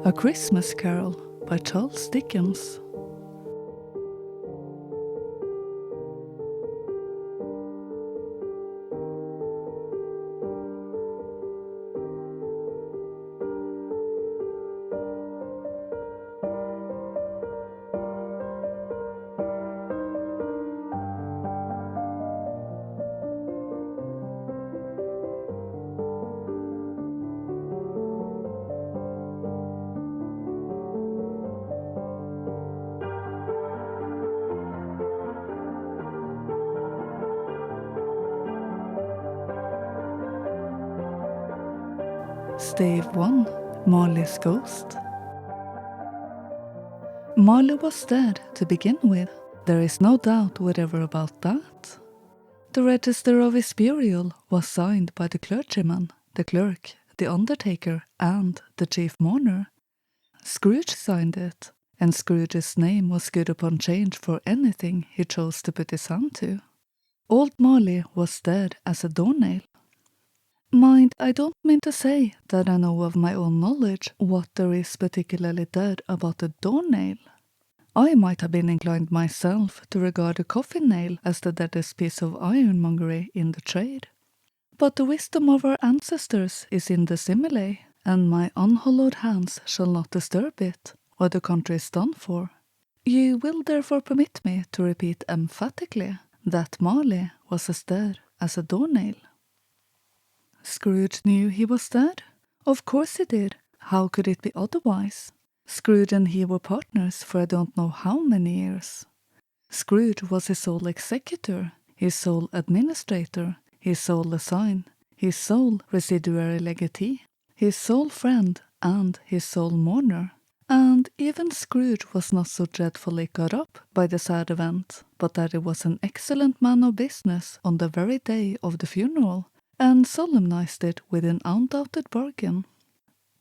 A Christmas Carol by Charles Dickens. Stave 1. Marley's Ghost. Marley was dead to begin with. There is no doubt whatever about that. The register of his burial was signed by the clergyman, the clerk, the undertaker, and the chief mourner. Scrooge signed it, and Scrooge's name was good upon change for anything he chose to put his hand to. Old Marley was dead as a doornail. Mind, I don't mean to say that I know of my own knowledge what there is particularly dead about a doornail. I might have been inclined myself to regard a coffin nail as the deadest piece of ironmongery in the trade. But the wisdom of our ancestors is in the simile, and my unhallowed hands shall not disturb it, or the country is done for. You will therefore permit me to repeat emphatically that Marley was as dead as a doornail. Scrooge knew he was dead? Of course he did. How could it be otherwise? Scrooge and he were partners for I don't know how many years. Scrooge was his sole executor, his sole administrator, his sole assign, his sole residuary legatee, his sole friend, and his sole mourner. And even Scrooge was not so dreadfully cut up by the sad event, but that he was an excellent man of business on the very day of the funeral, and solemnized it with an undoubted bargain.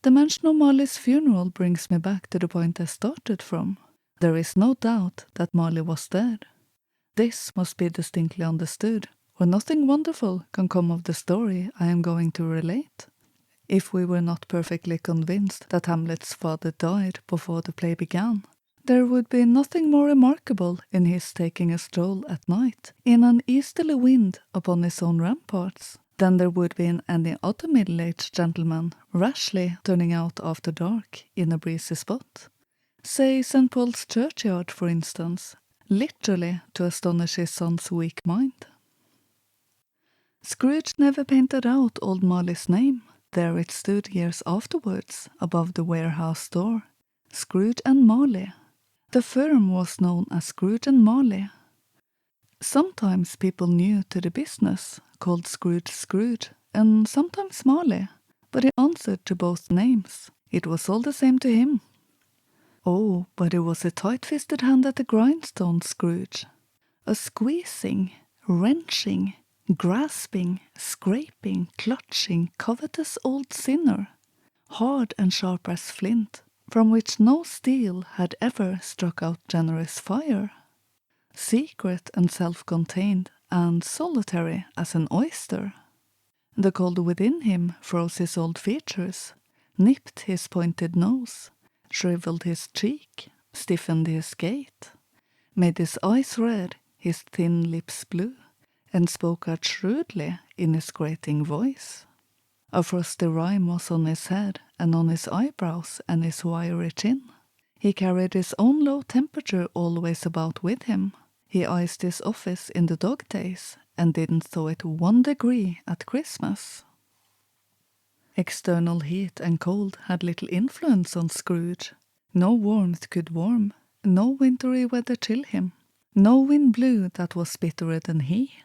The mention of Marley's funeral brings me back to the point I started from. There is no doubt that Marley was dead. This must be distinctly understood, or nothing wonderful can come of the story I am going to relate. If we were not perfectly convinced that Hamlet's father died before the play began, there would be nothing more remarkable in his taking a stroll at night in an easterly wind upon his own ramparts than there would be in any other middle-aged gentleman rashly turning out after dark in a breezy spot. Say St. Paul's churchyard, for instance, literally to astonish his son's weak mind. Scrooge never painted out old Marley's name. There it stood years afterwards, above the warehouse door. Scrooge and Marley. The firm was known as Scrooge and Marley. Sometimes people new to the business called Scrooge Scrooge, and sometimes Marley, but he answered to both names. It was all the same to him. Oh, but it was a tight-fisted hand at the grindstone, Scrooge. A squeezing, wrenching, grasping, scraping, clutching, covetous old sinner, hard and sharp as flint, from which no steel had ever struck out generous fire. Secret and self-contained, and solitary as an oyster. The cold within him froze his old features, nipped his pointed nose, shriveled his cheek, stiffened his gait, made his eyes red, his thin lips blue, and spoke out shrewdly in his grating voice. A frosty rime was on his head, and on his eyebrows and his wiry chin. He carried his own low temperature always about with him. He iced his office in the dog days, and didn't thaw it 1 degree at Christmas. External heat and cold had little influence on Scrooge. No warmth could warm, no wintry weather chill him. No wind blew that was bitterer than he.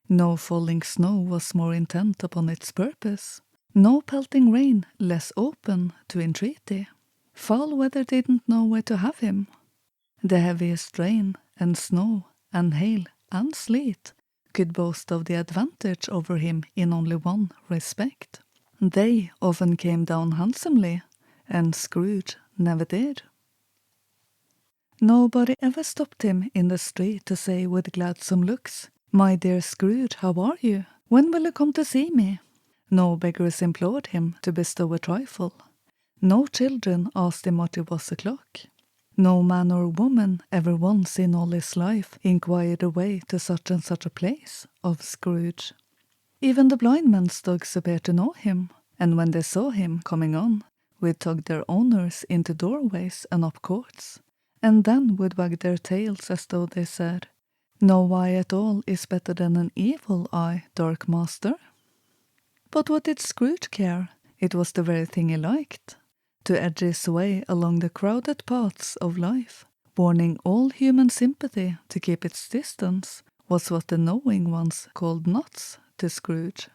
No falling snow was more intent upon its purpose. No pelting rain less open to entreaty. Foul weather didn't know where to have him. The heaviest rain and snow and hail and sleet could boast of the advantage over him in only one respect. They often came down handsomely, and Scrooge never did. Nobody ever stopped him in the street to say with gladsome looks, "My dear Scrooge, how are you? When will you come to see me?" No beggars implored him to bestow a trifle. No children asked him what it was o'clock. No man or woman ever once in all his life inquired the way to such and such a place of Scrooge. Even the blind men's dogs appeared to know him, and when they saw him coming on, would tug their owners into doorways and up courts, and then would wag their tails as though they said, "No eye at all is better than an evil eye, dark master." But what did Scrooge care? It was the very thing he liked. To edge his way along the crowded paths of life, warning all human sympathy to keep its distance, was what the knowing ones called nuts to Scrooge.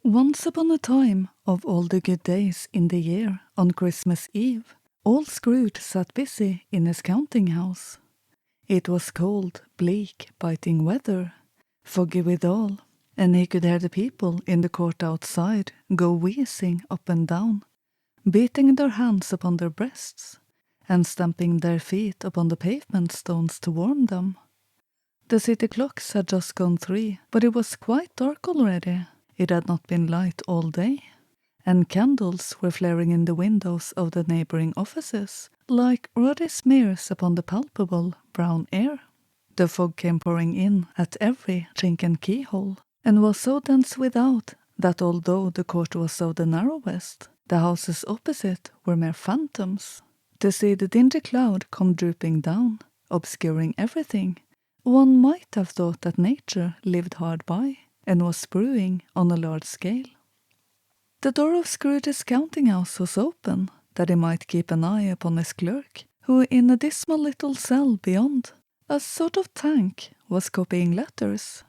Once upon a time, of all the good days in the year, on Christmas Eve, old Scrooge sat busy in his counting house. It was cold, bleak, biting weather, foggy withal, and he could hear the people in the court outside go wheezing up and down, beating their hands upon their breasts, and stamping their feet upon the pavement stones to warm them. The city clocks had just gone 3, but it was quite dark already. It had not been light all day, and candles were flaring in the windows of the neighbouring offices, like ruddy smears upon the palpable brown air. The fog came pouring in at every chink and keyhole, and was so dense without that although the court was of the narrowest, the houses opposite were mere phantoms. To see the dingy cloud come drooping down, obscuring everything, one might have thought that nature lived hard by, and was brewing on a large scale. The door of Scrooge's counting-house was open, that he might keep an eye upon his clerk, who in a dismal little cell beyond, a sort of tank, was copying letters.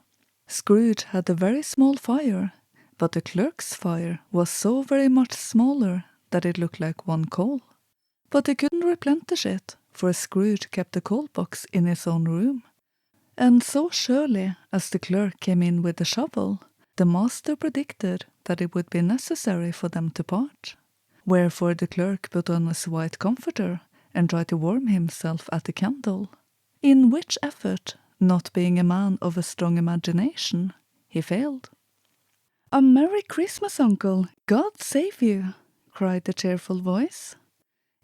Scrooge had a very small fire, but the clerk's fire was so very much smaller that it looked like one coal. But he couldn't replenish it, for Scrooge kept the coal box in his own room. And so surely as the clerk came in with the shovel, the master predicted that it would be necessary for them to part. Wherefore the clerk put on his white comforter and tried to warm himself at the candle, in which effort, not being a man of a strong imagination, he failed. "A Merry Christmas, Uncle! God save you!" cried the cheerful voice.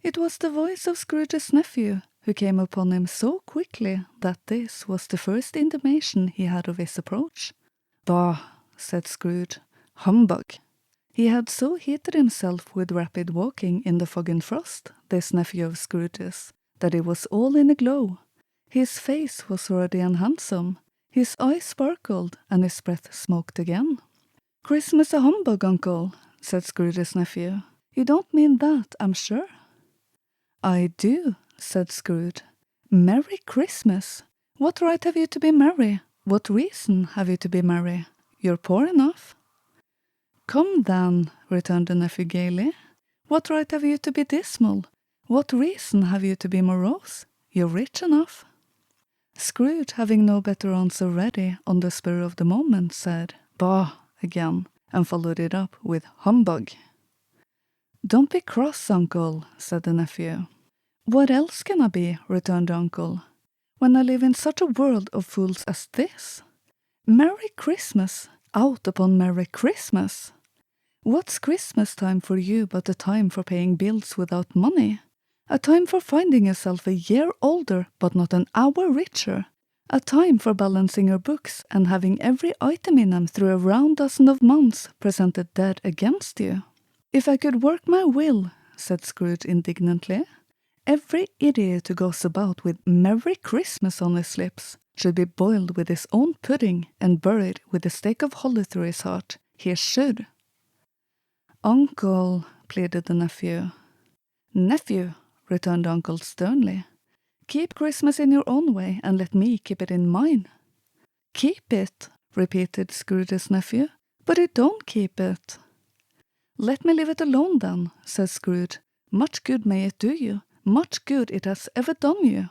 It was the voice of Scrooge's nephew, who came upon him so quickly that this was the first intimation he had of his approach. "Bah!" said Scrooge. "Humbug!" He had so heated himself with rapid walking in the fog and frost, this nephew of Scrooge's, that he was all in a glow. His face was ruddy and handsome, his eyes sparkled, and his breath smoked again. "Christmas a humbug, Uncle," said Scrooge's nephew. "You don't mean that, I'm sure." "I do," said Scrooge. "Merry Christmas! What right have you to be merry? What reason have you to be merry? You're poor enough." "Come then," returned the nephew gaily. "What right have you to be dismal? What reason have you to be morose? You're rich enough." Scrooge, having no better answer ready on the spur of the moment, said, "Bah!" again, and followed it up with "humbug." "Don't be cross, Uncle," said the nephew. "What else can I be?" returned the uncle, "when I live in such a world of fools as this? Merry Christmas! Out upon Merry Christmas! What's Christmas time for you but a time for paying bills without money? A time for finding yourself a year older but not an hour richer? A time for balancing your books and having every item in them through a round dozen of months presented dead against you?" "If I could work my will," said Scrooge indignantly, "every idiot who goes about with Merry Christmas on his lips should be boiled with his own pudding and buried with a stake of holly through his heart. He should." "Uncle," pleaded the nephew. "Nephew," returned the uncle sternly, "keep Christmas in your own way and let me keep it in mine." "Keep it," repeated Scrooge's nephew, "but you don't keep it." "Let me leave it alone then," said Scrooge. "Much good may it do you, much good it has ever done you."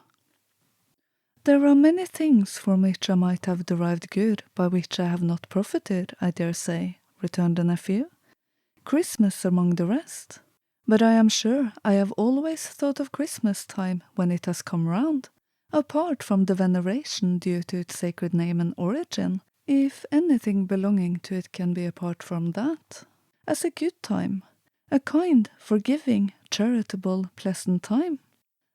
"There are many things from which I might have derived good, by which I have not profited, I dare say," returned the nephew. "Christmas among the rest. But I am sure I have always thought of Christmas time when it has come round, apart from the veneration due to its sacred name and origin, if anything belonging to it can be apart from that, as a good time, A kind, forgiving, charitable, pleasant time.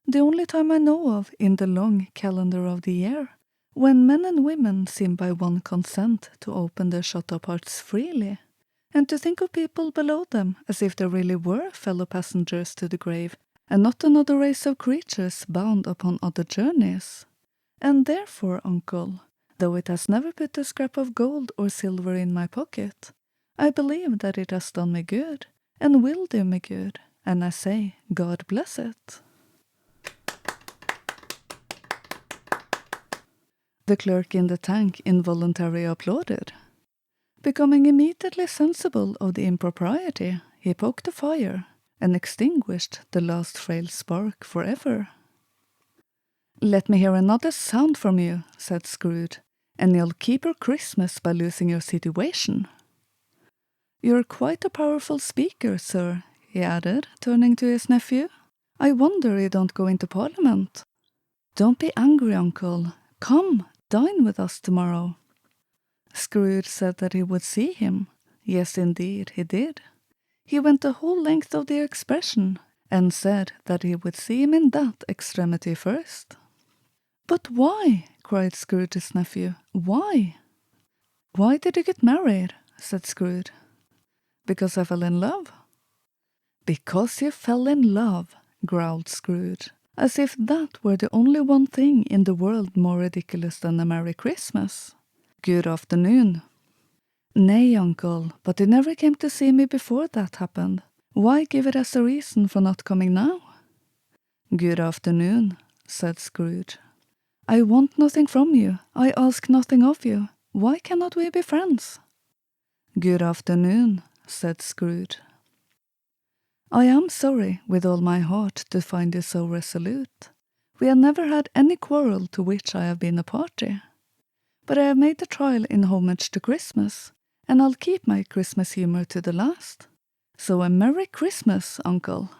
The only time I know of in the long calendar of the year, when men and women seem by one consent to open their shut-up hearts freely, and to think of people below them as if they really were fellow passengers to the grave, and not another race of creatures bound upon other journeys. And therefore, uncle, though it has never put a scrap of gold or silver in my pocket, I believe that it has done me good, and will do me good, and I say, God bless it. The clerk in the tank involuntarily applauded. Becoming immediately sensible of the impropriety, he poked the fire, and extinguished the last frail spark forever. "Let me hear another sound from you," said Scrooge, "and you'll keep your Christmas by losing your situation." "You're quite a powerful speaker, sir," he added, turning to his nephew. "I wonder you don't go into Parliament." "Don't be angry, uncle. Come, dine with us tomorrow." Scrooge said that he would see him. Yes, indeed, he did. He went the whole length of the expression, and said that he would see him in that extremity first. "But why?" cried Scrooge's nephew. "Why?" "Why did you get married?" said Scrooge. "Because I fell in love." "Because you fell in love," growled Scrooge, as if that were the only one thing in the world more ridiculous than a Merry Christmas. "Good afternoon." "Nay, uncle, but you never came to see me before that happened. Why give it as a reason for not coming now?" "Good afternoon," said Scrooge. "I want nothing from you. I ask nothing of you. Why cannot we be friends?" "Good afternoon," said Scrooge. "I am sorry with all my heart to find you so resolute. We have never had any quarrel to which I have been a party. But I have made the trial in homage to Christmas, and I'll keep my Christmas humour to the last. So a Merry Christmas, uncle."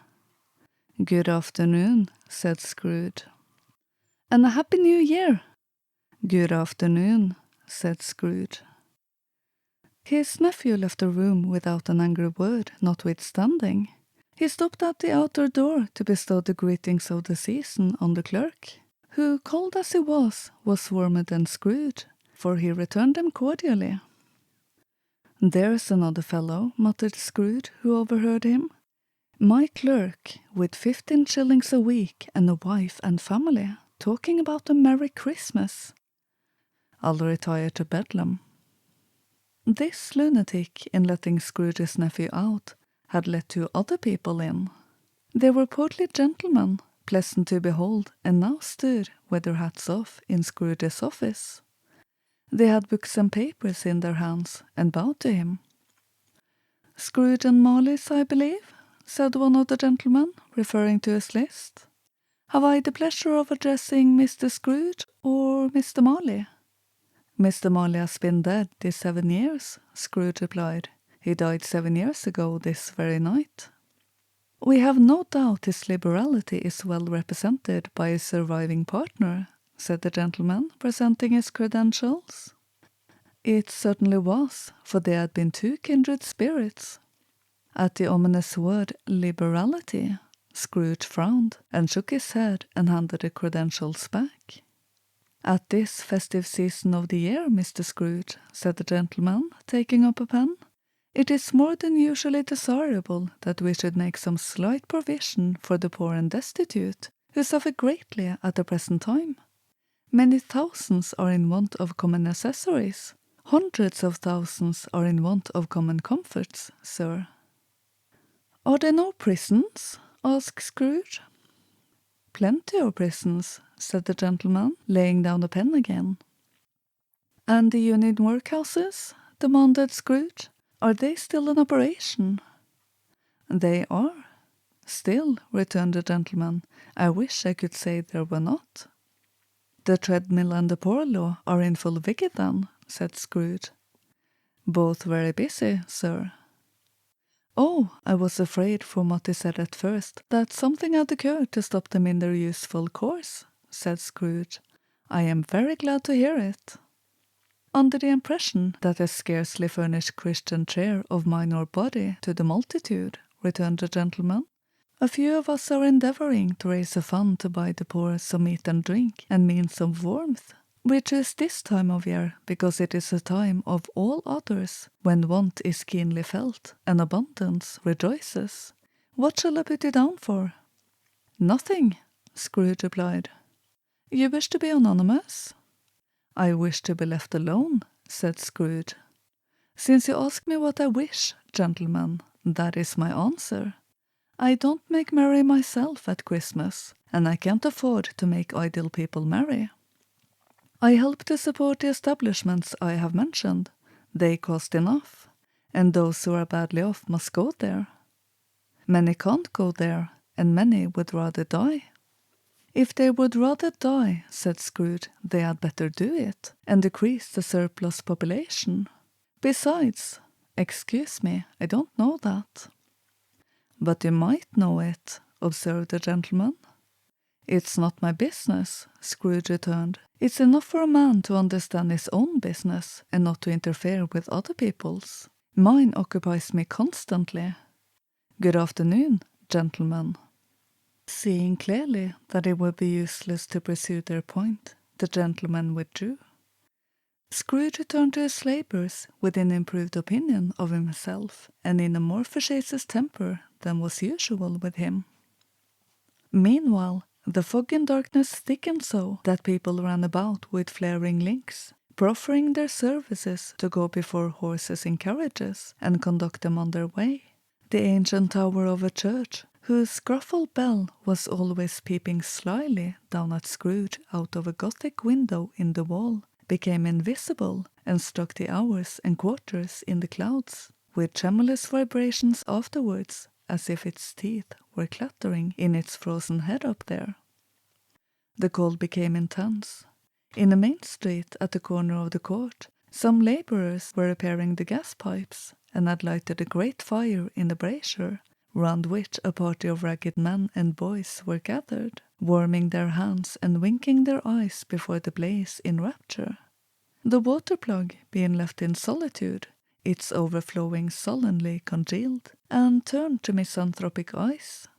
"Good afternoon," said Scrooge. "And a Happy New Year." "Good afternoon," said Scrooge. His nephew left the room without an angry word, notwithstanding. He stopped at the outer door to bestow the greetings of the season on the clerk, who, cold as he was warmer than Scrooge, for he returned them cordially. "There's another fellow," muttered Scrooge, who overheard him. "My clerk, with 15 shillings a week and a wife and family, talking about a Merry Christmas. I'll retire to Bedlam." This lunatic, in letting Scrooge's nephew out, had let 2 other people in. They were portly gentlemen, pleasant to behold, and now stood, with their hats off, in Scrooge's office. They had books and papers in their hands, and bowed to him. "Scrooge and Marley's, I believe," said one of the gentlemen, referring to his list. "Have I the pleasure of addressing Mr. Scrooge or Mr. Marley?" "Mr. Marley has been dead these 7 years," Scrooge replied. "He died 7 years ago this very night." "We have no doubt his liberality is well represented by his surviving partner," said the gentleman, presenting his credentials. It certainly was, for they had been 2 kindred spirits. At the ominous word liberality, Scrooge frowned and shook his head and handed the credentials back. "At this festive season of the year, Mr. Scrooge," said the gentleman, taking up a pen, "it is more than usually desirable that we should make some slight provision for the poor and destitute, who suffer greatly at the present time. Many thousands are in want of common necessaries. Hundreds of thousands are in want of common comforts, sir." "Are there no prisons?" asked Scrooge. "Plenty of prisons," said the gentleman, laying down the pen again. "And the union workhouses?" demanded Scrooge. "Are they still in operation?" "They are. Still," returned the gentleman, "I wish I could say there were not." "The treadmill and the poor law are in full vigor then," said Scrooge. "Both very busy, sir." "Oh, I was afraid from what he said at first that something had occurred to stop them in their useful course," said Scrooge. "I am very glad to hear it." "Under the impression that they scarcely furnish Christian cheer of mind or body to the multitude," returned the gentleman. "A few of us are endeavouring to raise a fund to buy the poor some meat and drink and means of warmth. We choose this time of year because it is a time of all others when want is keenly felt and abundance rejoices. What shall I put you down for?" "Nothing," Scrooge replied. "You wish to be anonymous?" "I wish to be left alone," said Scrooge. "Since you ask me what I wish, gentlemen, that is my answer. I don't make merry myself at Christmas, and I can't afford to make idle people merry. I help to support the establishments I have mentioned. They cost enough, and those who are badly off must go there. Many can't go there, and many would rather die." "If they would rather die," said Scrooge, "they had better do it, and decrease the surplus population. Besides, excuse me, I don't know that." "But you might know it," observed the gentleman. "It's not my business," Scrooge returned. "It's enough for a man to understand his own business and not to interfere with other people's. Mine occupies me constantly. Good afternoon, gentlemen." Seeing clearly that it would be useless to pursue their point, the gentleman withdrew. Scrooge returned to his labours with an improved opinion of himself and in a more facetious temper than was usual with him. Meanwhile, the fog and darkness thickened so that people ran about with flaring links, proffering their services to go before horses in carriages and conduct them on their way. The ancient tower of a church, whose gruffled bell was always peeping slyly down at Scrooge out of a Gothic window in the wall, became invisible and struck the hours and quarters in the clouds, with tremulous vibrations afterwards, as if its teeth were clattering in its frozen head up there. The cold became intense. In the main street at the corner of the court, some labourers were repairing the gas pipes, and had lighted a great fire in the brazier, round which a party of ragged men and boys were gathered, warming their hands and winking their eyes before the blaze in rapture. The water plug being left in solitude, its overflowing sullenly congealed, and turned to misanthropic eyes.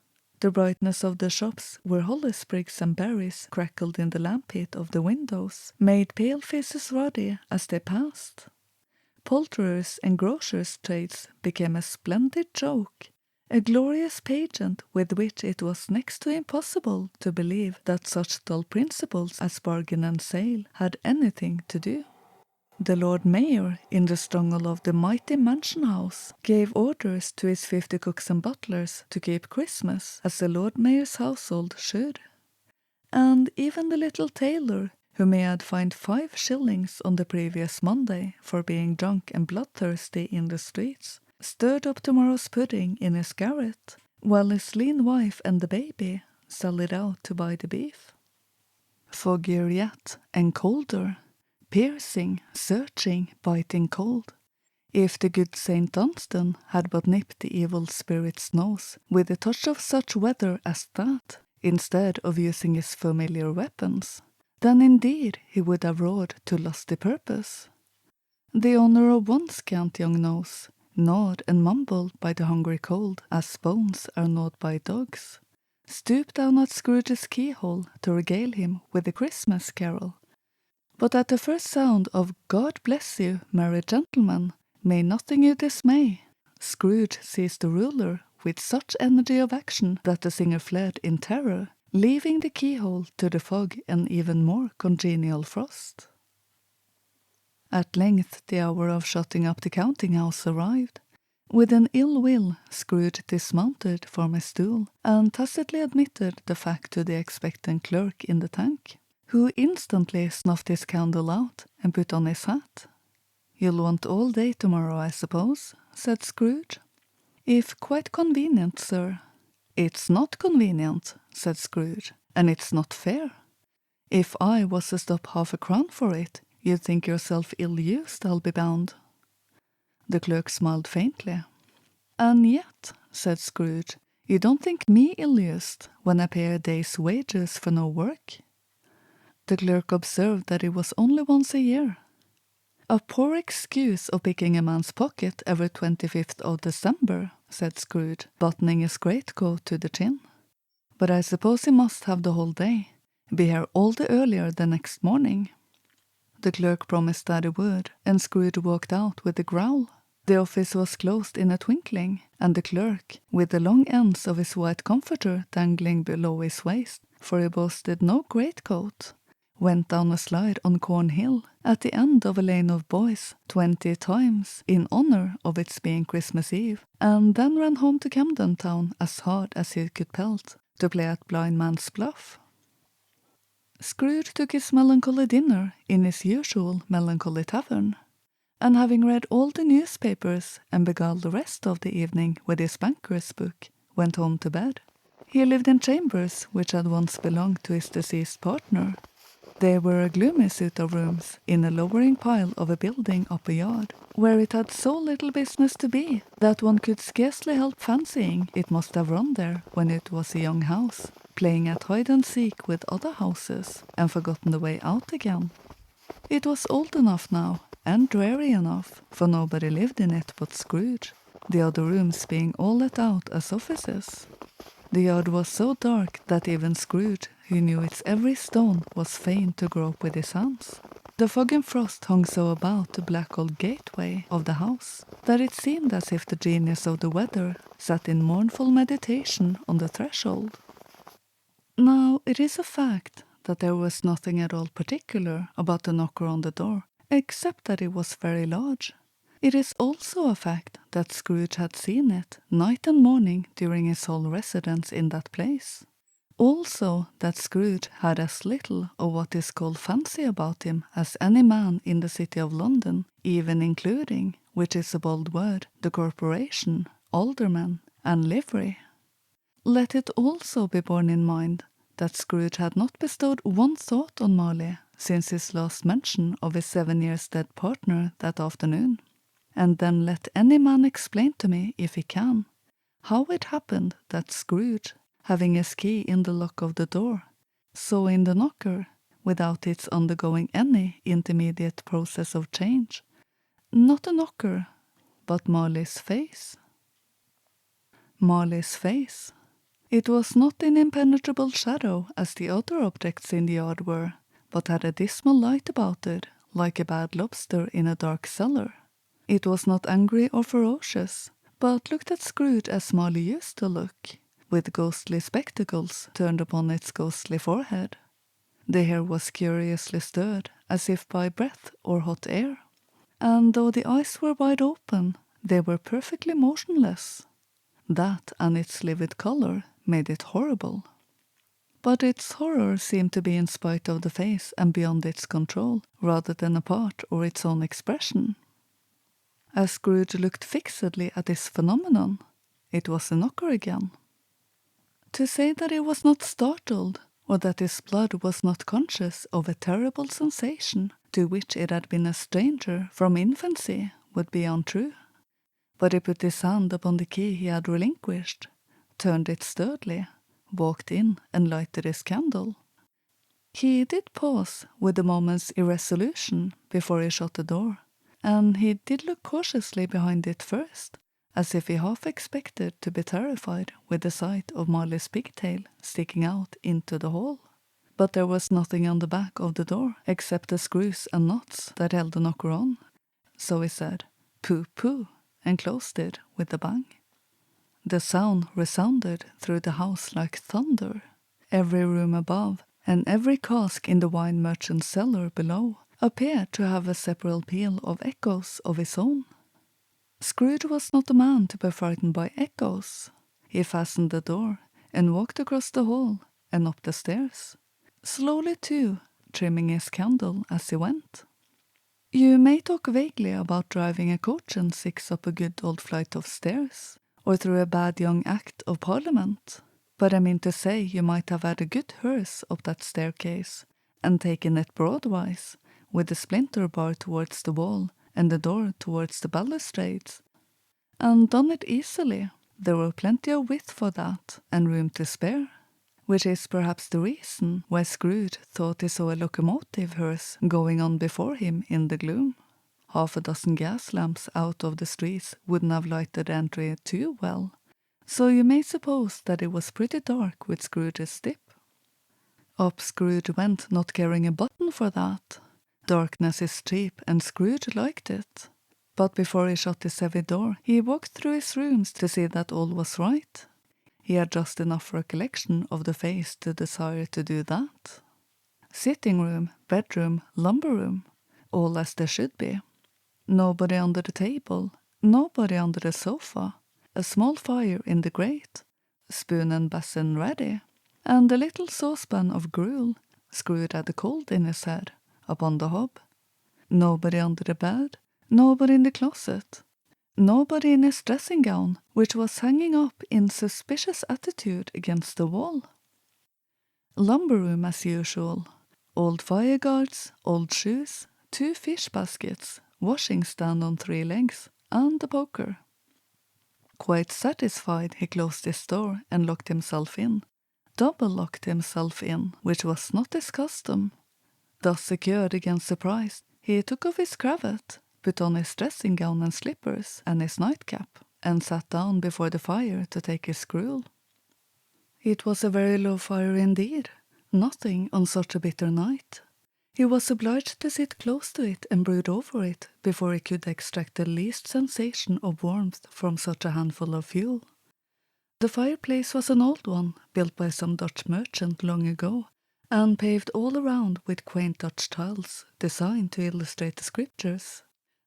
The brightness of the shops, where holly sprigs and berries crackled in the lamp heat of the windows, made pale faces ruddy as they passed. Poulterers' and grocers' trades became a splendid joke, a glorious pageant with which it was next to impossible to believe that such dull principles as bargain and sale had anything to do. The Lord Mayor, in the stronghold of the mighty mansion house, gave orders to his 50 cooks and butlers to keep Christmas as the Lord Mayor's household should. And even the little tailor, whom he had fined 5 shillings on the previous Monday for being drunk and bloodthirsty in the streets, stirred up tomorrow's pudding in his garret, while his lean wife and the baby sallied out to buy the beef. Foggier yet, and colder, piercing, searching, biting cold. If the good Saint Dunstan had but nipped the evil spirit's nose with a touch of such weather as that, instead of using his familiar weapons, then indeed he would have roared to lusty purpose. The honour of one scant young nose, gnawed and mumbled by the hungry cold, as bones are gnawed by dogs, stooped down at Scrooge's keyhole to regale him with a Christmas carol. But at the first sound of "God bless you, merry gentlemen, may nothing you dismay," Scrooge seized the ruler with such energy of action that the singer fled in terror, leaving the keyhole to the fog and even more congenial frost. At length the hour of shutting up the counting-house arrived. With an ill will, Scrooge dismounted from his stool and tacitly admitted the fact to the expectant clerk in the tank, who instantly snuffed his candle out and put on his hat. "You'll want all day tomorrow, I suppose," said Scrooge. "If quite convenient, sir." "It's not convenient," said Scrooge, "and it's not fair. If I was to stop half a crown for it, you'd think yourself ill-used, I'll be bound." The clerk smiled faintly. "And yet," said Scrooge, "you don't think me ill-used when I pay a day's wages for no work?" The clerk observed that it was only once a year. "A poor excuse of picking a man's pocket every 25th of December," said Scrooge, buttoning his greatcoat to the chin. "But I suppose he must have the whole day. Be here all the earlier the next morning." The clerk promised that he would, and Scrooge walked out with a growl. The office was closed in a twinkling, and the clerk, with the long ends of his white comforter dangling below his waist, for he boasted no greatcoat, went down a slide on Cornhill at the end of a lane of boys 20 times in honor of its being Christmas Eve, and then ran home to Camden Town as hard as he could pelt to play at blind man's bluff. Scrooge took his melancholy dinner in his usual melancholy tavern, and having read all the newspapers and beguiled the rest of the evening with his banker's book, went home to bed. He lived in chambers which had once belonged to his deceased partner. They were a gloomy suit of rooms in a lowering pile of a building up a yard, where it had so little business to be that one could scarcely help fancying it must have run there when it was a young house, playing at hide-and-seek with other houses, and forgotten the way out again. It was old enough now, and dreary enough, for nobody lived in it but Scrooge, the other rooms being all let out as offices. The yard was so dark that even Scrooge, who knew its every stone, was fain to grope with his hands. The fog and frost hung so about the black old gateway of the house that it seemed as if the genius of the weather sat in mournful meditation on the threshold. Now, it is a fact that there was nothing at all particular about the knocker on the door, except that it was very large. It is also a fact that Scrooge had seen it night and morning during his whole residence in that place. Also that Scrooge had as little of what is called fancy about him as any man in the city of London, even including, which is a bold word, the corporation, aldermen, and livery. Let it also be borne in mind that Scrooge had not bestowed one thought on Marley since his last mention of his 7 years dead partner that afternoon. And then let any man explain to me, if he can, how it happened that Scrooge, having his key in the lock of the door, saw in the knocker, without its undergoing any intermediate process of change, not a knocker, but Marley's face. Marley's face. It was not in impenetrable shadow as the other objects in the yard were, but had a dismal light about it, like a bad lobster in a dark cellar. It was not angry or ferocious, but looked at Scrooge as Marley used to look, with ghostly spectacles turned upon its ghostly forehead. The hair was curiously stirred, as if by breath or hot air, and though the eyes were wide open, they were perfectly motionless. That and its livid color made it horrible. But its horror seemed to be in spite of the face and beyond its control, rather than a part or its own expression. As Scrooge looked fixedly at this phenomenon, it was a knocker again. To say that he was not startled, or that his blood was not conscious of a terrible sensation to which it had been a stranger from infancy, would be untrue. But he put his hand upon the key he had relinquished, turned it sturdily, walked in, and lighted his candle. He did pause with a moment's irresolution before he shut the door, and he did look cautiously behind it first, as if he half expected to be terrified with the sight of Marley's pigtail sticking out into the hall. But there was nothing on the back of the door except the screws and nuts that held the knocker on, so he said, "Pooh, pooh," and closed it with a bang. The sound resounded through the house like thunder. Every room above, and every cask in the wine merchant's cellar below, appeared to have a separate peal of echoes of his own. Scrooge was not a man to be frightened by echoes. He fastened the door, and walked across the hall, and up the stairs. Slowly too, trimming his candle as he went. You may talk vaguely about driving a coach and six up a good old flight of stairs, or through a bad young Act of Parliament, but I mean to say you might have had a good hearse up that staircase, and taken it broadwise, with the splinter bar towards the wall, and the door towards the balustrades, and done it easily. There were plenty of width for that, and room to spare, which is perhaps the reason why Scrooge thought he saw a locomotive hearse going on before him in the gloom. half a dozen gas lamps out of the streets wouldn't have lighted the entry too well, so you may suppose that it was pretty dark with Scrooge's dip. Up Scrooge went, not caring a button for that. Darkness is cheap, and Scrooge liked it. But before he shut his heavy door, he walked through his rooms to see that all was right. He had just enough recollection of the face to desire to do that. Sitting room, bedroom, lumber room, all as they should be. Nobody under the table, nobody under the sofa, a small fire in the grate, spoon and basin ready, and a little saucepan of gruel, Scrooge had a cold in his head, upon the hob. Nobody under the bed, nobody in the closet, nobody in his dressing gown, which was hanging up in suspicious attitude against the wall. Lumber room as usual, old fire guards, old shoes, 2 fish baskets, washing stand on 3 legs, and a poker. Quite satisfied, he closed his door and locked himself in. Double-locked himself in, which was not his custom. Thus secured against surprise, he took off his cravat, put on his dressing gown and slippers, and his nightcap, and sat down before the fire to take his gruel. It was a very low fire indeed, nothing on such a bitter night. He was obliged to sit close to it and brood over it before he could extract the least sensation of warmth from such a handful of fuel. The fireplace was an old one, built by some Dutch merchant long ago, and paved all around with quaint Dutch tiles, designed to illustrate the scriptures.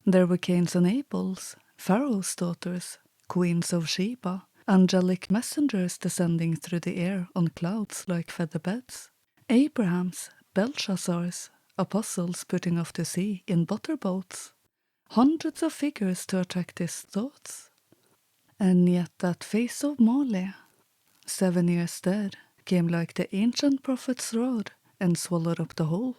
There were Cains and Abels, Pharaoh's daughters, queens of Sheba, angelic messengers descending through the air on clouds like feather beds, Abrahams, Belshazzars, apostles putting off to sea in butter boats, hundreds of figures to attract his thoughts. And yet that face of Marley, 7 years dead, came like the ancient prophet's rod and swallowed up the whole.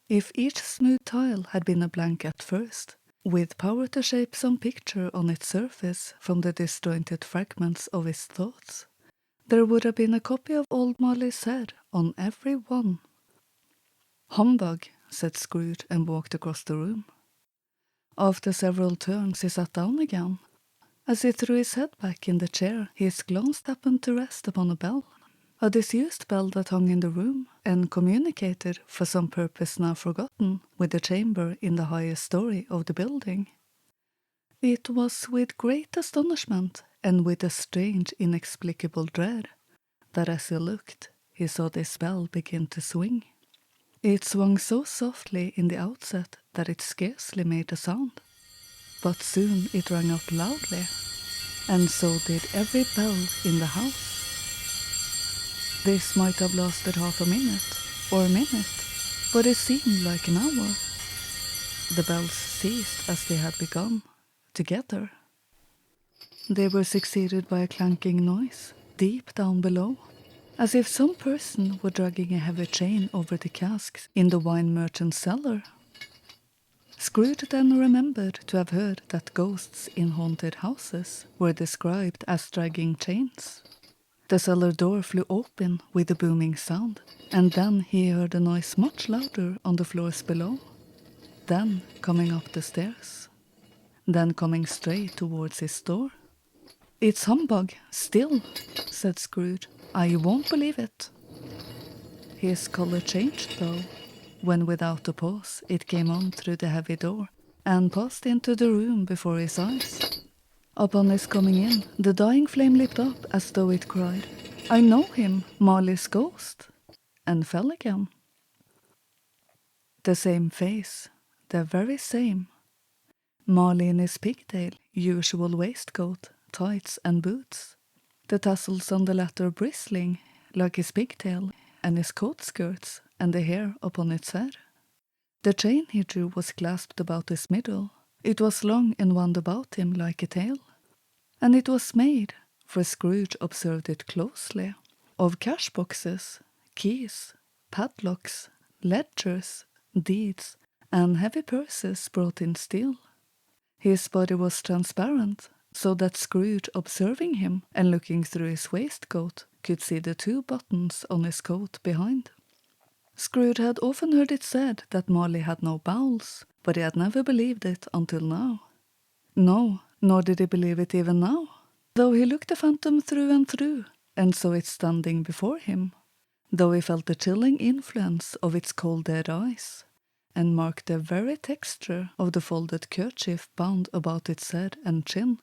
If each smooth tile had been a blank at first, with power to shape some picture on its surface from the disjointed fragments of his thoughts, there would have been a copy of old Marley's head on every one. "Humbug," said Scrooge, and walked across the room. After several turns he sat down again. As he threw his head back in the chair, his glance happened to rest upon a bell, a disused bell that hung in the room, and communicated, for some purpose now forgotten, with the chamber in the highest story of the building. It was with great astonishment, and with a strange inexplicable dread, that as he looked, he saw this bell begin to swing. It swung so softly in the outset that it scarcely made a sound. But soon it rang out loudly, and so did every bell in the house. This might have lasted half a minute, or a minute, but it seemed like an hour. The bells ceased as they had begun, together. They were succeeded by a clanking noise, deep down below, as if some person were dragging a heavy chain over the casks in the wine merchant's cellar. Scrooge then remembered to have heard that ghosts in haunted houses were described as dragging chains. The cellar door flew open with a booming sound, and then he heard a noise much louder on the floors below. Then coming up the stairs. Then coming straight towards his door. "It's humbug, still," said Scrooge. "I won't believe it." His colour changed, though, when without a pause it came on through the heavy door and passed into the room before his eyes. Upon his coming in, the dying flame leaped up as though it cried, "I know him, Marley's ghost," and fell again. The same face, the very same. Marley in his pigtail, usual waistcoat, tights and boots, the tassels on the latter bristling like his pigtail, and his coat skirts, and the hair upon its head. The chain he drew was clasped about his middle. It was long and wound about him like a tail. And it was made, for Scrooge observed it closely, of cash boxes, keys, padlocks, ledgers, deeds, and heavy purses brought in steel. His body was transparent, so that Scrooge, observing him and looking through his waistcoat, could see the 2 buttons on his coat behind. Scrooge had often heard it said that Marley had no bowels, but he had never believed it until now. No, nor did he believe it even now, though he looked the phantom through and through, and saw it standing before him, though he felt the chilling influence of its cold dead eyes, and marked the very texture of the folded kerchief bound about its head and chin,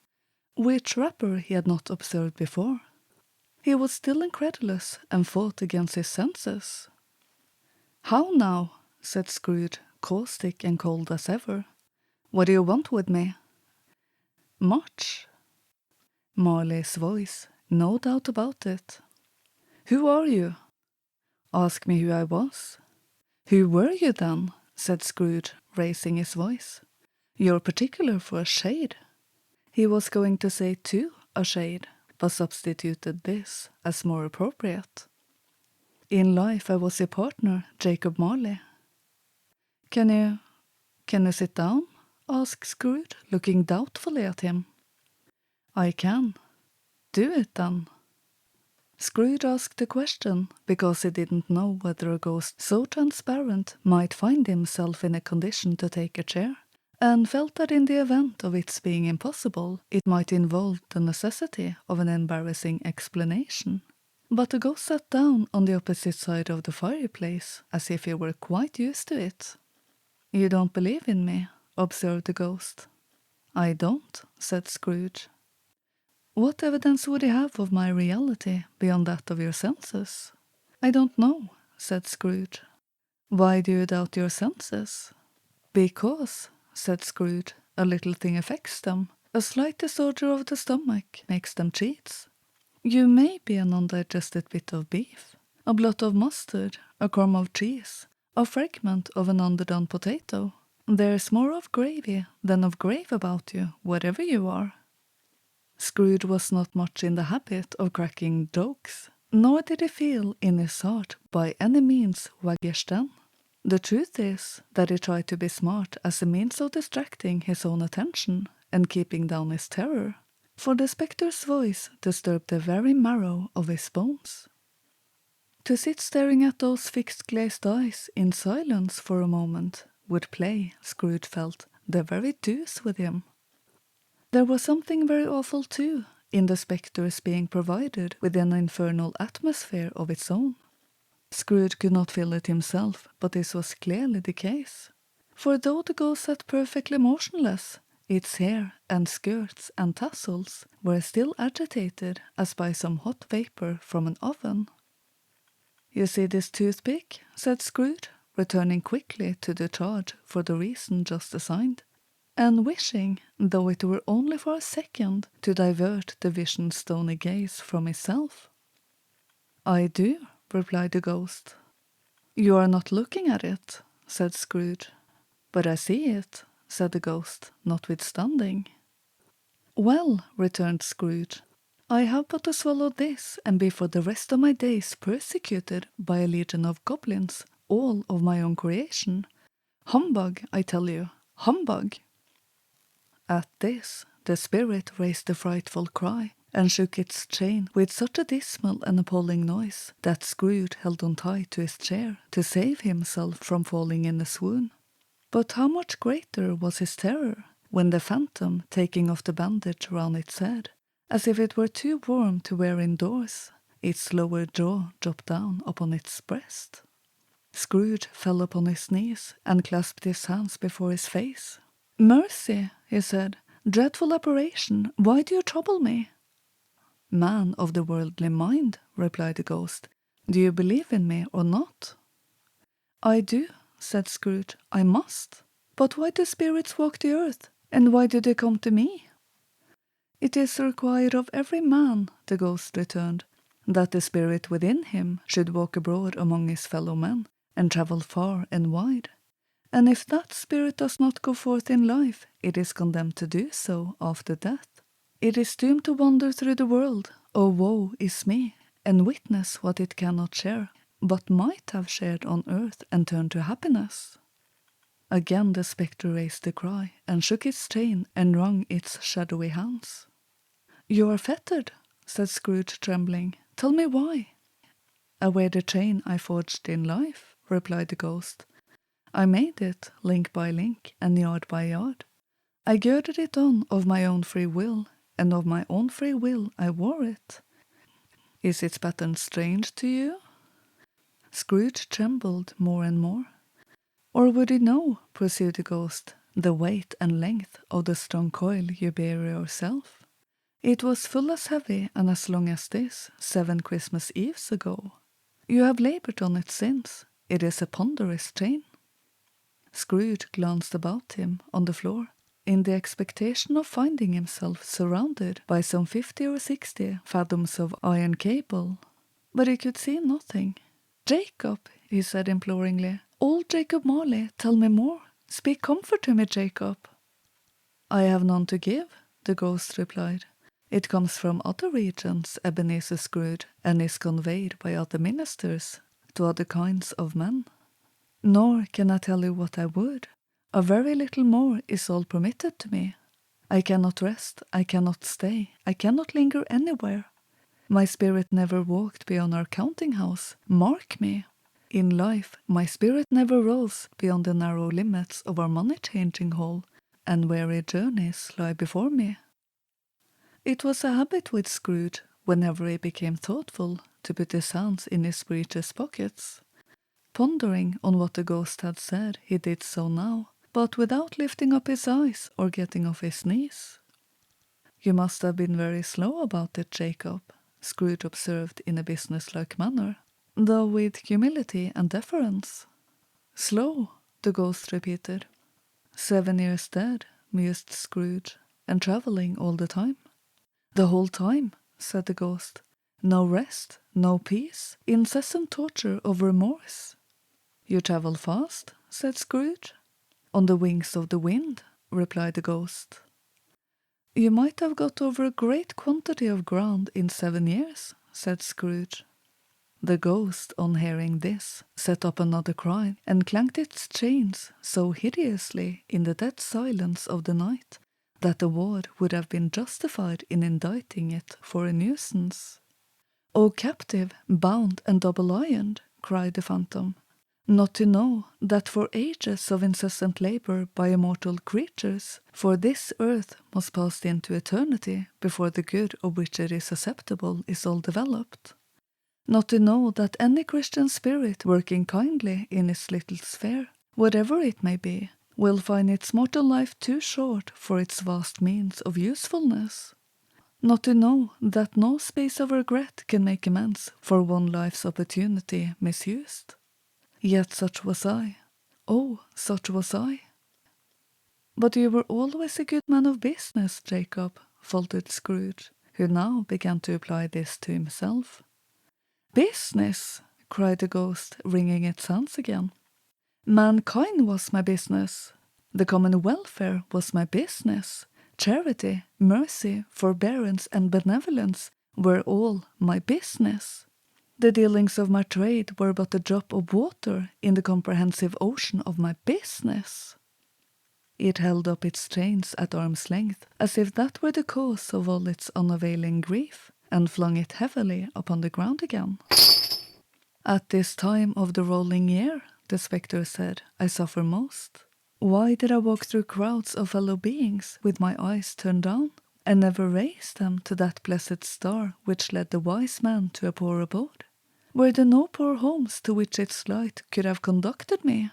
which wrapper he had not observed before. He was still incredulous and fought against his senses. "How now?" said Scrooge, caustic and cold as ever. "What do you want with me?" "Much." Marley's voice, no doubt about it. "Who are you?" "Ask me who I was." "Who were you then?" said Scrooge, raising his voice. "You're particular for a shade." He was going to say to a shade, but substituted this as more appropriate. "In life I was your partner, Jacob Marley." Can you sit down?" asked Scrooge, looking doubtfully at him. "I can." "Do it, then." Scrooge asked the question because he didn't know whether a ghost so transparent might find himself in a condition to take a chair, and felt that in the event of its being impossible, it might involve the necessity of an embarrassing explanation. But the ghost sat down on the opposite side of the fireplace, as if he were quite used to it. "You don't believe in me?" observed the ghost. "I don't," said Scrooge. "What evidence would he have of my reality beyond that of your senses?" "I don't know," said Scrooge. "Why do you doubt your senses?" "Because," said Scrooge, "a little thing affects them. A slight disorder of the stomach makes them cheats. You may be an undigested bit of beef, a blot of mustard, a crumb of cheese, a fragment of an underdone potato. There's more of gravy than of grave about you, whatever you are." Scrooge was not much in the habit of cracking jokes, nor did he feel in his heart by any means waggish then. The truth is that he tried to be smart as a means of distracting his own attention and keeping down his terror, for the spectre's voice disturbed the very marrow of his bones. To sit staring at those fixed glazed eyes in silence for a moment would play, Scrooge felt, the very deuce with him. There was something very awful, too, in the spectre's being provided with an infernal atmosphere of its own. Scrooge could not feel it himself, but this was clearly the case. For though the ghost sat perfectly motionless, its hair and skirts and tassels were still agitated as by some hot vapour from an oven. "You see this toothpick?" said Scrooge, returning quickly to the charge for the reason just assigned, and wishing, though it were only for a second, to divert the vision's stony gaze from himself. "I do," replied the ghost. "You are not looking at it," said Scrooge. "But I see it," said the ghost, notwithstanding. "Well," returned Scrooge, "I have but to swallow this and be for the rest of my days persecuted by a legion of goblins, all of my own creation. Humbug, I tell you, humbug!" At this, the spirit raised a frightful cry, and shook its chain with such a dismal and appalling noise that Scrooge held on tight to his chair to save himself from falling in a swoon. But how much greater was his terror when the phantom, taking off the bandage round its head, as if it were too warm to wear indoors, its lower jaw dropped down upon its breast. Scrooge fell upon his knees and clasped his hands before his face. "Mercy," he said, "dreadful apparition, why do you trouble me?" "Man of the worldly mind," replied the ghost, "do you believe in me or not?" "I do," said Scrooge, "I must. But why do spirits walk the earth, and why do they come to me?" "It is required of every man," the ghost returned, "that the spirit within him should walk abroad among his fellow men, and travel far and wide. And if that spirit does not go forth in life, it is condemned to do so after death. It is doomed to wander through the world, oh woe is me, and witness what it cannot share, but might have shared on earth and turned to happiness." Again the spectre raised a cry, and shook its chain and wrung its shadowy hands. "You are fettered," said Scrooge, trembling. "Tell me why." "I wear the chain I forged in life," replied the ghost. I made it, link by link, and yard by yard. I girded it on of my own free will, and of my own free will I wore it. Is its pattern strange to you? Scrooge trembled more and more. Or would he know, pursued the ghost, the weight and length of the strong coil you bear yourself? It was full as heavy and as long as this 7 Christmas Eves ago. You have laboured on it since. It is a ponderous chain. Scrooge glanced about him on the floor, in the expectation of finding himself surrounded by some 50 or 60 fathoms of iron cable. But he could see nothing. Jacob, he said imploringly, old Jacob Marley, tell me more. Speak comfort to me, Jacob. I have none to give, the ghost replied. It comes from other regions, Ebenezer Scrooge, and is conveyed by other ministers to other kinds of men. Nor can I tell you what I would. A very little more is all permitted to me. I cannot rest, I cannot stay, I cannot linger anywhere. My spirit never walked beyond our counting-house, mark me. In life, my spirit never rose beyond the narrow limits of our money-changing hall, and weary journeys lie before me. It was a habit with Scrooge, whenever he became thoughtful, to put his hands in his breeches pockets. Pondering on what the ghost had said, he did so now, but without lifting up his eyes or getting off his knees. You must have been very slow about it, Jacob, Scrooge observed in a businesslike manner, though with humility and deference. Slow, the ghost repeated. 7 years dead, mused Scrooge, and travelling all the time. The whole time, said the ghost. No rest, no peace, incessant torture of remorse. You travel fast, said Scrooge. On the wings of the wind, replied the ghost. You might have got over a great quantity of ground in 7 years, said Scrooge. The ghost, on hearing this, set up another cry and clanked its chains so hideously in the dead silence of the night that the ward would have been justified in indicting it for a nuisance. O captive, bound and double-ironed, cried the phantom, not to know that for ages of incessant labour by immortal creatures, for this earth must pass into eternity before the good of which it is susceptible is all developed. Not to know that any Christian spirit working kindly in its little sphere, whatever it may be, will find its mortal life too short for its vast means of usefulness. Not to know that no space of regret can make amends for one life's opportunity misused. Yet such was I. Oh, such was I. But you were always a good man of business, Jacob, faltered Scrooge, who now began to apply this to himself. Business, cried the ghost, wringing its hands again. Mankind was my business. The common welfare was my business. Charity, mercy, forbearance, and benevolence were all my business. The dealings of my trade were but a drop of water in the comprehensive ocean of my business. It held up its chains at arm's length, as if that were the cause of all its unavailing grief, and flung it heavily upon the ground again. At this time of the rolling year, the spectre said, I suffer most. Why did I walk through crowds of fellow beings with my eyes turned down, and never raise them to that blessed star which led the wise man to a poor abode? Were there no poor homes to which its light could have conducted me?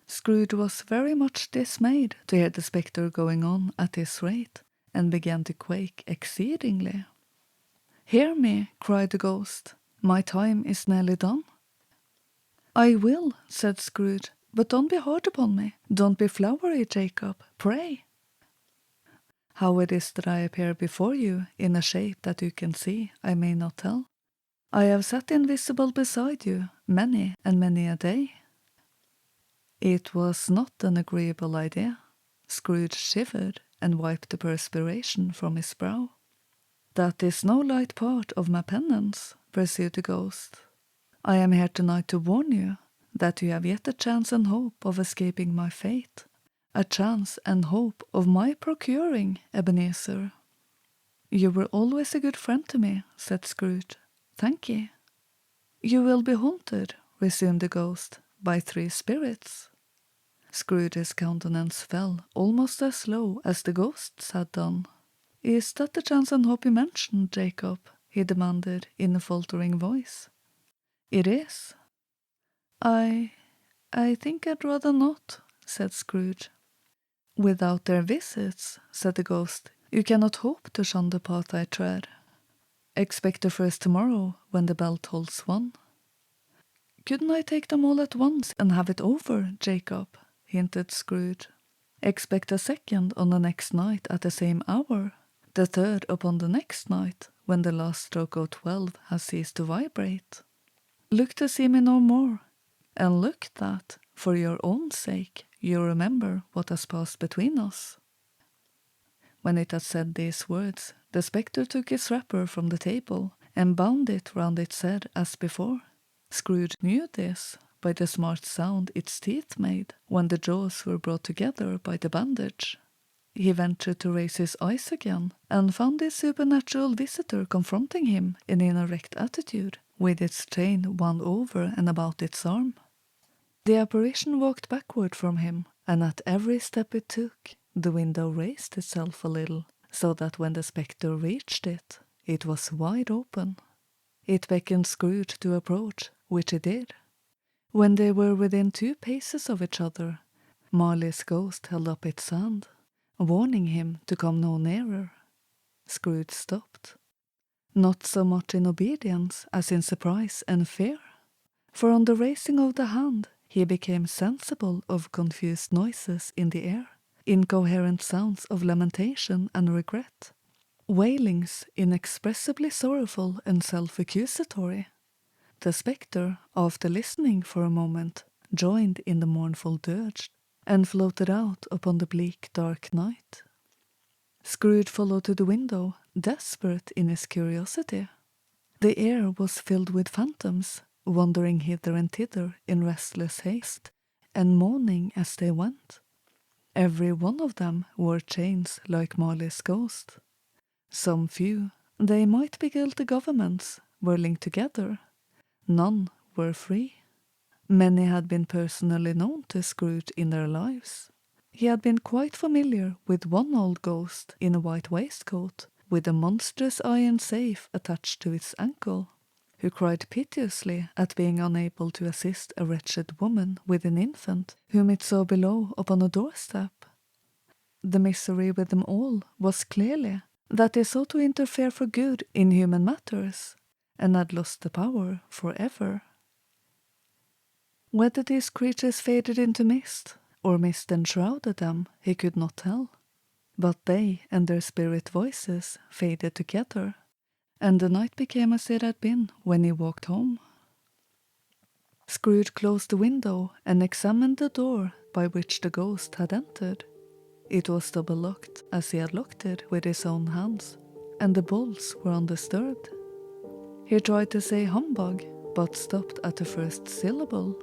Scrooge was very much dismayed to hear the spectre going on at this rate, and began to quake exceedingly. Hear me, cried the ghost, my time is nearly done. I will, said Scrooge, but don't be hard upon me. Don't be flowery, Jacob, pray. How it is that I appear before you in a shape that you can see, I may not tell. I have sat invisible beside you many and many a day. It was not an agreeable idea. Scrooge shivered and wiped the perspiration from his brow. That is no light part of my penance, pursued the ghost. I am here tonight to warn you that you have yet a chance and hope of escaping my fate, a chance and hope of my procuring Ebenezer. You were always a good friend to me, said Scrooge. Thank ye. You will be haunted, resumed the ghost, by 3 spirits. Scrooge's countenance fell almost as low as the ghost's had done. "Is that the chance and hope you mentioned, Jacob?" he demanded in a faltering voice. "It is." I think I'd rather not," said Scrooge. "Without their visits," said the ghost, "you cannot hope to shun the path I tread. Expect the first tomorrow when the bell tolls 1. "Couldn't I take them all at once and have it over, Jacob?" hinted Scrooge. "Expect a second on the next night at the same hour, the third upon the next night, when the last stroke of 12 has ceased to vibrate. Look to see me no more, and look that, for your own sake, you remember what has passed between us." When it had said these words, the spectre took its wrapper from the table and bound it round its head as before. Scrooge knew this by the smart sound its teeth made when the jaws were brought together by the bandage. He ventured to raise his eyes again, and found his supernatural visitor confronting him in an erect attitude, with its chain wound over and about its arm. The apparition walked backward from him, and at every step it took, the window raised itself a little, so that when the spectre reached it, it was wide open. It beckoned Scrooge to approach, which he did. When they were within 2 paces of each other, Marley's ghost held up its hand, warning him to come no nearer. Scrooge stopped, not so much in obedience as in surprise and fear, for on the raising of the hand he became sensible of confused noises in the air, incoherent sounds of lamentation and regret, wailings inexpressibly sorrowful and self-accusatory. The spectre, after listening for a moment, joined in the mournful dirge, and floated out upon the bleak dark night. Scrooge followed to the window, desperate in his curiosity. The air was filled with phantoms, wandering hither and thither in restless haste, and moaning as they went. Every one of them wore chains like Marley's ghost. Some few, they might be guilty governments, were linked together. None were free. Many had been personally known to Scrooge in their lives. He had been quite familiar with one old ghost in a white waistcoat, with a monstrous iron safe attached to its ankle, who cried piteously at being unable to assist a wretched woman with an infant, whom it saw below upon a doorstep. The misery with them all was clearly that they sought to interfere for good in human matters, and had lost the power forever. Whether these creatures faded into mist, or mist enshrouded them, he could not tell. But they and their spirit voices faded together, and the night became as it had been when he walked home. Scrooge closed the window and examined the door by which the ghost had entered. It was double locked, as he had locked it with his own hands, and the bolts were undisturbed. He tried to say humbug, but stopped at the first syllable.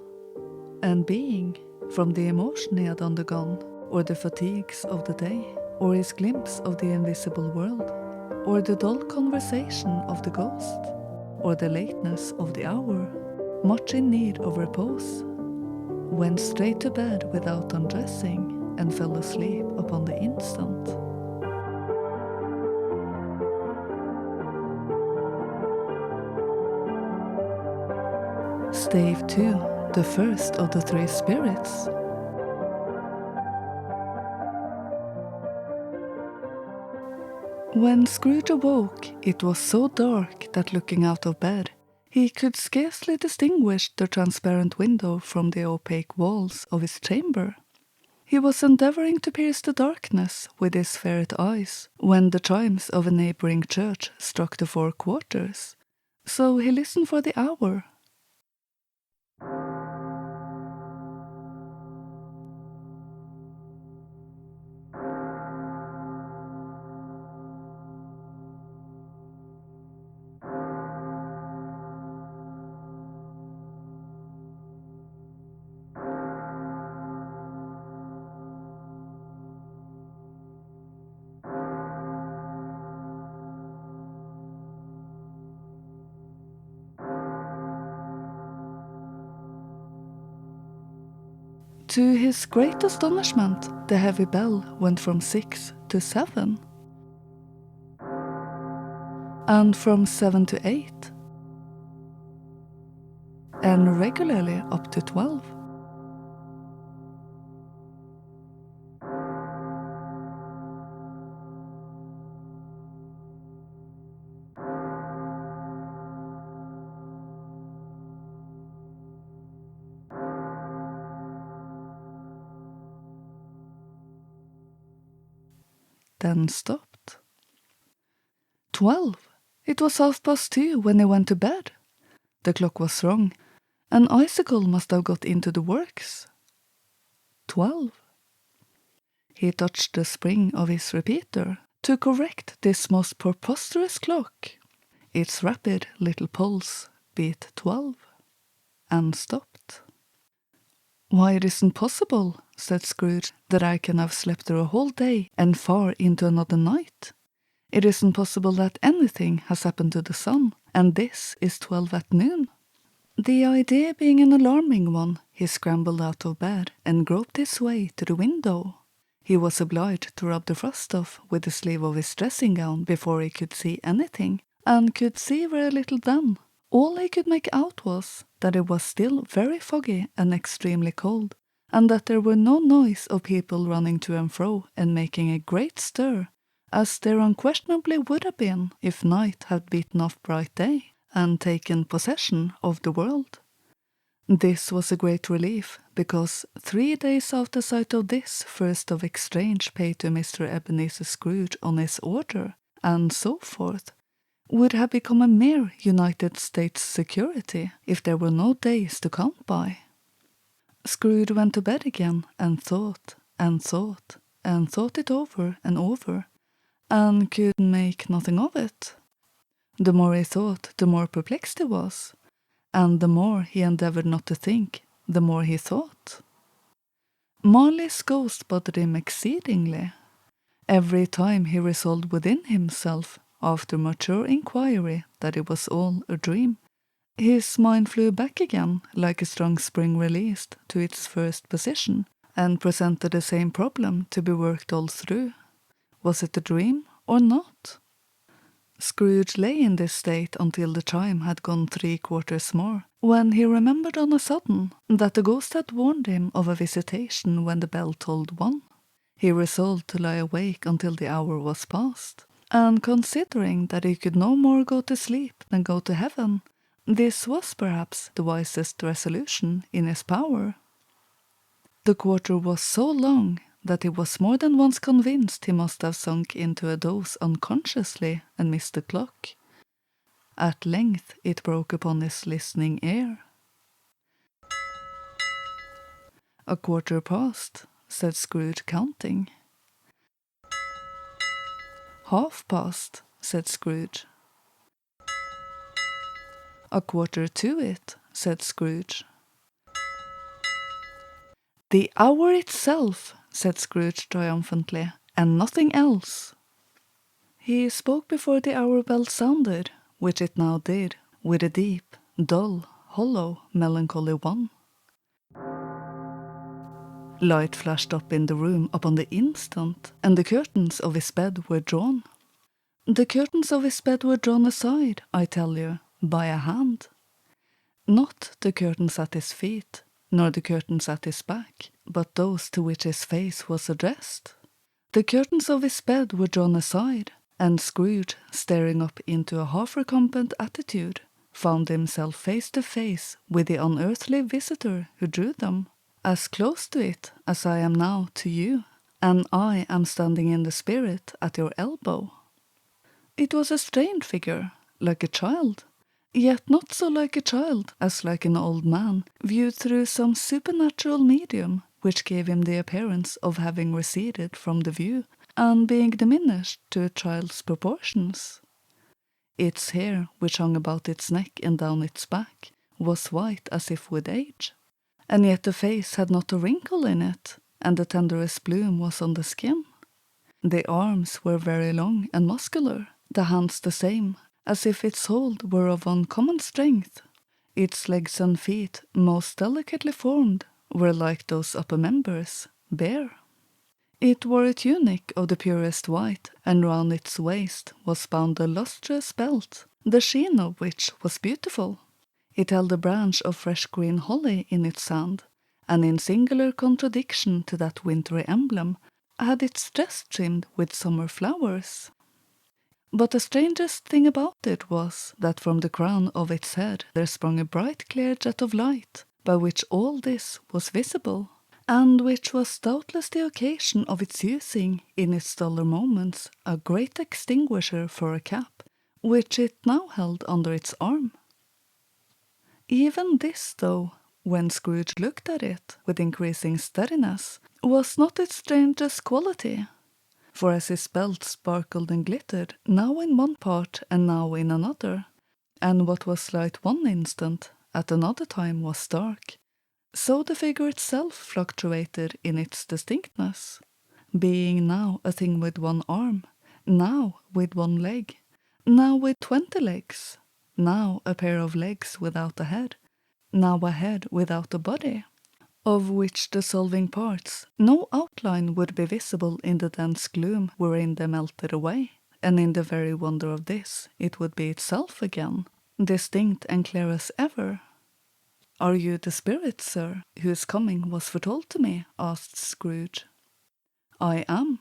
And being, from the emotion he had undergone, or the fatigues of the day, or his glimpse of the invisible world, or the dull conversation of the ghost, or the lateness of the hour, much in need of repose, went straight to bed without undressing, and fell asleep upon the instant. Stave 2, the first of the 3 spirits. When Scrooge awoke, it was so dark that looking out of bed, he could scarcely distinguish the transparent window from the opaque walls of his chamber. He was endeavouring to pierce the darkness with his ferret eyes when the chimes of a neighbouring church struck the 4 quarters, so he listened for the hour. To his great astonishment, the heavy bell went from 6 to 7, and from 7 to 8, and regularly up to 12. Then stopped. 12. It was 2:30 when he went to bed. The clock was wrong. An icicle must have got into the works. 12. He touched the spring of his repeater to correct this most preposterous clock. Its rapid little pulse beat 12, and stopped. "Why, it isn't possible," said Scrooge, "that I can have slept through a whole day and far into another night. It isn't possible that anything has happened to the sun, and this is 12 at noon." The idea being an alarming one, he scrambled out of bed and groped his way to the window. He was obliged to rub the frost off with the sleeve of his dressing gown before he could see anything, and could see very little then. All he could make out was that it was still very foggy and extremely cold, and that there were no noise of people running to and fro and making a great stir, as there unquestionably would have been if night had beaten off bright day and taken possession of the world. This was a great relief, because 3 days after sight of this first of exchange paid to Mr. Ebenezer Scrooge on his order, and so forth, would have become a mere United States security if there were no days to count by. Scrooge went to bed again and thought and thought and thought it over and over, and could make nothing of it. The more he thought, the more perplexed he was, and the more he endeavoured not to think, the more he thought. Marley's ghost bothered him exceedingly. Every time he resolved within himself, after mature inquiry, that it was all a dream, his mind flew back again, like a strong spring released, to its first position, and presented the same problem to be worked all through. Was it a dream or not? Scrooge lay in this state until the chime had gone 3/4 more, when he remembered on a sudden that the ghost had warned him of a visitation when the bell tolled 1. He resolved to lie awake until the hour was past, and considering that he could no more go to sleep than go to heaven, this was perhaps the wisest resolution in his power. The quarter was so long that he was more than once convinced he must have sunk into a doze unconsciously and missed the clock. At length it broke upon his listening ear. "A quarter past," said Scrooge, counting. "Half past," said Scrooge. "A quarter to it," said Scrooge. "The hour itself," said Scrooge triumphantly, "and nothing else." He spoke before the hour bell sounded, which it now did, with a deep, dull, hollow, melancholy one. Light flashed up in the room upon the instant, and the curtains of his bed were drawn. The curtains of his bed were drawn aside, I tell you, by a hand. Not the curtains at his feet, nor the curtains at his back, but those to which his face was addressed. The curtains of his bed were drawn aside, and Scrooge, staring up into a half-recumbent attitude, found himself face to face with the unearthly visitor who drew them, as close to it as I am now to you, and I am standing in the spirit at your elbow. It was a strange figure, like a child, yet not so like a child as like an old man, viewed through some supernatural medium, which gave him the appearance of having receded from the view, and being diminished to a child's proportions. Its hair, which hung about its neck and down its back, was white as if with age, and yet the face had not a wrinkle in it, and the tenderest bloom was on the skin. The arms were very long and muscular, the hands the same, as if its hold were of uncommon strength, its legs and feet most delicately formed, were like those upper members, bare. It wore a tunic of the purest white, and round its waist was bound a lustrous belt, the sheen of which was beautiful. It held a branch of fresh green holly in its hand, and in singular contradiction to that wintry emblem, had its dress trimmed with summer flowers. But the strangest thing about it was that from the crown of its head there sprung a bright clear jet of light, by which all this was visible, and which was doubtless the occasion of its using, in its duller moments, a great extinguisher for a cap, which it now held under its arm. Even this, though, when Scrooge looked at it with increasing steadiness, was not its strangest quality. For as his belt sparkled and glittered, now in one part and now in another, and what was light one instant, at another time was dark, so the figure itself fluctuated in its distinctness, being now a thing with one arm, now with one leg, now with 20 legs, now a pair of legs without a head, now a head without a body, of which the solving parts no outline would be visible in the dense gloom wherein they melted away, and in the very wonder of this it would be itself again, distinct and clear as ever. "Are you the spirit, sir, whose coming was foretold to me?" asked Scrooge. "I am."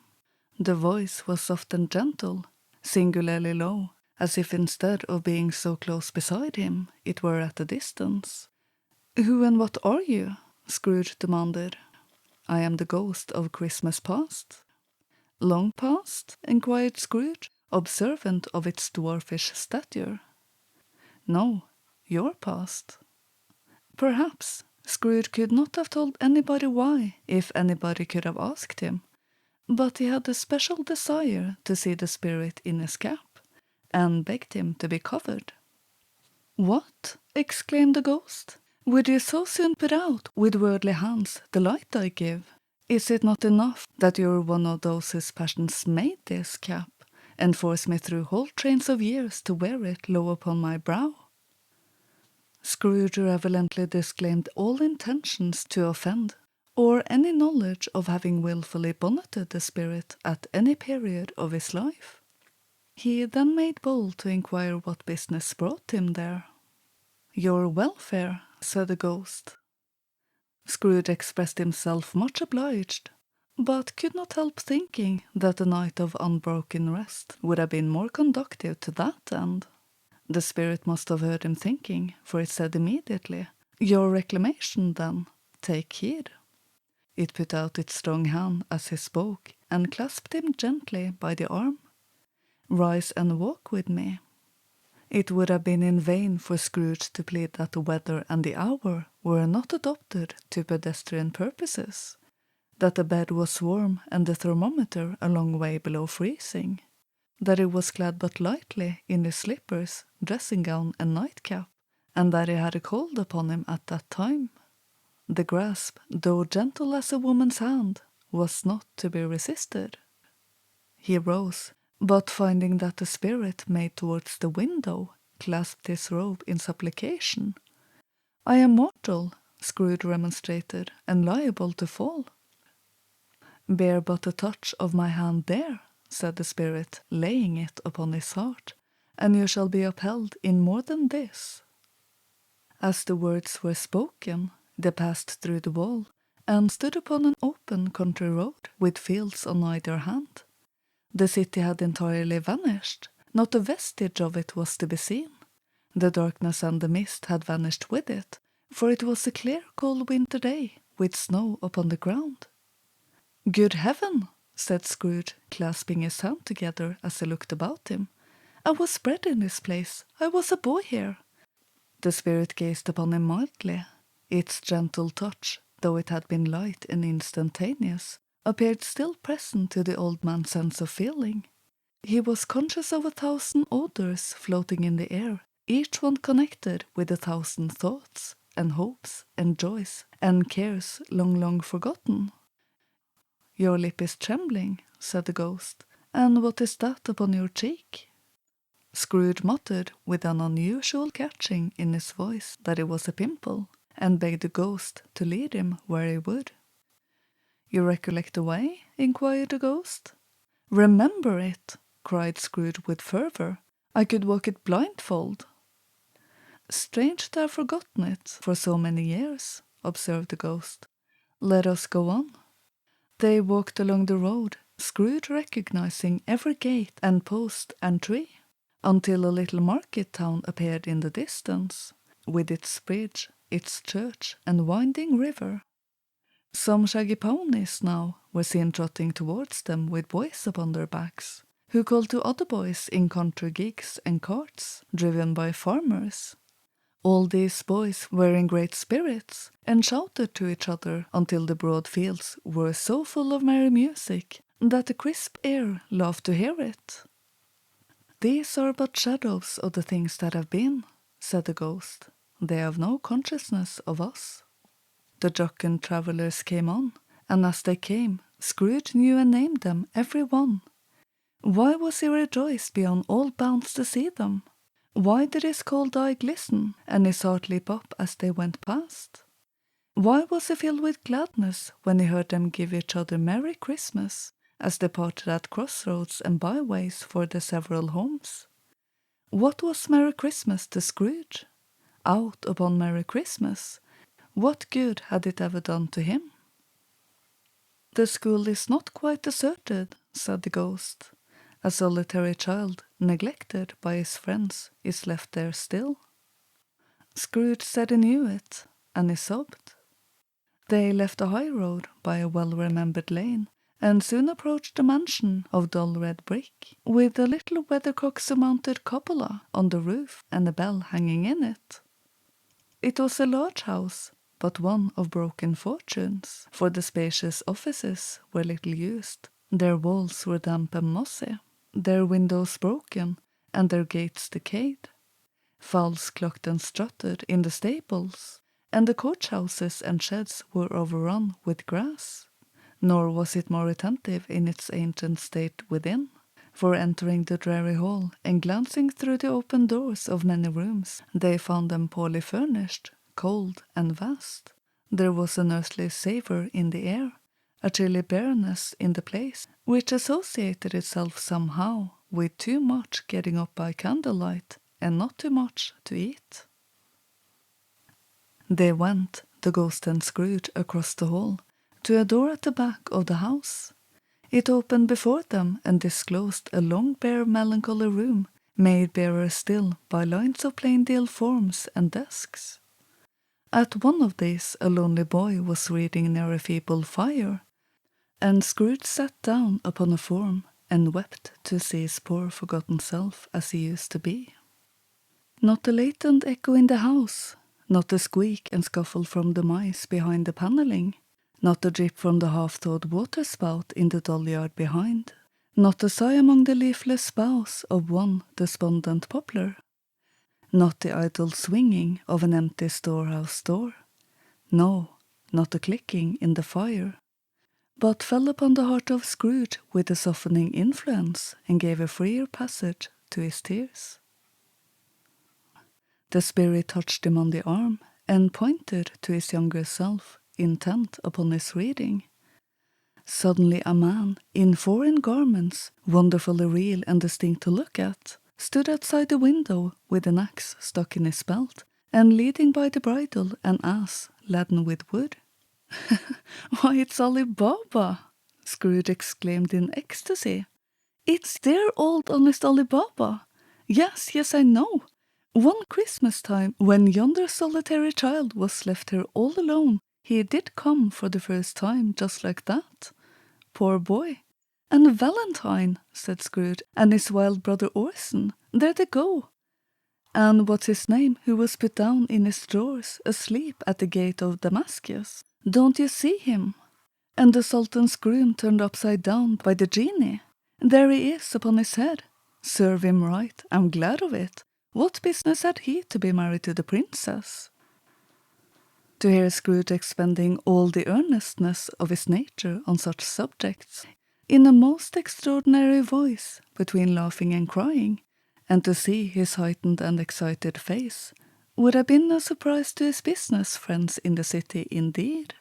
The voice was soft and gentle, singularly low, as if instead of being so close beside him, it were at a distance. "Who and what are you?" Scrooge demanded. "I am the ghost of Christmas past." "Long past?" inquired Scrooge, observant of its dwarfish stature. "No, your past." Perhaps Scrooge could not have told anybody why, if anybody could have asked him, but he had a special desire to see the spirit in his cap, and begged him to be covered. "What?" exclaimed the ghost. "Would you so soon put out with worldly hands the light I give? Is it not enough that you are one of those whose passions made this cap, and force me through whole trains of years to wear it low upon my brow?" Scrooge reverently disclaimed all intentions to offend, or any knowledge of having wilfully bonneted the spirit at any period of his life. He then made bold to inquire what business brought him there. "Your welfare," said the ghost. Scrooge expressed himself much obliged, but could not help thinking that a night of unbroken rest would have been more conducive to that end. The spirit must have heard him thinking, for it said immediately, "Your reclamation, then. Take heed." It put out its strong hand as he spoke, and clasped him gently by the arm. "Rise and walk with me." It would have been in vain for Scrooge to plead that the weather and the hour were not adopted to pedestrian purposes, that the bed was warm and the thermometer a long way below freezing, that he was clad but lightly in his slippers, dressing gown, and nightcap, and that he had a cold upon him at that time. The grasp, though gentle as a woman's hand, was not to be resisted. He rose, but finding that the spirit made towards the window, clasped his robe in supplication. "I am mortal," Scrooge remonstrated, "and liable to fall." "Bear but a touch of my hand there," said the spirit, laying it upon his heart, "and you shall be upheld in more than this." As the words were spoken, they passed through the wall, and stood upon an open country road, with fields on either hand. The city had entirely vanished, not a vestige of it was to be seen. The darkness and the mist had vanished with it, for it was a clear cold winter day, with snow upon the ground. "Good heaven!" said Scrooge, clasping his hands together as he looked about him. "I was bred in this place. I was a boy here." The spirit gazed upon him mildly. Its gentle touch, though it had been light and instantaneous, appeared still present to the old man's sense of feeling. He was conscious of 1,000 odors floating in the air, each one connected with 1,000 thoughts, and hopes, and joys, and cares long, long forgotten. "Your lip is trembling," said the ghost, "and what is that upon your cheek?" Scrooge muttered with an unusual catching in his voice that it was a pimple, and begged the ghost to lead him where he would. "You recollect the way?" inquired the ghost. "Remember it!" cried Scrooge with fervour. "I could walk it blindfold." "Strange to have forgotten it for so many years," observed the ghost. "Let us go on." They walked along the road, Scrooge recognizing every gate and post and tree, until a little market town appeared in the distance, with its bridge, its church, and winding river. Some shaggy ponies now were seen trotting towards them with boys upon their backs, who called to other boys in country gigs and carts, driven by farmers. All these boys were in great spirits, and shouted to each other until the broad fields were so full of merry music that the crisp air laughed to hear it. "These are but shadows of the things that have been," said the ghost. "They have no consciousness of us." The jocund travellers came on, and as they came, Scrooge knew and named them, every one. Why was he rejoiced beyond all bounds to see them? Why did his cold eye glisten, and his heart leap up as they went past? Why was he filled with gladness when he heard them give each other Merry Christmas, as they parted at crossroads and byways for their several homes? What was Merry Christmas to Scrooge? Out upon Merry Christmas, what good had it ever done to him? "The school is not quite deserted," said the ghost. "A solitary child, neglected by his friends, is left there still." Scrooge said he knew it, and he sobbed. They left the high road by a well-remembered lane, and soon approached the mansion of dull red brick, with a little weathercock-surmounted cupola on the roof and a bell hanging in it. It was a large house, but one of broken fortunes, for the spacious offices were little used. Their walls were damp and mossy, their windows broken, and their gates decayed. Fowls clucked and strutted in the stables, and the coach-houses and sheds were overrun with grass. Nor was it more attentive in its ancient state within, for entering the dreary hall and glancing through the open doors of many rooms, they found them poorly furnished, cold and vast. There was an earthly savour in the air, a chilly bareness in the place, which associated itself somehow with too much getting up by candlelight and not too much to eat. They went, the ghost and Scrooge, across the hall, to a door at the back of the house. It opened before them and disclosed a long bare melancholy room, made barer still by lines of plain deal forms and desks. At one of these a lonely boy was reading near a feeble fire, and Scrooge sat down upon a form and wept to see his poor forgotten self as he used to be. Not a latent echo in the house, not a squeak and scuffle from the mice behind the panelling, not a drip from the half-thawed water-spout in the dull yard behind, not a sigh among the leafless boughs of one despondent poplar, not the idle swinging of an empty storehouse door, no, not a clicking in the fire, but fell upon the heart of Scrooge with a softening influence and gave a freer passage to his tears. The spirit touched him on the arm and pointed to his younger self, intent upon his reading. Suddenly a man, in foreign garments, wonderfully real and distinct to look at, stood outside the window with an axe stuck in his belt, and leading by the bridle an ass laden with wood. "Why, it's Ali Baba!" Scrooge exclaimed in ecstasy. "It's dear old honest Ali Baba! Yes, I know. One Christmas time, when yonder solitary child was left here all alone, he did come for the first time, just like that. Poor boy. And Valentine," said Scrooge, "and his wild brother Orson, there they go. And what's his name, who was put down in his drawers, asleep at the gate of Damascus? Don't you see him? And the Sultan's groom turned upside down by the genie. There he is upon his head. Serve him right, I'm glad of it. What business had he to be married to the princess?" To hear Scrooge expending all the earnestness of his nature on such subjects, in a most extraordinary voice, between laughing and crying, and to see his heightened and excited face, Would have been a surprise to his business friends in the city indeed.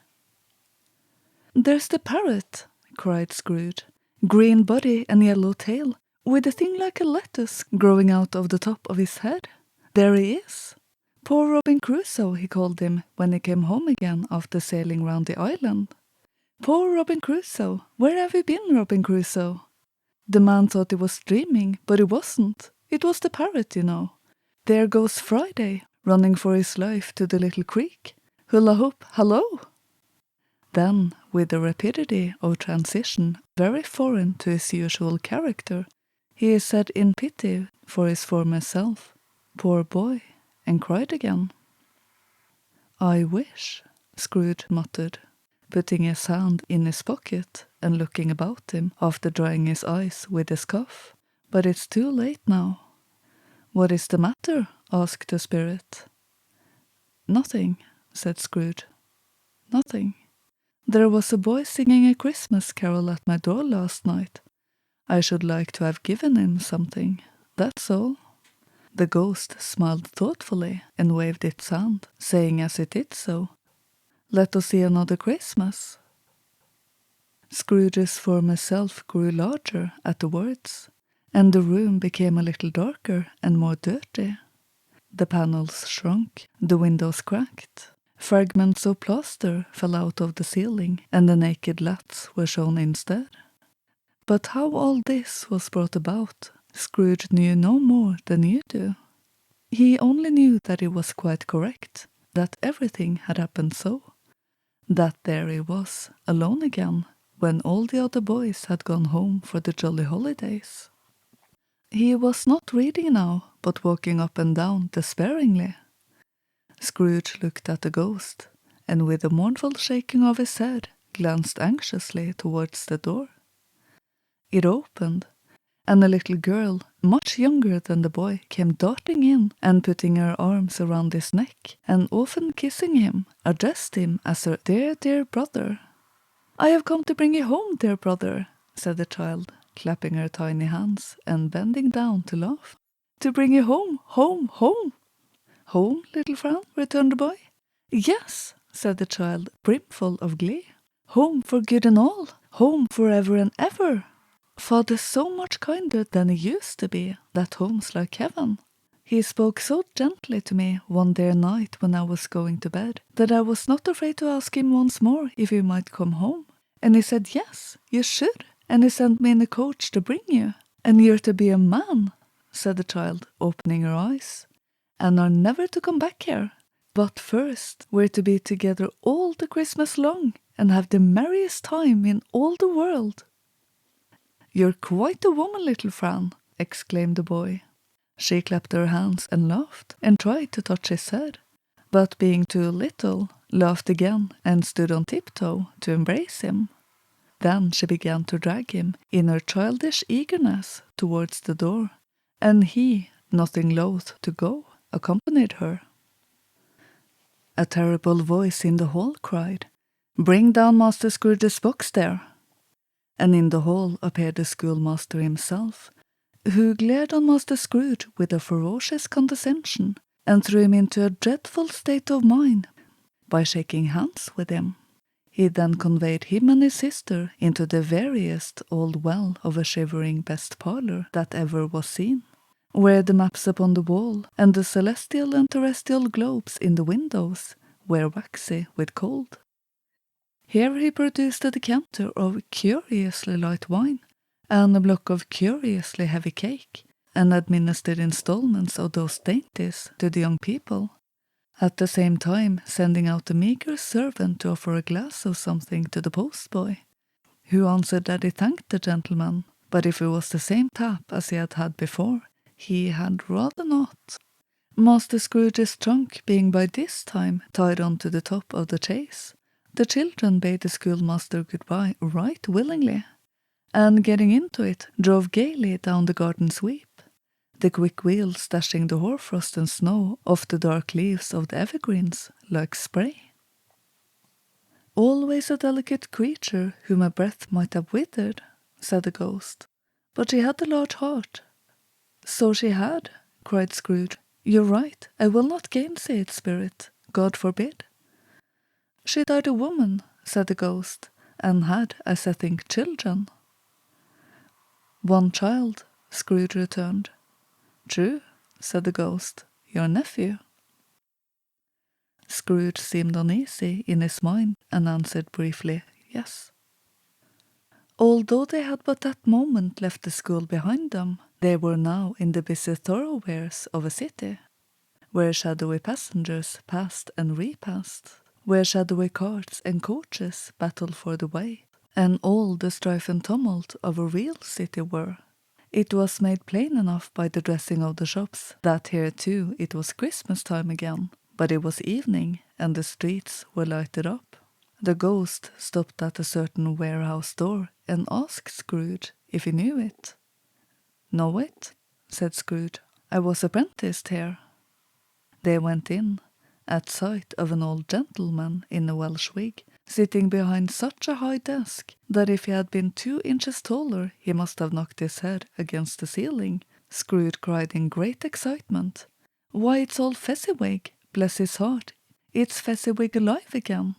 "There's the parrot," cried Scrooge. "Green body and yellow tail, with a thing like a lettuce growing out of the top of his head. There he is. Poor Robin Crusoe, he called him when he came home again after sailing round the island. Poor Robin Crusoe, where have you been, Robin Crusoe?" The man thought he was dreaming, but he wasn't. It was the parrot, you know. There goes Friday, running for his life to the little creek. Hula hoop, hallo! Then, with the rapidity of transition very foreign to his usual character, he said in pity for his former self, "Poor boy," and cried again. "I wish," Scrooge muttered, putting his hand in his pocket and looking about him after drying his eyes with his cuff, "but it's too late now." "What is the matter?" asked the spirit. "Nothing," said Scrooge. "Nothing. There was a boy singing a Christmas carol at my door last night. I should like to have given him something, that's all." The ghost smiled thoughtfully and waved its hand, saying as it did so, "Let us see another Christmas." Scrooge's former self grew larger at the words, and the room became a little darker and more dirty. The panels shrunk, the windows cracked. Fragments of plaster fell out of the ceiling, and the naked lats were shown instead. But how all this was brought about, Scrooge knew no more than you do. He only knew that it was quite correct, that everything had happened so, that there he was, alone again, when all the other boys had gone home for the jolly holidays. He was not reading now, but walking up and down despairingly. Scrooge looked at the ghost, and with a mournful shaking of his head, glanced anxiously towards the door. It opened, and a little girl, much younger than the boy, came darting in, and putting her arms around his neck, and often kissing him, addressed him as her dear, dear brother. "I have come to bring you home, dear brother," said the child, clapping her tiny hands, and bending down to laugh. "To bring you home, home, home." "Home, little Fran?" returned the boy. "Yes," said the child, brimful of glee. "Home for good and all. Home for ever and ever. Father's so much kinder than he used to be, that home's like heaven. He spoke so gently to me one dear night when I was going to bed, that I was not afraid to ask him once more if he might come home. And he said, yes, you should, and he sent me in a coach to bring you. And you're to be a man," said the child, opening her eyes, "and are never to come back here. But first we're to be together all the Christmas long, and have the merriest time in all the world." "You're quite a woman, little Fran," exclaimed the boy. She clapped her hands and laughed, and tried to touch his head, but being too little, laughed again and stood on tiptoe to embrace him. Then she began to drag him, in her childish eagerness, towards the door, and he, nothing loath to go, accompanied her. A terrible voice in the hall cried, "Bring down Master Scrooge's box there." And in the hall appeared the schoolmaster himself, who glared on Master Scrooge with a ferocious condescension, and threw him into a dreadful state of mind by shaking hands with him. He then conveyed him and his sister into the veriest old well of a shivering best parlour that ever was seen, where the maps upon the wall and the celestial and terrestrial globes in the windows were waxy with cold. Here he produced a decanter of curiously light wine, and a block of curiously heavy cake, and administered installments of those dainties to the young people, at the same time sending out a meagre servant to offer a glass of something to the postboy, who answered that he thanked the gentleman, but if it was the same tap as he had had before, he had rather not. Master Scrooge's trunk being by this time tied on to the top of the chaise, the children bade the schoolmaster goodbye right willingly, and getting into it, drove gaily down the garden sweep, the quick wheels dashing the hoarfrost and snow off the dark leaves of the evergreens like spray. "Always a delicate creature whom a breath might have withered," said the ghost, "but she had a large heart." "So she had," cried Scrooge. "You're right, I will not gainsay it, spirit, God forbid." "She died a woman," said the ghost, "and had, as I think, children." "One child," Scrooge returned. "True," said the ghost, "your nephew." Scrooge seemed uneasy in his mind, and answered briefly, yes. Although they had but that moment left the school behind them, they were now in the busy thoroughfares of a city, where shadowy passengers passed and repassed, where shadowy carts and coaches battled for the way, and all the strife and tumult of a real city were. It was made plain enough by the dressing of the shops that here too it was Christmas time again, but it was evening and the streets were lighted up. The ghost stopped at a certain warehouse door and asked Scrooge if he knew it. "Know it?" said Scrooge. "I was apprenticed here." They went in, at sight of an old gentleman in a Welsh wig, sitting behind such a high desk that if he had been 2 inches taller he must have knocked his head against the ceiling. Scrooge cried in great excitement, "Why, it's old Fezziwig, bless his heart! It's Fezziwig alive again!"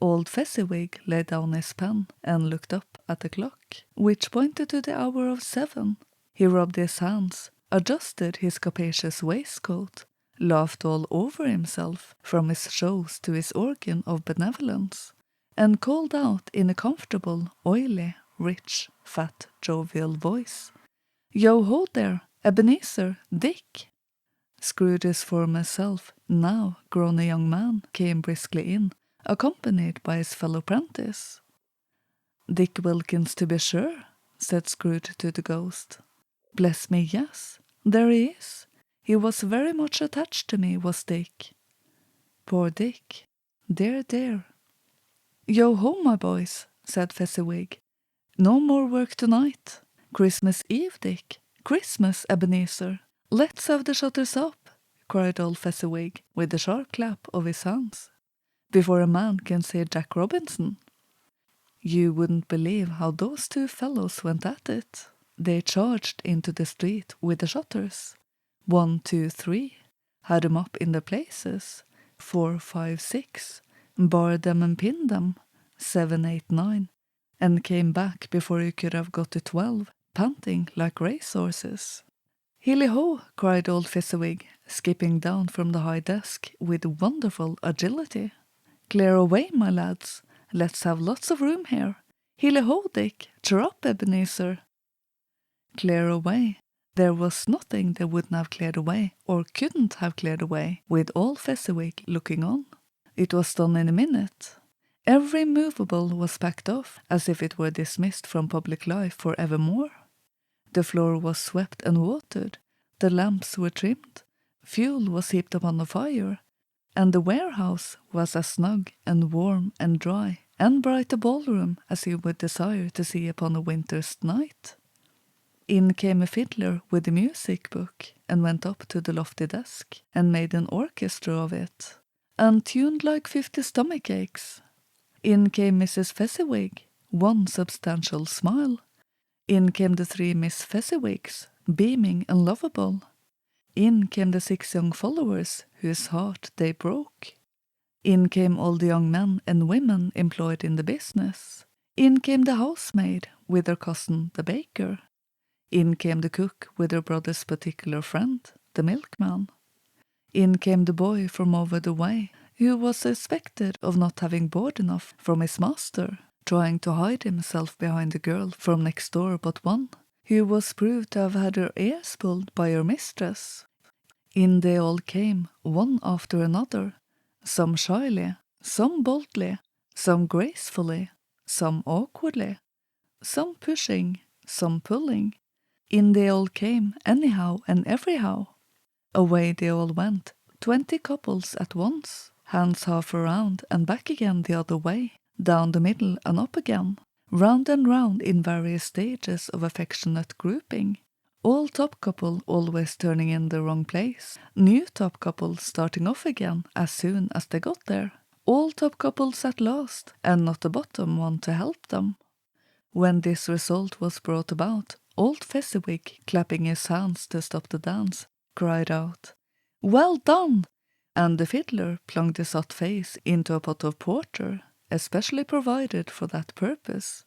Old Fezziwig laid down his pen and looked up at the clock, which pointed to the hour of 7. He rubbed his hands, adjusted his capacious waistcoat, laughed all over himself, from his shows to his organ of benevolence, and called out in a comfortable, oily, rich, fat, jovial voice, "Yo ho there, Ebenezer, Dick!" Scrooge's former self, now grown a young man, came briskly in, accompanied by his fellow prentice. "Dick Wilkins, to be sure," said Scrooge to the ghost. "Bless me, yes, there he is. He was very much attached to me, was Dick." Poor Dick. Dear, dear. "Yo ho, my boys," said Fezziwig. "No more work tonight. Christmas Eve, Dick. Christmas, Ebenezer. Let's have the shutters up," cried old Fezziwig, with a sharp clap of his hands, "before a man can say Jack Robinson." You wouldn't believe how those 2 fellows went at it. They charged into the street with the shutters. 1, 2, 3, had 'em up in their places. 4, 5, 6, barred them and pinned them. 7, 8, 9, and came back before you could have got to 12, panting like racehorses. "Hilly-ho!" cried old Fezziwig, skipping down from the high desk with wonderful agility. "Clear away, my lads. Let's have lots of room here. Hilly-ho, Dick! Cheer up, Ebenezer!" Clear away. There was nothing they wouldn't have cleared away, or couldn't have cleared away, with old Fezziwig looking on. It was done in a minute. Every movable was packed off, as if it were dismissed from public life for evermore. The floor was swept and watered, the lamps were trimmed, fuel was heaped upon the fire, and the warehouse was as snug and warm and dry and bright a ballroom as you would desire to see upon a winter's night. In came a fiddler with a music book, and went up to the lofty desk, and made an orchestra of it, and tuned like 50 stomach aches. In came Mrs. Fezziwig, one substantial smile. In came the 3 Miss Fezziwigs, beaming and lovable. In came the 6 young followers, whose heart they broke. In came all the young men and women employed in the business. In came the housemaid with her cousin the baker. In came the cook with her brother's particular friend, the milkman. In came the boy from over the way, who was suspected of not having board enough from his master, trying to hide himself behind a girl from next door but one, who was proved to have had her ears pulled by her mistress. In they all came, one after another, some shyly, some boldly, some gracefully, some awkwardly, some pushing, some pulling. In they all came, anyhow and everyhow. Away they all went, 20 couples at once, hands half around and back again the other way, down the middle and up again, round and round in various stages of affectionate grouping. All top couple always turning in the wrong place, new top couple starting off again as soon as they got there, all top couples at last, and not a bottom one to help them. When this result was brought about, old Fezziwig, clapping his hands to stop the dance, cried out, "Well done!" And the fiddler plunged his hot face into a pot of porter, especially provided for that purpose.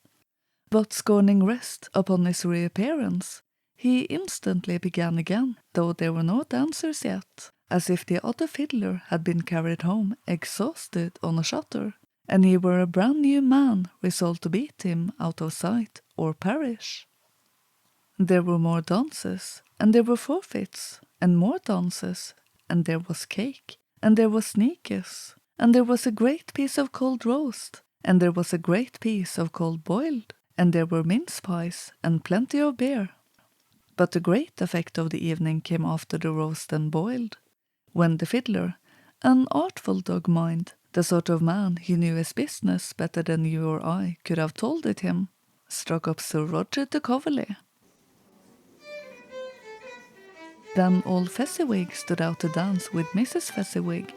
But scorning rest upon his reappearance, he instantly began again, though there were no dancers yet, as if the other fiddler had been carried home exhausted on a shutter, and he were a brand new man resolved to beat him out of sight or perish. There were more dances, and there were forfeits, and more dances, and there was cake, and there was sneakers, and there was a great piece of cold roast, and there was a great piece of cold boiled, and there were mince pies, and plenty of beer. But the great effect of the evening came after the roast and boiled, when the fiddler, an artful dog mind, the sort of man who knew his business better than you or I could have told it him, struck up Sir Roger de Coverley. Then old Fezziwig stood out to dance with Mrs. Fezziwig,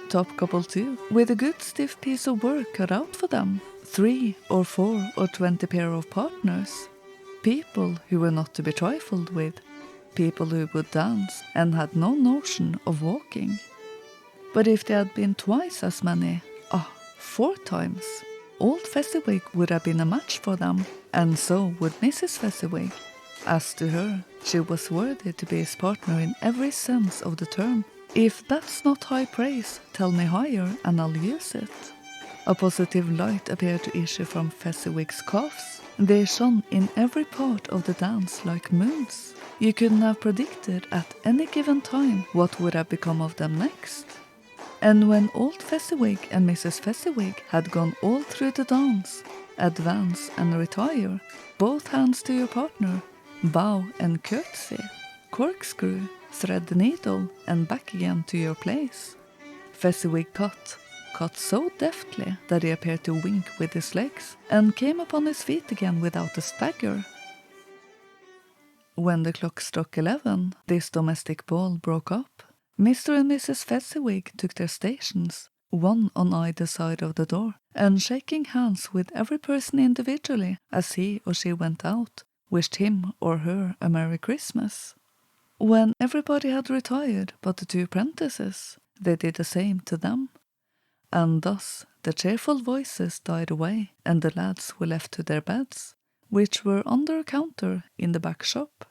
top couple too, with a good stiff piece of work cut out for them, 3 or 4 or 20 pair of partners, people who were not to be trifled with, people who would dance and had no notion of walking. But if there had been twice as many, 4 times, old Fezziwig would have been a match for them, and so would Mrs. Fezziwig. As to her, she was worthy to be his partner in every sense of the term. If that's not high praise, tell me higher and I'll use it. A positive light appeared to issue from Fezziwig's calves. They shone in every part of the dance like moons. You couldn't have predicted at any given time what would have become of them next. And when old Fezziwig and Mrs. Fezziwig had gone all through the dance, advance and retire, both hands to your partner, bow and curtsy, corkscrew, thread the needle, and back again to your place. Fezziwig cut so deftly that he appeared to wink with his legs, and came upon his feet again without a stagger. When the clock struck 11, this domestic ball broke up. Mr. and Mrs. Fezziwig took their stations, one on either side of the door, and shaking hands with every person individually as he or she went out, wished him or her a Merry Christmas. When everybody had retired but the 2 apprentices, they did the same to them. And thus the cheerful voices died away, and the lads were left to their beds, which were under a counter in the back shop.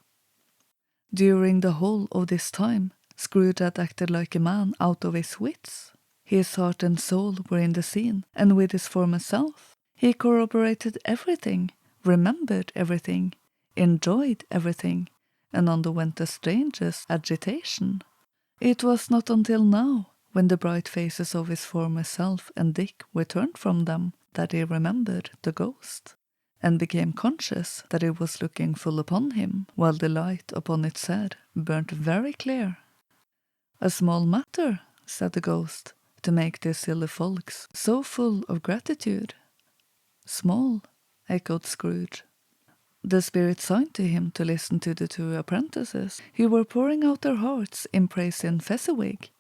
During the whole of this time, Scrooge had acted like a man out of his wits. His heart and soul were in the scene, and with his former self, he corroborated everything, remembered everything, enjoyed everything, and underwent the strangest agitation. It was not until now, when the bright faces of his former self and Dick were turned from them, that he remembered the ghost, and became conscious that it was looking full upon him, while the light upon its head burnt very clear. "A small matter," said the ghost, "to make these silly folks so full of gratitude." "Small," echoed Scrooge. The spirit signed to him to listen to the 2 apprentices, who were pouring out their hearts in praise in Fezziwig,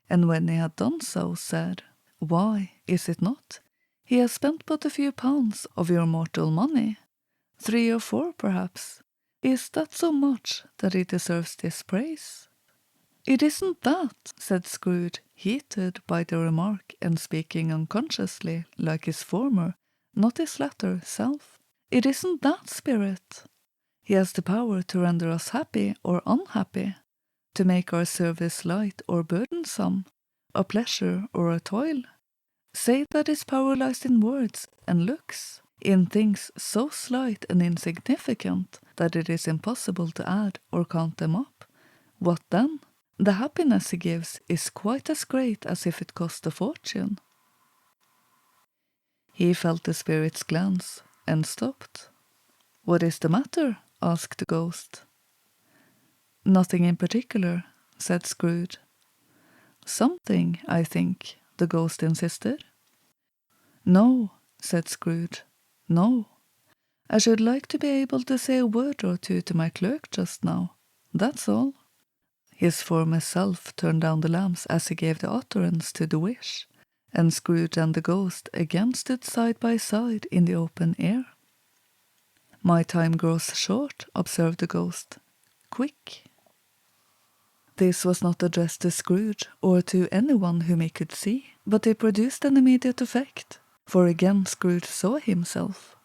and when they had done so, said, "Why, is it not? He has spent but a few pounds of your mortal money, 3 or 4 perhaps. Is that so much that he deserves this praise?" "It isn't that," said Scrooge, heated by the remark, and speaking unconsciously like his former, not his latter, self. "It isn't that, spirit. He has the power to render us happy or unhappy, to make our service light or burdensome, a pleasure or a toil. Say that his power lies in words and looks, in things so slight and insignificant that it is impossible to add or count them up. What then? The happiness he gives is quite as great as if it cost a fortune." He felt the spirit's glance, and stopped. "What is the matter?" asked the ghost. "Nothing in particular," said Scrooge. "Something, I think," the ghost insisted. "No," said Scrooge, "no. I should like to be able to say a word or 2 to my clerk just now. That's all." His former self turned down the lamps as he gave the utterance to the wish, and Scrooge and the ghost again stood side by side in the open air. "My time grows short," observed the ghost. "Quick." This was not addressed to Scrooge or to anyone whom he could see, but it produced an immediate effect, for again Scrooge saw himself.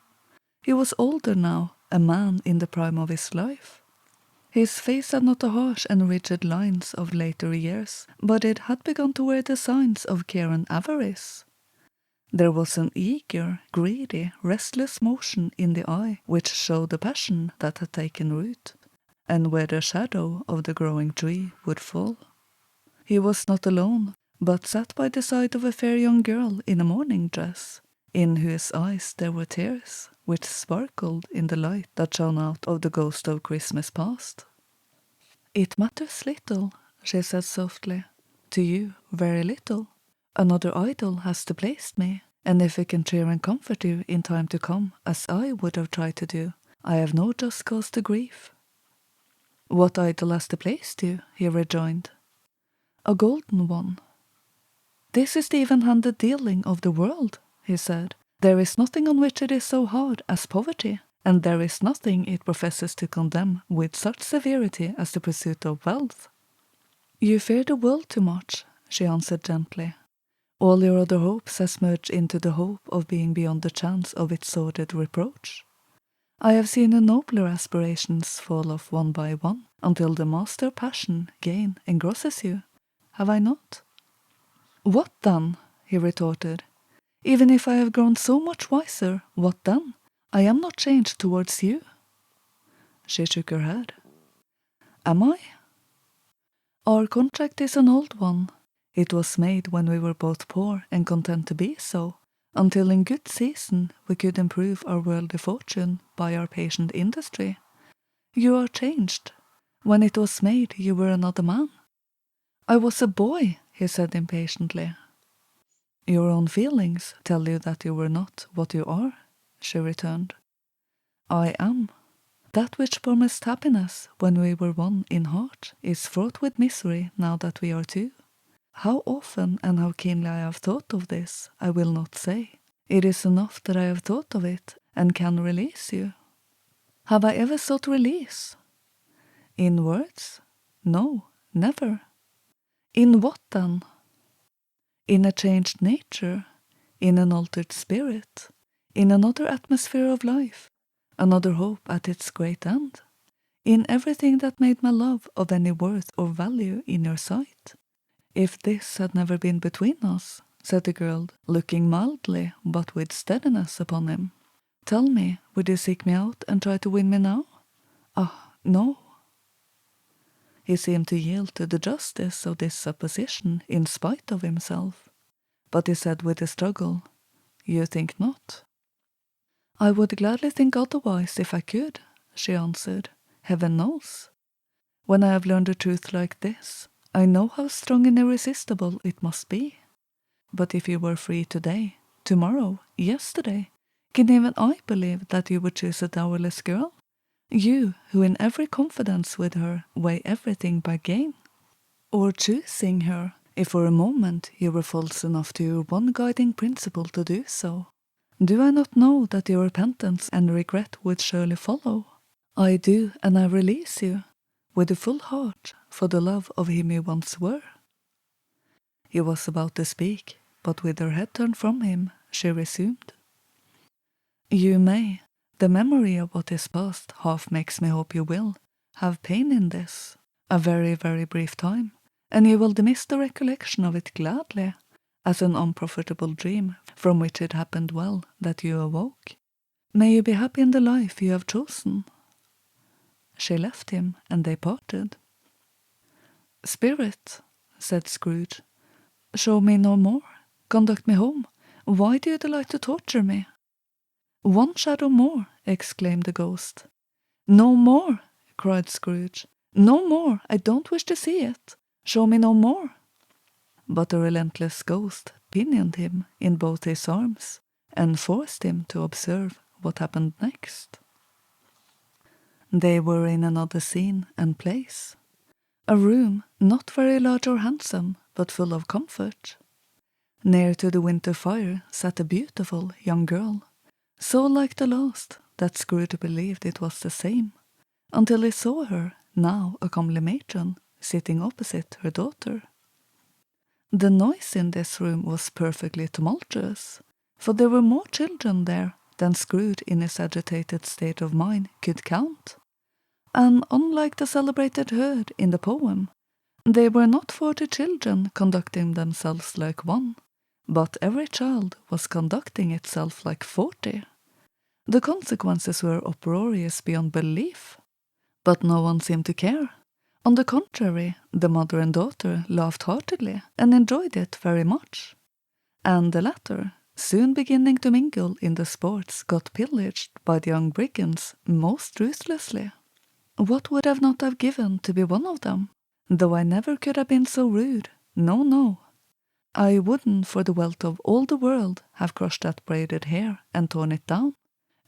He was older now, a man in the prime of his life. His face had not the harsh and rigid lines of later years, but it had begun to wear the signs of care and avarice. There was an eager, greedy, restless motion in the eye which showed the passion that had taken root, and where the shadow of the growing tree would fall. He was not alone, but sat by the side of a fair young girl in a morning dress, in whose eyes there were tears, which sparkled in the light that shone out of the ghost of Christmas past. "It matters little," she said softly. "To you, very little. Another idol has displaced me, and if it can cheer and comfort you in time to come, as I would have tried to do, I have no just cause to grieve." "What idol has displaced you?" he rejoined. "A golden one." "This is the even-handed dealing of the world," he said. "There is nothing on which it is so hard as poverty, and there is nothing it professes to condemn with such severity as the pursuit of wealth." "You fear the world too much," she answered gently. "All your other hopes has merged into the hope of being beyond the chance of its sordid reproach. I have seen the nobler aspirations fall off one by one, until the master passion, gain, engrosses you. Have I not?" "What then?" he retorted. "Even if I have grown so much wiser, what then? I am not changed towards you." She shook her head. "Am I?" "Our contract is an old one. It was made when we were both poor and content to be so, until in good season we could improve our worldly fortune by our patient industry. You are changed. When it was made you were another man." "I was a boy," he said impatiently. "Your own feelings tell you that you were not what you are," she returned. "I am. That which promised happiness when we were one in heart is fraught with misery now that we are two. How often and how keenly I have thought of this, I will not say. It is enough that I have thought of it and can release you." "Have I ever sought release?" "In words? No, never." "In what then?" "In a changed nature, in an altered spirit, in another atmosphere of life, another hope at its great end, in everything that made my love of any worth or value in your sight. If this had never been between us," said the girl, looking mildly but with steadiness upon him, "tell me, would you seek me out and try to win me now?" "Ah, no." He seemed to yield to the justice of this supposition in spite of himself, but he said with a struggle, "You think not?" "I would gladly think otherwise if I could," she answered. "Heaven knows. When I have learned a truth like this, I know how strong and irresistible it must be. But if you were free today, tomorrow, yesterday, can even I believe that you would choose a dowerless girl? You, who in every confidence with her weigh everything by gain? Or choosing her, if for a moment you were false enough to your one guiding principle to do so? Do I not know that your repentance and regret would surely follow? I do, and I release you, with a full heart, for the love of him you once were." He was about to speak, but with her head turned from him, she resumed. "You may. The memory of what is past half makes me hope you will have pain in this, a very, very brief time, and you will dismiss the recollection of it gladly, as an unprofitable dream from which it happened well that you awoke. May you be happy in the life you have chosen." She left him, and they parted. "Spirit," said Scrooge, "show me no more. Conduct me home. Why do you delight to torture me?" "One shadow more," exclaimed the ghost. "No more," cried Scrooge. "No more. I don't wish to see it. Show me no more." But the relentless ghost pinioned him in both his arms and forced him to observe what happened next. They were in another scene and place. A room not very large or handsome, but full of comfort. Near to the winter fire sat a beautiful young girl, so like the last that Scrooge believed it was the same, until he saw her, now a comely matron, sitting opposite her daughter. The noise in this room was perfectly tumultuous, for there were more children there than Scrooge in his agitated state of mind could count. And unlike the celebrated herd in the poem, they were not 40 children conducting themselves like one, but every child was conducting itself like 40. The consequences were uproarious beyond belief, but no one seemed to care. On the contrary, the mother and daughter laughed heartily and enjoyed it very much. And the latter, soon beginning to mingle in the sports, got pillaged by the young brigands most ruthlessly. What would I not have given to be one of them? Though I never could have been so rude. No, no. I wouldn't for the wealth of all the world have crushed that braided hair and torn it down.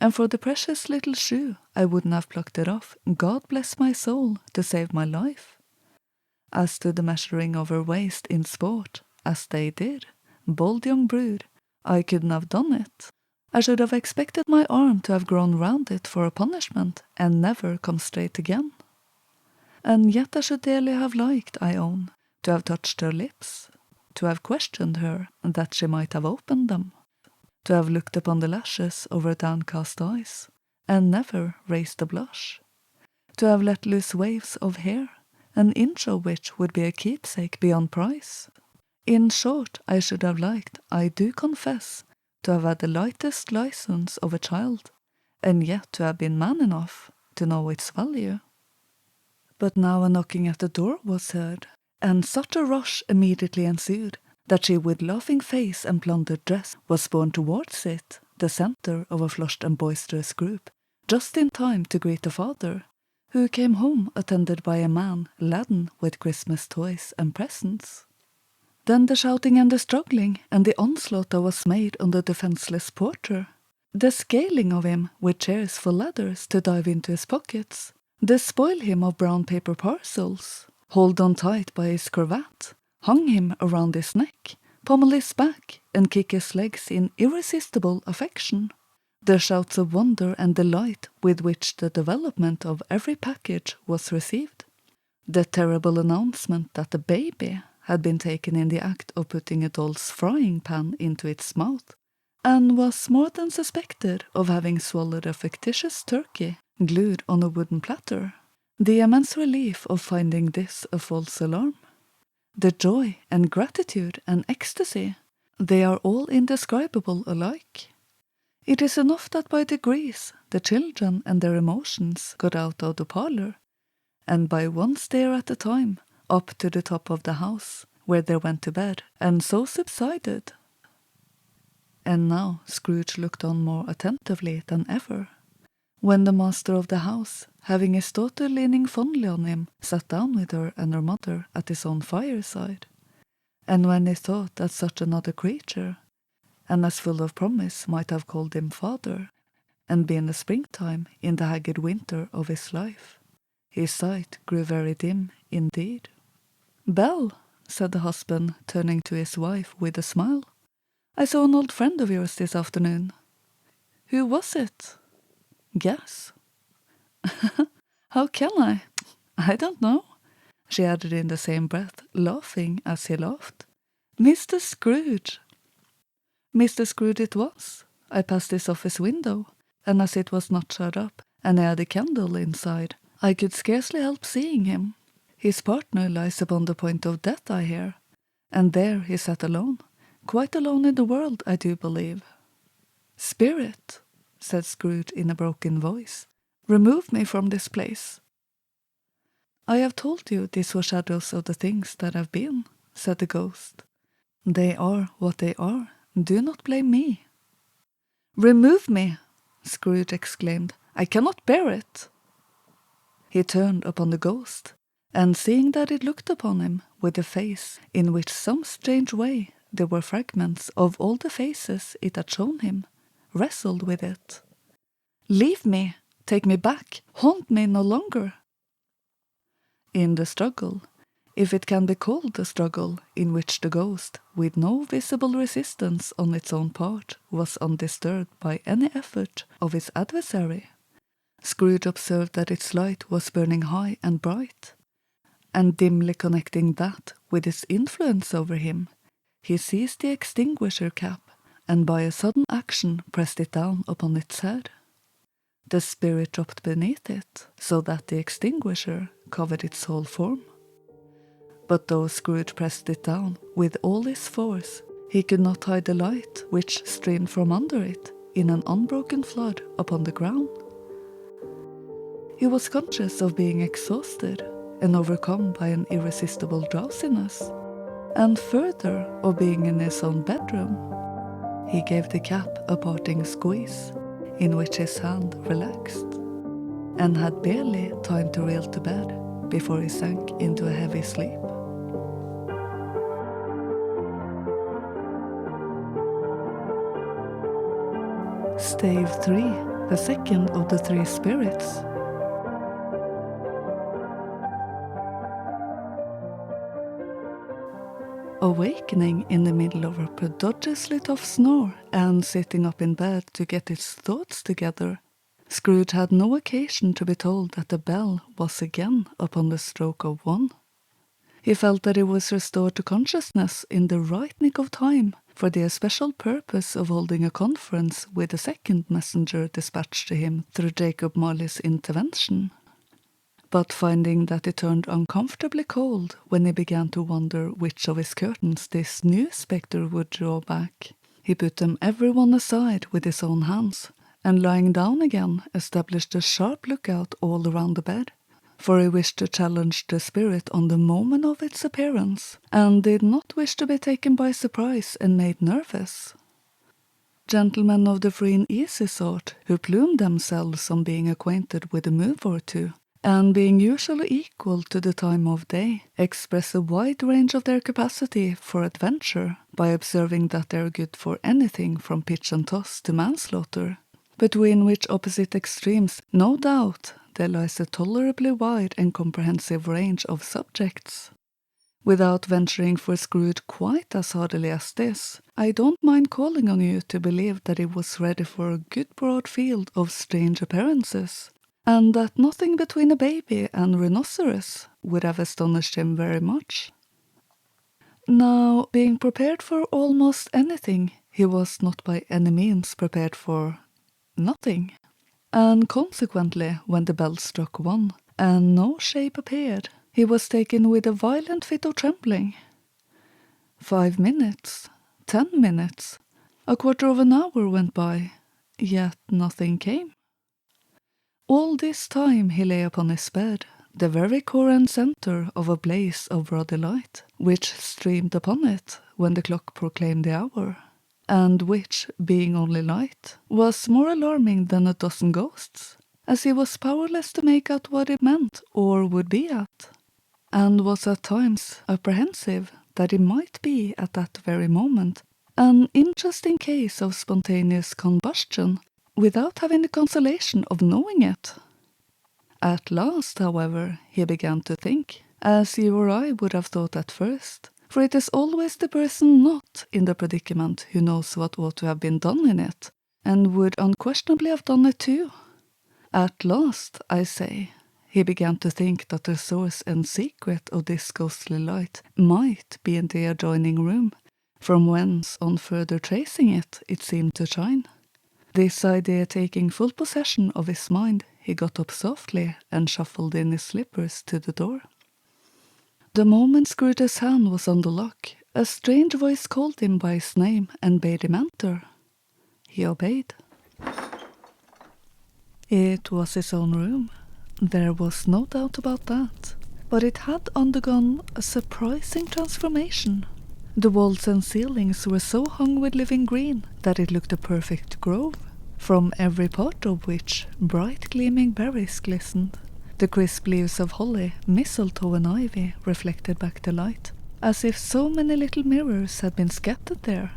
And for the precious little shoe I wouldn't have plucked it off, God bless my soul, to save my life. As to the measuring of her waist in sport, as they did, bold young brood, I couldn't have done it. I should have expected my arm to have grown round it for a punishment, and never come straight again. And yet I should dearly have liked, I own, to have touched her lips, to have questioned her, that she might have opened them, to have looked upon the lashes of her downcast eyes, and never raised a blush, to have let loose waves of hair, an inch of which would be a keepsake beyond price. In short, I should have liked, I do confess, to have had the lightest license of a child, and yet to have been man enough to know its value. But now a knocking at the door was heard, and such a rush immediately ensued that she with laughing face and plundered dress was borne towards it, the centre of a flushed and boisterous group, just in time to greet the father, who came home attended by a man laden with Christmas toys and presents. Then the shouting and the struggling, and the onslaught that was made on the defenceless porter, the scaling of him with chairs for ladders to dive into his pockets, the spoil him of brown paper parcels, hold on tight by his cravat, hung him around his neck, pommel his back, and kick his legs in irresistible affection. The shouts of wonder and delight with which the development of every package was received. The terrible announcement that the baby had been taken in the act of putting a doll's frying pan into its mouth, and was more than suspected of having swallowed a fictitious turkey glued on a wooden platter. The immense relief of finding this a false alarm. The joy and gratitude and ecstasy, they are all indescribable alike. It is enough that by degrees the children and their emotions got out of the parlour, and by one stair at a time up to the top of the house, where they went to bed, and so subsided. And now Scrooge looked on more attentively than ever, when the master of the house, having his daughter leaning fondly on him, sat down with her and her mother at his own fireside, and when he thought that such another creature, and as full of promise, might have called him father, and been the springtime in the haggard winter of his life, his sight grew very dim indeed. "Belle," said the husband, turning to his wife with a smile, "I saw an old friend of yours this afternoon." "Who was it?" "Guess." "How can I? I don't know," she added in the same breath, laughing as he laughed. "Mr. Scrooge." Mr. Scrooge it was. I passed his office window, and as it was not shut up, and I had a candle inside, I could scarcely help seeing him. His partner lies upon the point of death, I hear, and there he sat alone, quite alone in the world, I do believe. "Spirit," said Scrooge in a broken voice, "remove me from this place." "I have told you these were shadows of the things that have been," said the ghost. "They are what they are. Do not blame me." "Remove me!" Scrooge exclaimed. "I cannot bear it." He turned upon the ghost, and seeing that it looked upon him with a face in which some strange way there were fragments of all the faces it had shown him, wrestled with it. "Leave me! Take me back! Haunt me no longer!" In the struggle, if it can be called a struggle in which the ghost, with no visible resistance on its own part, was undisturbed by any effort of its adversary, Scrooge observed that its light was burning high and bright, and dimly connecting that with its influence over him, he seized the extinguisher cap and by a sudden action pressed it down upon its head. The spirit dropped beneath it, so that the extinguisher covered its whole form. But though Scrooge pressed it down with all his force, he could not hide the light which streamed from under it in an unbroken flood upon the ground. He was conscious of being exhausted and overcome by an irresistible drowsiness, and further of being in his own bedroom. He gave the cap a parting squeeze, in which his hand relaxed, and had barely time to reel to bed before he sank into a heavy sleep. Stave 3, the second of the three spirits. Awakening in the middle of a prodigiously tough snore and sitting up in bed to get his thoughts together, Scrooge had no occasion to be told that the bell was again upon the stroke of 1. He felt that he was restored to consciousness in the right nick of time for the especial purpose of holding a conference with the second messenger dispatched to him through Jacob Marley's intervention. But finding that it turned uncomfortably cold when he began to wonder which of his curtains this new spectre would draw back, he put them every one aside with his own hands, and lying down again established a sharp lookout all around the bed, for he wished to challenge the spirit on the moment of its appearance, and did not wish to be taken by surprise and made nervous. Gentlemen of the free and easy sort, who plumed themselves on being acquainted with a move or two, and being usually equal to the time of day, express a wide range of their capacity for adventure by observing that they are good for anything from pitch and toss to manslaughter, between which opposite extremes, no doubt, there lies a tolerably wide and comprehensive range of subjects. Without venturing for Scrooge quite as hardily as this, I don't mind calling on you to believe that he was ready for a good broad field of strange appearances, and that nothing between a baby and rhinoceros would have astonished him very much. Now, being prepared for almost anything, he was not by any means prepared for nothing, and consequently, when the bell struck 1, and no shape appeared, he was taken with a violent fit of trembling. 5 minutes, 10 minutes, a quarter of an hour went by, yet nothing came. All this time he lay upon his bed, the very core and centre of a blaze of ruddy light, which streamed upon it when the clock proclaimed the hour, and which, being only light, was more alarming than a dozen ghosts, as he was powerless to make out what it meant or would be at, and was at times apprehensive that it might be at that very moment an interesting case of spontaneous combustion, without having the consolation of knowing it. At last, however, he began to think, as you or I would have thought at first, for it is always the person not in the predicament who knows what ought to have been done in it, and would unquestionably have done it too. At last, I say, he began to think that the source and secret of this ghostly light might be in the adjoining room, from whence, on further tracing it seemed to shine. This idea taking full possession of his mind, he got up softly and shuffled in his slippers to the door. The moment Scrooge's hand was on the lock, a strange voice called him by his name and bade him enter. He obeyed. It was his own room. There was no doubt about that, but it had undergone a surprising transformation. The walls and ceilings were so hung with living green that it looked a perfect grove, from every part of which bright gleaming berries glistened. The crisp leaves of holly, mistletoe and ivy reflected back the light, as if so many little mirrors had been scattered there,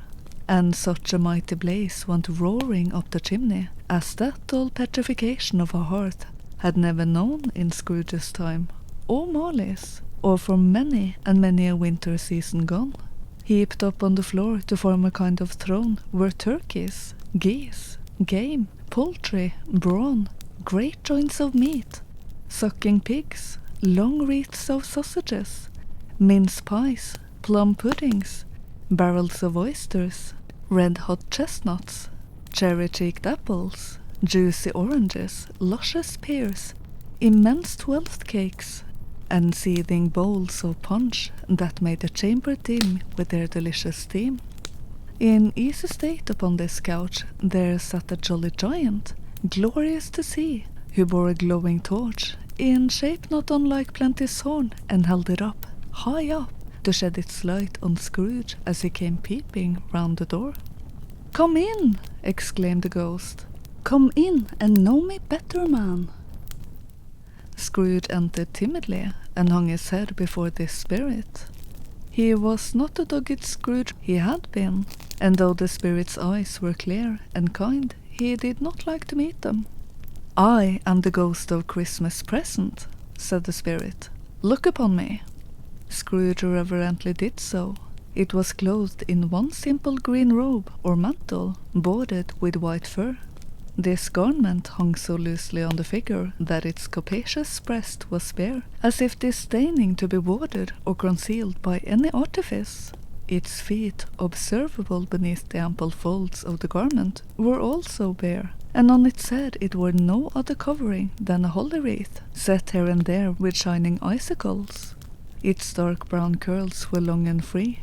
and such a mighty blaze went roaring up the chimney as that dull petrification of a hearth had never known in Scrooge's time, or Marley's, or for many and many a winter season gone. Heaped up on the floor to form a kind of throne were turkeys, geese, game, poultry, brawn, great joints of meat, sucking pigs, long wreaths of sausages, mince pies, plum puddings, barrels of oysters, red-hot chestnuts, cherry-cheeked apples, juicy oranges, luscious pears, immense twelfth cakes, and seething bowls of punch that made the chamber dim with their delicious steam. In easy state upon this couch there sat a jolly giant, glorious to see, who bore a glowing torch, in shape not unlike Plenty's horn, and held it up, high up, to shed its light on Scrooge as he came peeping round the door. "Come in!" exclaimed the ghost. "Come in and know me better, man." Scrooge entered timidly and hung his head before this spirit. He was not the dogged Scrooge he had been, and though the spirit's eyes were clear and kind, he did not like to meet them. "I am the ghost of Christmas present," said the spirit. "Look upon me." Scrooge reverently did so. It was clothed in one simple green robe or mantle, bordered with white fur. This garment hung so loosely on the figure that its capacious breast was bare, as if disdaining to be warded or concealed by any artifice. Its feet, observable beneath the ample folds of the garment, were also bare, and on its head it wore no other covering than a holly wreath, set here and there with shining icicles. Its dark brown curls were long and free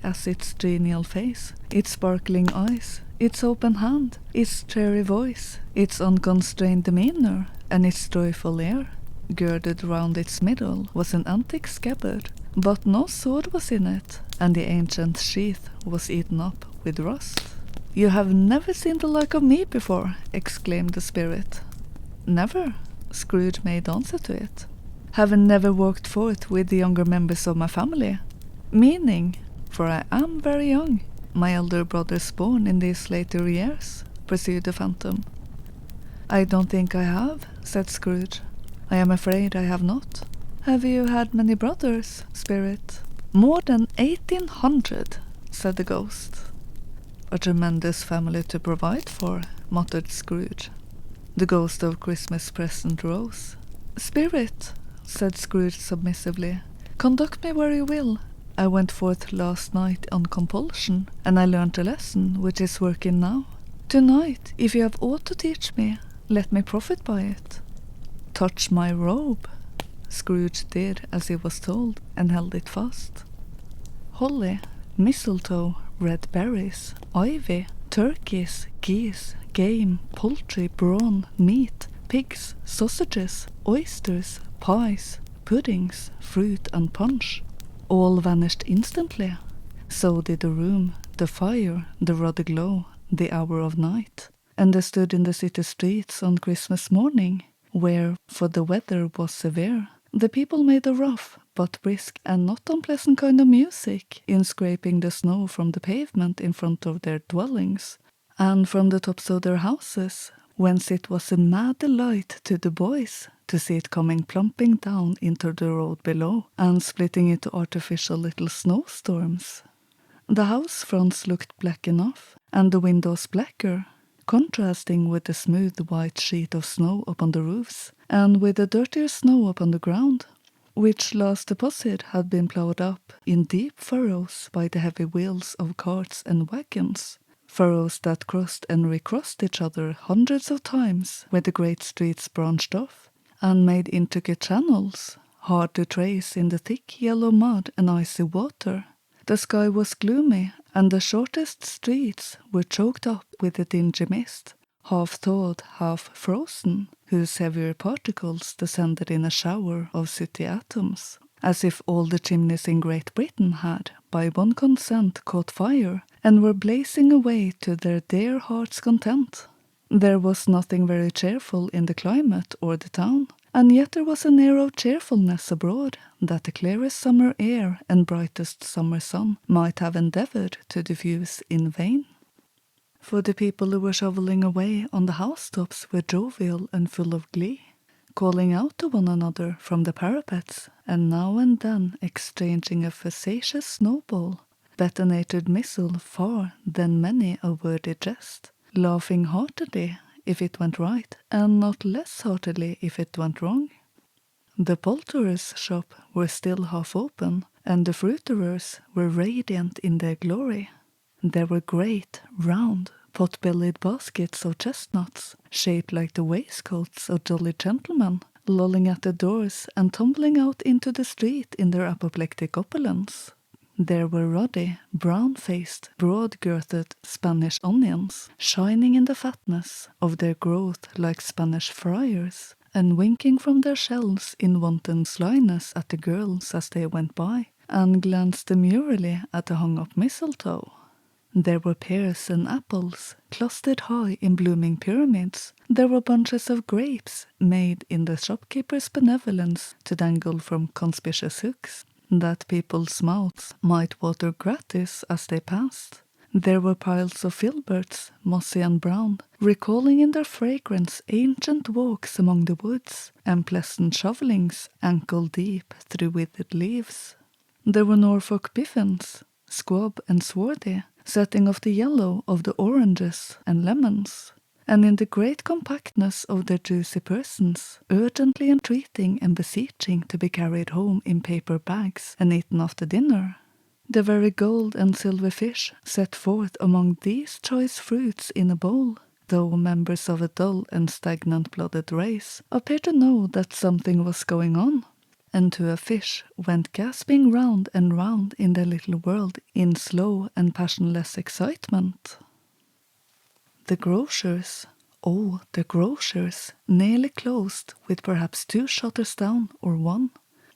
as its genial face, its sparkling eyes, its open hand, its cheery voice, its unconstrained demeanor, and its joyful air. Girded round its middle was an antique scabbard, but no sword was in it, and the ancient sheath was eaten up with rust. "You have never seen the like of me before," exclaimed the spirit. "Never," Scrooge made answer to it. "Have never walked forth with the younger members of my family, meaning, for I am very young, my elder brothers born in these later years," pursued the phantom. "I don't think I have," said Scrooge. "I am afraid I have not." "Have you had many brothers, spirit?" "More than 1,800, said the ghost. "A tremendous family to provide for," muttered Scrooge. The ghost of Christmas present rose. "Spirit," said Scrooge submissively, "conduct me where you will. I went forth last night on compulsion, and I learnt a lesson which is working now. Tonight, if you have aught to teach me, let me profit by it." "Touch my robe." Scrooge did as he was told, and held it fast. Holly, mistletoe, red berries, ivy, turkeys, geese, game, poultry, brawn, meat, pigs, sausages, oysters, pies, puddings, fruit, and punch, all vanished instantly. So did the room, the fire, the ruddy glow, the hour of night, and they stood in the city streets on Christmas morning, where, for the weather was severe, the people made a rough but brisk and not unpleasant kind of music in scraping the snow from the pavement in front of their dwellings, and from the tops of their houses, whence it was a mad delight to the boys to see it coming plumping down into the road below, and splitting into artificial little snowstorms. The house fronts looked black enough, and the windows blacker, contrasting with the smooth white sheet of snow upon the roofs, and with the dirtier snow upon the ground, which last deposit had been ploughed up in deep furrows by the heavy wheels of carts and wagons, furrows that crossed and recrossed each other hundreds of times where the great streets branched off, and made intricate channels, hard to trace in the thick yellow mud and icy water. The sky was gloomy, and the shortest streets were choked up with a dingy mist, half thawed, half frozen, whose heavier particles descended in a shower of sooty atoms, as if all the chimneys in Great Britain had, by one consent, caught fire, and were blazing away to their dear hearts' content. There was nothing very cheerful in the climate or the town, and yet there was an air of cheerfulness abroad that the clearest summer air and brightest summer sun might have endeavoured to diffuse in vain. For the people who were shovelling away on the housetops were jovial and full of glee, calling out to one another from the parapets, and now and then exchanging a facetious snowball, detonated missile far than many a wordy jest, laughing heartily if it went right, and not less heartily if it went wrong. The poulterer's shop were still half open, and the fruiterers were radiant in their glory. There were great, round, pot-bellied baskets of chestnuts, shaped like the waistcoats of jolly gentlemen, lolling at the doors and tumbling out into the street in their apoplectic opulence. There were ruddy, brown-faced, broad-girthed Spanish onions, shining in the fatness of their growth like Spanish friars, and winking from their shells in wanton slyness at the girls as they went by, and glanced demurely at the hung-up mistletoe. There were pears and apples, clustered high in blooming pyramids. There were bunches of grapes, made in the shopkeeper's benevolence to dangle from conspicuous hooks, that people's mouths might water gratis as they passed. There were piles of filberts, mossy and brown, recalling in their fragrance ancient walks among the woods, and pleasant shovellings ankle-deep through withered leaves. There were Norfolk biffins, squab and swarthy, setting off the yellow of the oranges and lemons, and in the great compactness of their juicy persons, urgently entreating and beseeching to be carried home in paper bags and eaten after dinner. The very gold and silver fish set forth among these choice fruits in a bowl, though members of a dull and stagnant-blooded race, appeared to know that something was going on, and to a fish went gasping round and round in their little world in slow and passionless excitement. The grocers, oh, the grocers, nearly closed with perhaps 2 shutters down or 1,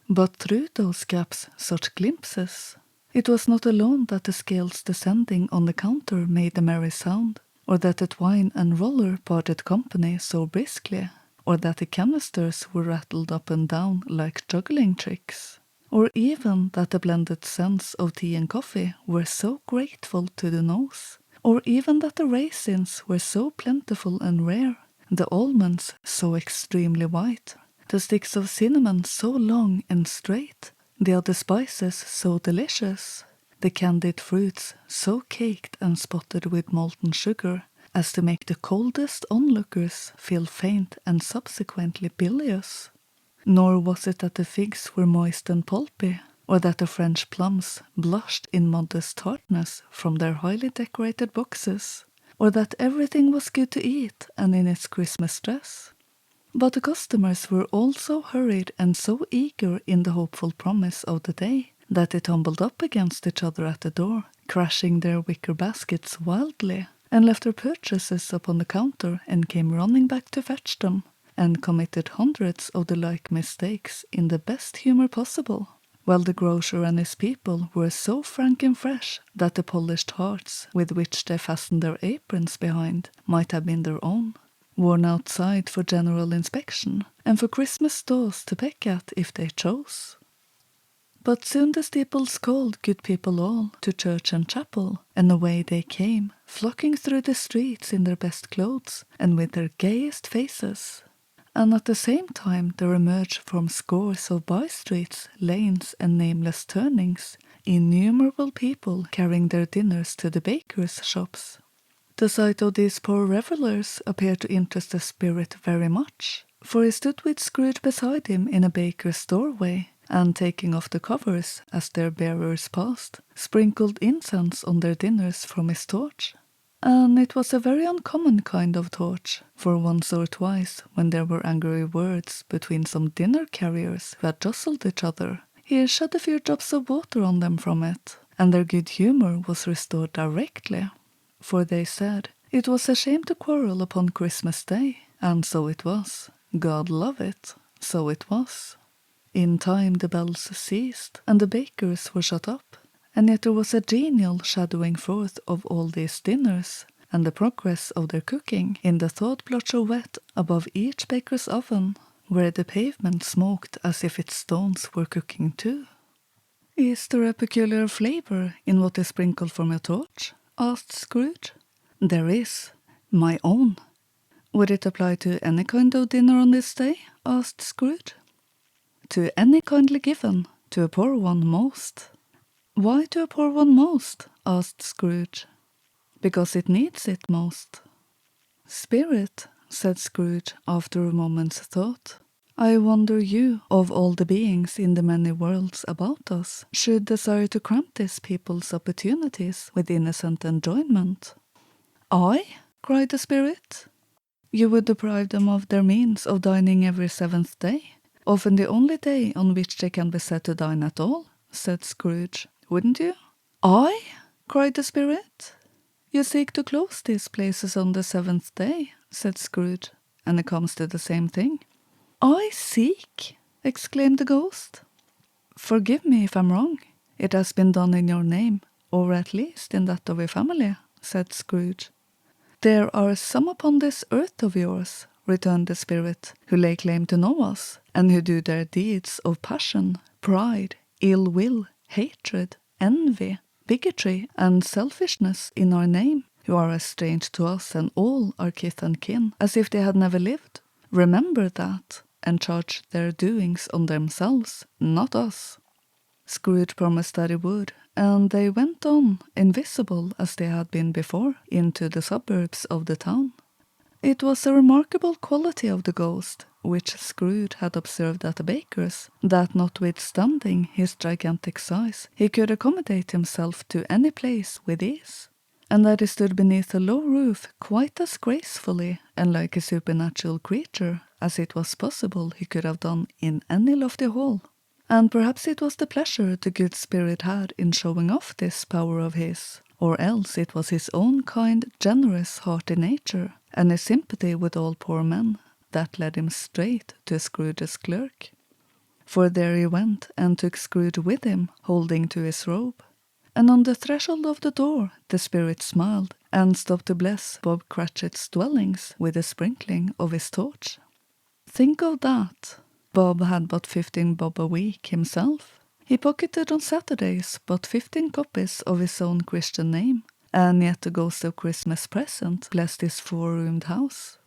but through those gaps such glimpses. It was not alone that the scales descending on the counter made a merry sound, or that the twine and roller parted company so briskly, or that the canisters were rattled up and down like juggling tricks, or even that the blended scents of tea and coffee were so grateful to the nose, or even that the raisins were so plentiful and rare, the almonds so extremely white, the sticks of cinnamon so long and straight, the other spices so delicious, the candied fruits so caked and spotted with molten sugar, as to make the coldest onlookers feel faint and subsequently bilious. Nor was it that the figs were moist and pulpy, or that the French plums blushed in modest tartness from their highly decorated boxes, or that everything was good to eat and in its Christmas dress. But the customers were all so hurried and so eager in the hopeful promise of the day, that they tumbled up against each other at the door, crashing their wicker baskets wildly, and left their purchases upon the counter and came running back to fetch them, and committed hundreds of the like mistakes in the best humour possible, while the grocer and his people were so frank and fresh that the polished hearts with which they fastened their aprons behind might have been their own, worn outside for general inspection, and for Christmas dolls to peck at if they chose. But soon the steeples called good people all to church and chapel, and away they came, flocking through the streets in their best clothes and with their gayest faces. And at the same time there emerged from scores of by-streets, lanes, and nameless turnings innumerable people carrying their dinners to the bakers' shops. The sight of these poor revellers appeared to interest the spirit very much, for he stood with Scrooge beside him in a baker's doorway, and taking off the covers as their bearers passed, sprinkled incense on their dinners from his torch. And it was a very uncommon kind of torch, for once or twice, when there were angry words between some dinner-carriers who had jostled each other, he shed a few drops of water on them from it, and their good humour was restored directly. For they said, it was a shame to quarrel upon Christmas Day, and so it was. God love it, so it was. In time the bells ceased, and the bakers were shut up, and yet there was a genial shadowing forth of all these dinners, and the progress of their cooking in the thought-blotch of wet above each baker's oven, where the pavement smoked as if its stones were cooking too. "Is there a peculiar flavour in what is sprinkled from your torch?" asked Scrooge. "There is. My own." "Would it apply to any kind of dinner on this day?" asked Scrooge. "To any kindly given, to a poor one most." "Why to a poor one most?" asked Scrooge. "Because it needs it most." "Spirit," said Scrooge after a moment's thought, I wonder you, of all the beings in the many worlds about us, should desire to cramp these people's opportunities with innocent enjoyment. I? Cried the spirit. You would deprive them of their means of dining every 7th day, often the only day on which they can be said to dine at all, said Scrooge, wouldn't you? I? Cried the spirit. You seek to close these places on the 7th day, said Scrooge, and it comes to the same thing. I seek? Exclaimed the ghost. Forgive me if I'm wrong. It has been done in your name, or at least in that of your family, said Scrooge. There are some upon this earth of yours, returned the spirit, who lay claim to know us, and who do their deeds of passion, pride, ill will, hatred, envy, bigotry, and selfishness in our name, who are as strange to us and all our kith and kin, as if they had never lived. Remember that, and charge their doings on themselves, not us. Scrooge promised that he would, and they went on, invisible as they had been before, into the suburbs of the town. It was a remarkable quality of the ghost, which Scrooge had observed at the baker's, that notwithstanding his gigantic size, he could accommodate himself to any place with ease, and that he stood beneath a low roof quite as gracefully and like a supernatural creature as it was possible he could have done in any lofty hall. And perhaps it was the pleasure the good spirit had in showing off this power of his, or else it was his own kind, generous, hearty nature, and his sympathy with all poor men, that led him straight to Scrooge's clerk. For there he went, and took Scrooge with him, holding to his robe. And on the threshold of the door the spirit smiled, and stopped to bless Bob Cratchit's dwellings with a sprinkling of his torch. Think of that! Bob had but 15 bob a week himself. He pocketed on Saturdays but 15 copies of his own Christian name, and yet the ghost of Christmas present blessed his 4-roomed house.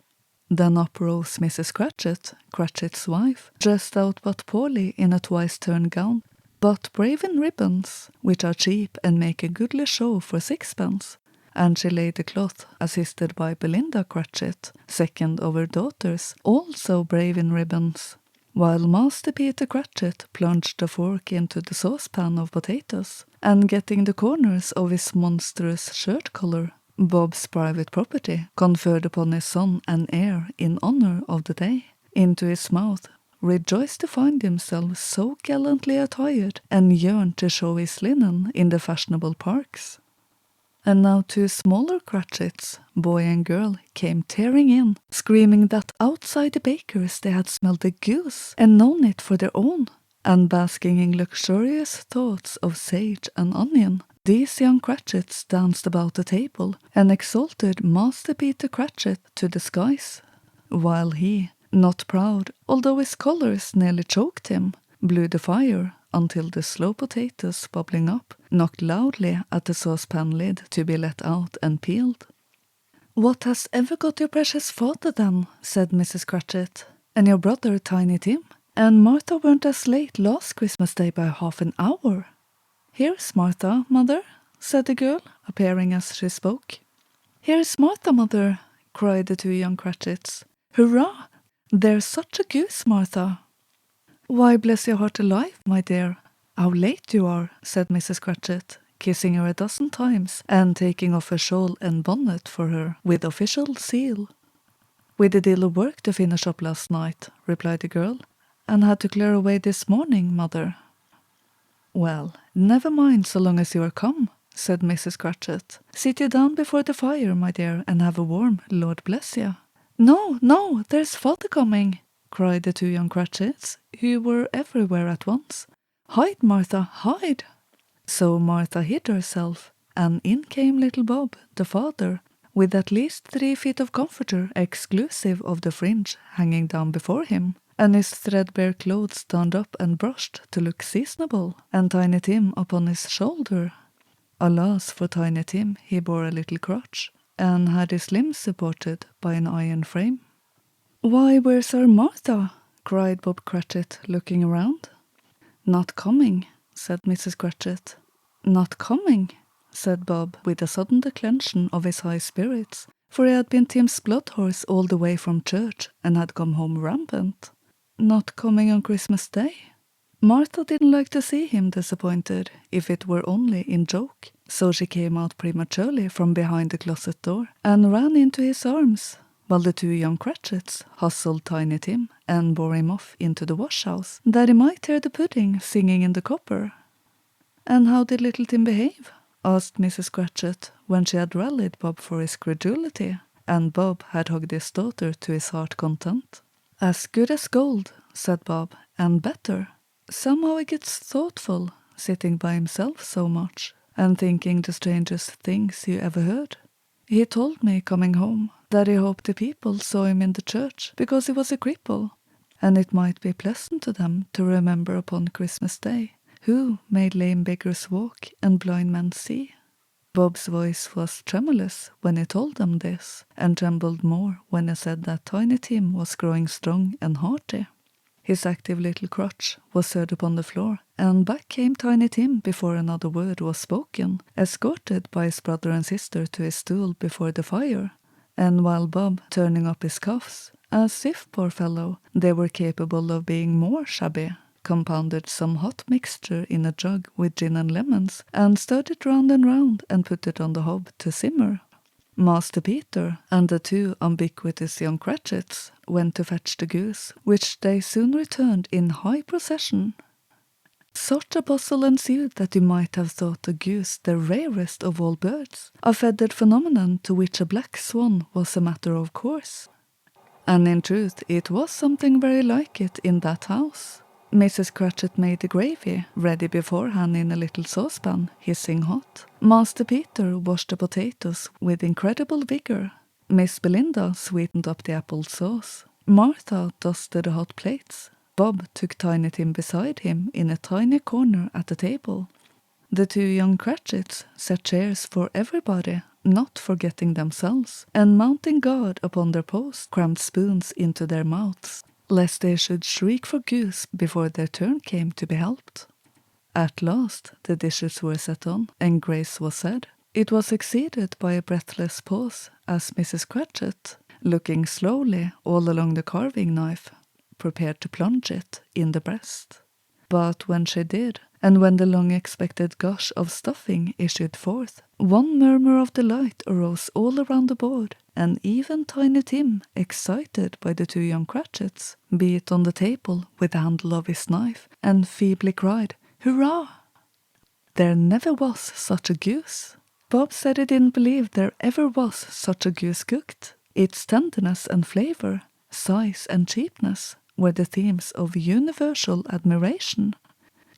Then up rose Mrs. Cratchit, Cratchit's wife, dressed out but poorly in a twice-turned gown, but brave in ribbons, which are cheap and make a goodly show for 6pence, and she laid the cloth, assisted by Belinda Cratchit, second of her daughters, also brave in ribbons, while Master Peter Cratchit plunged the fork into the saucepan of potatoes, and getting the corners of his monstrous shirt collar, Bob's private property, conferred upon his son and heir in honour of the day, into his mouth, rejoiced to find himself so gallantly attired, and yearned to show his linen in the fashionable parks. And now 2 smaller Cratchits, boy and girl, came tearing in, screaming that outside the baker's they had smelled a goose and known it for their own, and basking in luxurious thoughts of sage and onion. These young Cratchits danced about the table and exalted Master Peter Cratchit to the skies, while he, not proud, although his colours nearly choked him, blew the fire until the slow potatoes bubbling up knocked loudly at the saucepan lid to be let out and peeled. "What has ever got your precious father then?" said Mrs. Cratchit, "and your brother Tiny Tim? And Martha weren't as late last Christmas Day by half an hour." "Here's Martha, mother," said the girl, appearing as she spoke. "Here's Martha, mother," cried the 2 young Cratchits. "Hurrah! There's such a goose, Martha." "Why, bless your heart alive, my dear, how late you are," said Mrs. Cratchit, kissing her a dozen times and taking off her shawl and bonnet for her with official seal. "With a deal of work to finish up last night," replied the girl, "and had to clear away this morning, mother." "Well, never mind so long as you are come," said Mrs. Cratchit. "Sit you down before the fire, my dear, and have a warm, Lord bless you." "No, no, there's father coming," cried the 2 young Cratchits, who were everywhere at once. "Hide, Martha, hide!" So Martha hid herself, and in came little Bob, the father, with at least 3 feet of comforter, exclusive of the fringe, hanging down before him, and his threadbare clothes donned up and brushed to look seasonable, and Tiny Tim upon his shoulder. Alas for Tiny Tim, he bore a little crutch, and had his limbs supported by an iron frame. "Why, where's our Martha?" cried Bob Cratchit, looking around. "Not coming," said Mrs. Cratchit. "Not coming," said Bob, with a sudden declension of his high spirits, for he had been Tim's blood horse all the way from church, and had come home rampant. not coming on Christmas Day? Martha didn't like to see him disappointed, if it were only in joke, so she came out prematurely from behind the closet door and ran into his arms, while the 2 young Cratchits hustled Tiny Tim and bore him off into the wash-house, that he might hear the pudding singing in the copper. "And how did little Tim behave?" asked Mrs. Cratchit, when she had rallied Bob for his credulity, and Bob had hugged his daughter to his heart's content. "As good as gold," said Bob, "and better. Somehow he gets thoughtful, sitting by himself so much, and thinking the strangest things you ever heard. He told me, coming home, that he hoped the people saw him in the church because he was a cripple, and it might be pleasant to them to remember upon Christmas Day, who made lame beggars walk and blind men see." Bob's voice was tremulous when he told them this, and trembled more when he said that Tiny Tim was growing strong and hearty. His active little crutch was heard upon the floor, and back came Tiny Tim before another word was spoken, escorted by his brother and sister to his stool before the fire, and while Bob, turning up his cuffs, as if, poor fellow, they were capable of being more shabby, compounded some hot mixture in a jug with gin and lemons, and stirred it round and put it on the hob to simmer. Master Peter and the 2 ubiquitous young Cratchits went to fetch the goose, which they soon returned in high procession. Such a bustle ensued that you might have thought a goose the rarest of all birds, a feathered phenomenon to which a black swan was a matter of course. And in truth it was something very like it in that house. Mrs. Cratchit made the gravy, ready beforehand in a little saucepan, hissing hot. Master Peter washed the potatoes with incredible vigour. Miss Belinda sweetened up the apple sauce. Martha dusted the hot plates. Bob took Tiny Tim beside him in a tiny corner at the table. The 2 young Cratchits set chairs for everybody, not forgetting themselves, and mounting guard upon their post, crammed spoons into their mouths, lest they should shriek for goose before their turn came to be helped. At last the dishes were set on, and grace was said. It was succeeded by a breathless pause, as Mrs. Cratchit, looking slowly all along the carving knife, prepared to plunge it in the breast. But when she did, and when the long-expected gush of stuffing issued forth, one murmur of delight arose all around the board, and even Tiny Tim, excited by the 2 young Cratchits, beat on the table with the handle of his knife, and feebly cried, "Hurrah!" There never was such a goose. Bob said he didn't believe there ever was such a goose cooked. Its tenderness and flavour, size and cheapness, were the themes of universal admiration.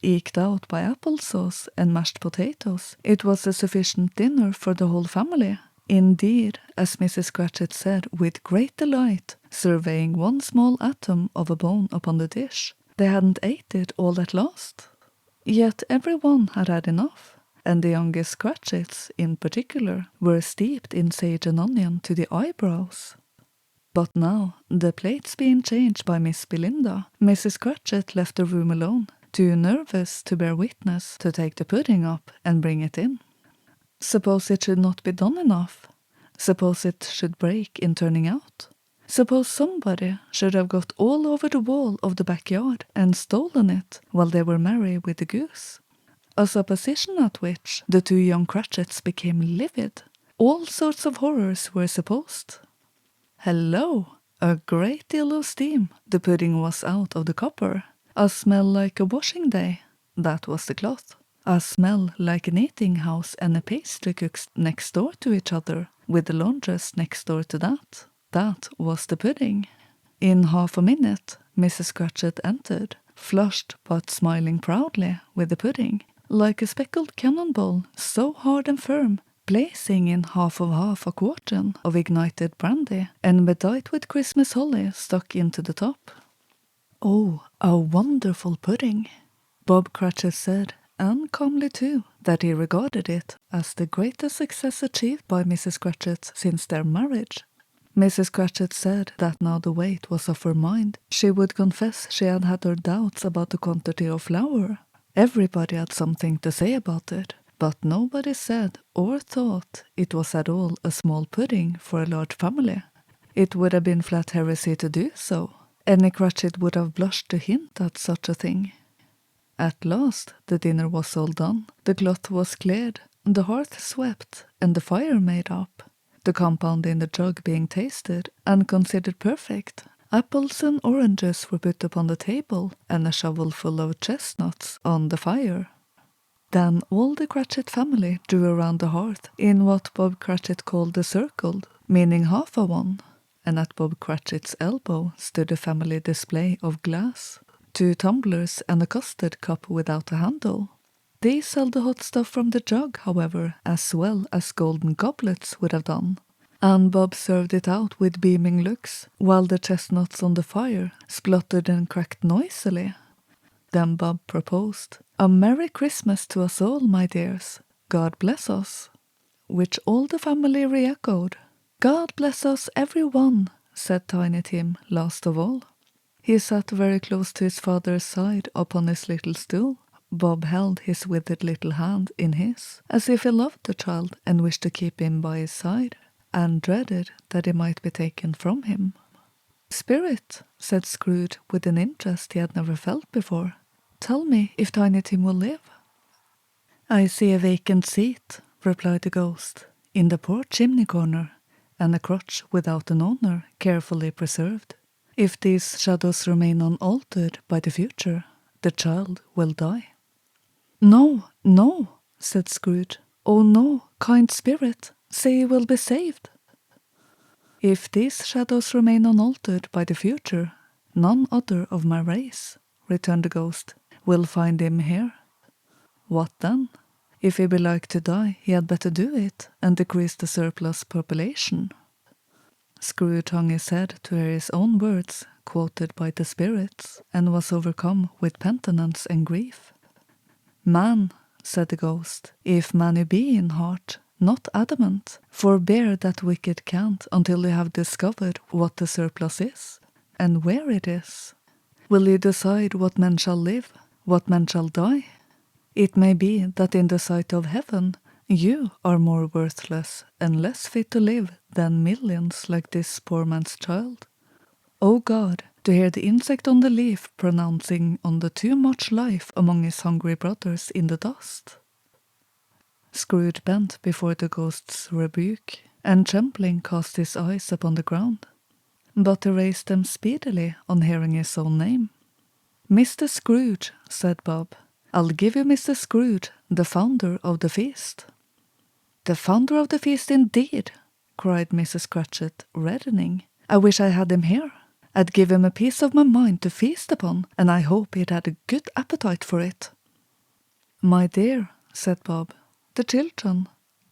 Eked out by applesauce and mashed potatoes, it was a sufficient dinner for the whole family. Indeed, as Mrs. Cratchit said with great delight, surveying one small atom of a bone upon the dish, they hadn't ate it all at last. Yet every one had had enough, and the youngest Cratchits, in particular, were steeped in sage and onion to the eyebrows. But now, the plates being changed by Miss Belinda, Mrs. Cratchit left the room alone, too nervous to bear witness to take the pudding up and bring it in. Suppose it should not be done enough? Suppose it should break in turning out? Suppose somebody should have got all over the wall of the backyard and stolen it while they were merry with the goose? A supposition at which the 2 young Cratchits became livid. All sorts of horrors were supposed. Hello! A great deal of steam. The pudding was out of the copper. A smell like a washing day. That was the cloth. A smell like an eating house and a pastry cook's next door to each other, with the laundress next door to that. That was the pudding. In half a minute, Mrs. Cratchit entered, flushed but smiling proudly with the pudding, like a speckled cannonball, so hard and firm, blazing in half a quartern of ignited brandy, and bedight with Christmas holly stuck into the top. "Oh, a wonderful pudding," Bob Cratchit said, and calmly too, that he regarded it as the greatest success achieved by Mrs. Cratchit since their marriage. Mrs. Cratchit said that now the weight was off her mind, she would confess she had had her doubts about the quantity of flour. Everybody had something to say about it, but nobody said or thought it was at all a small pudding for a large family. It would have been flat heresy to do so. Any Cratchit would have blushed to hint at such a thing. At last the dinner was all done, the cloth was cleared, the hearth swept, and the fire made up. The compound in the jug being tasted and considered perfect, apples and oranges were put upon the table, and a shovelful of chestnuts on the fire. Then all the Cratchit family drew around the hearth in what Bob Cratchit called the circle, meaning half a one, and at Bob Cratchit's elbow stood a family display of glass, 2 tumblers and a custard cup without a handle. These held the hot stuff from the jug, however, as well as golden goblets would have done, and Bob served it out with beaming looks, while the chestnuts on the fire spluttered and cracked noisily. Then Bob proposed, "A Merry Christmas to us all, my dears. God bless us," which all the family re-echoed. "God bless us, every one," said Tiny Tim last of all. He sat very close to his father's side upon his little stool. Bob held his withered little hand in his, as if he loved the child and wished to keep him by his side, and dreaded that he might be taken from him. "Spirit," said Scrooge with an interest he had never felt before, "tell me if Tiny Tim will live." "I see a vacant seat," replied the ghost, "in the poor chimney corner, and a crutch without an owner, carefully preserved. If these shadows remain unaltered by the future, the child will die." "No, no," said Scrooge. "Oh no, kind spirit, say he will be saved." "If these shadows remain unaltered by the future, none other of my race," returned the ghost, "will find him here." "What then? If he be like to die, he had better do it, and decrease the surplus population." Scrooge hung his head to hear his own words quoted by the spirits, and was overcome with penitence and grief. "Man," said the ghost, "if man you be in heart, not adamant, forbear that wicked cant until you have discovered what the surplus is, and where it is. Will you decide what men shall live, what men shall die? It may be that in the sight of heaven you are more worthless and less fit to live than millions like this poor man's child. O God, to hear the insect on the leaf pronouncing on the too much life among his hungry brothers in the dust." Scrooge bent before the ghost's rebuke, and trembling cast his eyes upon the ground, but he raised them speedily on hearing his own name. "Mr. Scrooge," said Bob, "I'll give you Mr. Scrooge, the founder of the feast." "The founder of the feast, indeed!" cried Mrs. Cratchit, reddening. "I wish I had him here. I'd give him a piece of my mind to feast upon, and I hope he'd had a good appetite for it." "My dear," said Bob, "the children.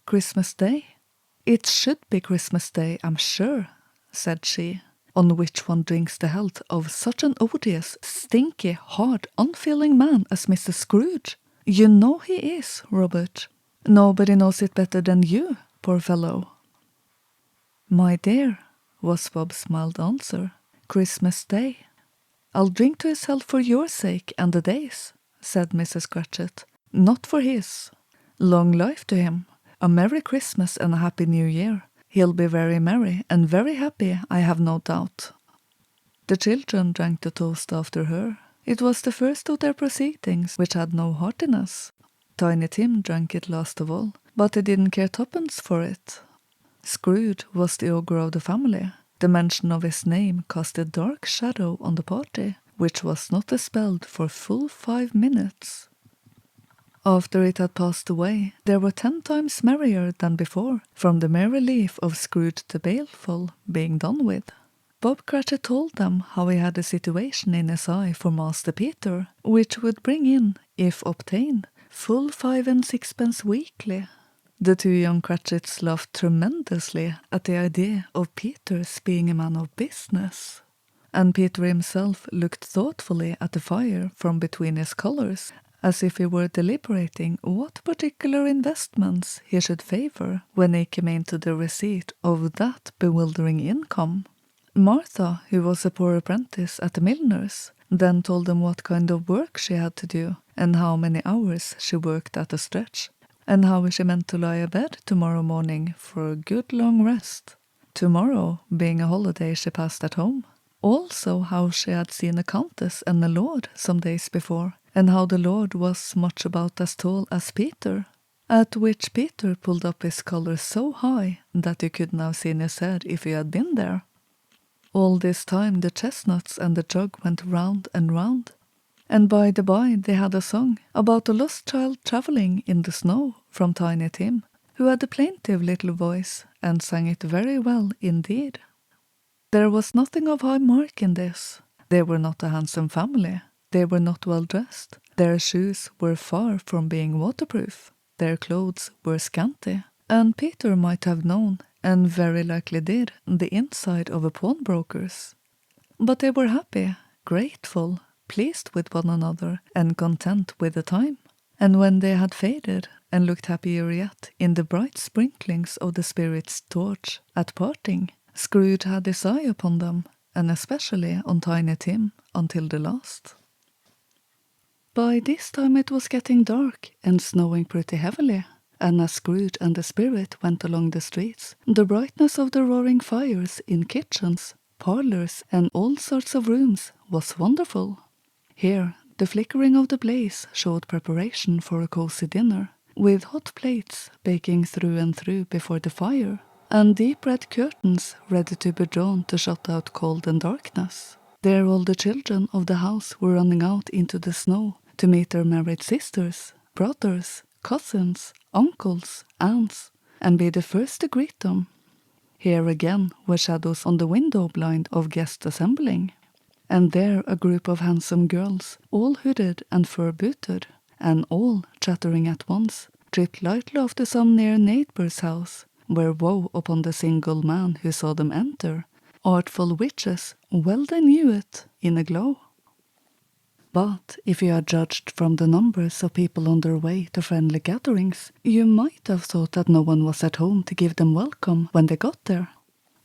Christmas Day." "It should be Christmas Day, I'm sure," said she, "on which one drinks the health of such an odious, stinky, hard, unfeeling man as Mr. Scrooge. You know he is, Robert. Nobody knows it better than you, poor fellow." "My dear," was Bob's mild answer, "Christmas Day." "I'll drink to his health for your sake and the day's," said Mrs. Cratchit, "not for his. Long life to him, a Merry Christmas and a Happy New Year. He'll be very merry and very happy, I have no doubt." The children drank the toast after her. It was the first of their proceedings which had no heartiness. Tiny Tim drank it last of all, but he didn't care twopence for it. Scrooge was the ogre of the family. The mention of his name cast a dark shadow on the party, which was not dispelled for full 5 minutes. After it had passed away, they were 10 times merrier than before, from the mere relief of Scrooge the Baleful being done with. Bob Cratchit told them how he had a situation in his eye for Master Peter, which would bring in, if obtained, full 5 and 6pence weekly. The 2 young Cratchits laughed tremendously at the idea of Peter's being a man of business, and Peter himself looked thoughtfully at the fire from between his collars, as if he were deliberating what particular investments he should favour when he came into the receipt of that bewildering income. Martha, who was a poor apprentice at the milliner's, then told them what kind of work she had to do, and how many hours she worked at a stretch, and how she meant to lie abed tomorrow morning for a good long rest. Tomorrow being a holiday she passed at home. Also how she had seen a countess and a lord some days before, and how the lord was much about as tall as Peter, at which Peter pulled up his collar so high that you couldn't have seen his head if you had been there. All this time the chestnuts and the jug went round and round, and by the by they had a song about a lost child travelling in the snow from Tiny Tim, who had a plaintive little voice and sang it very well indeed. There was nothing of high mark in this. They were not a handsome family. They were not well dressed. Their shoes were far from being waterproof. Their clothes were scanty. And Peter might have known, and very likely did, the inside of a pawnbroker's. But they were happy, grateful, pleased with one another, and content with the time. And when they had faded, and looked happier yet in the bright sprinklings of the Spirit's torch at parting, Scrooge had his eye upon them, and especially on Tiny Tim, until the last. By this time it was getting dark and snowing pretty heavily, and as Scrooge and the Spirit went along the streets, the brightness of the roaring fires in kitchens, parlours, and all sorts of rooms was wonderful. Here the flickering of the blaze showed preparation for a cosy dinner, with hot plates baking through and through before the fire, and deep red curtains ready to be drawn to shut out cold and darkness. There all the children of the house were running out into the snow to meet their married sisters, brothers, cousins, uncles, aunts, and be the first to greet them. Here again were shadows on the window blind of guests assembling, and there a group of handsome girls, all hooded and fur-booted, and all chattering at once, tripped lightly off to some near neighbour's house, where woe upon the single man who saw them enter. Artful witches, well they knew it, in a glow. But if you had judged from the numbers of people on their way to friendly gatherings, you might have thought that no one was at home to give them welcome when they got there.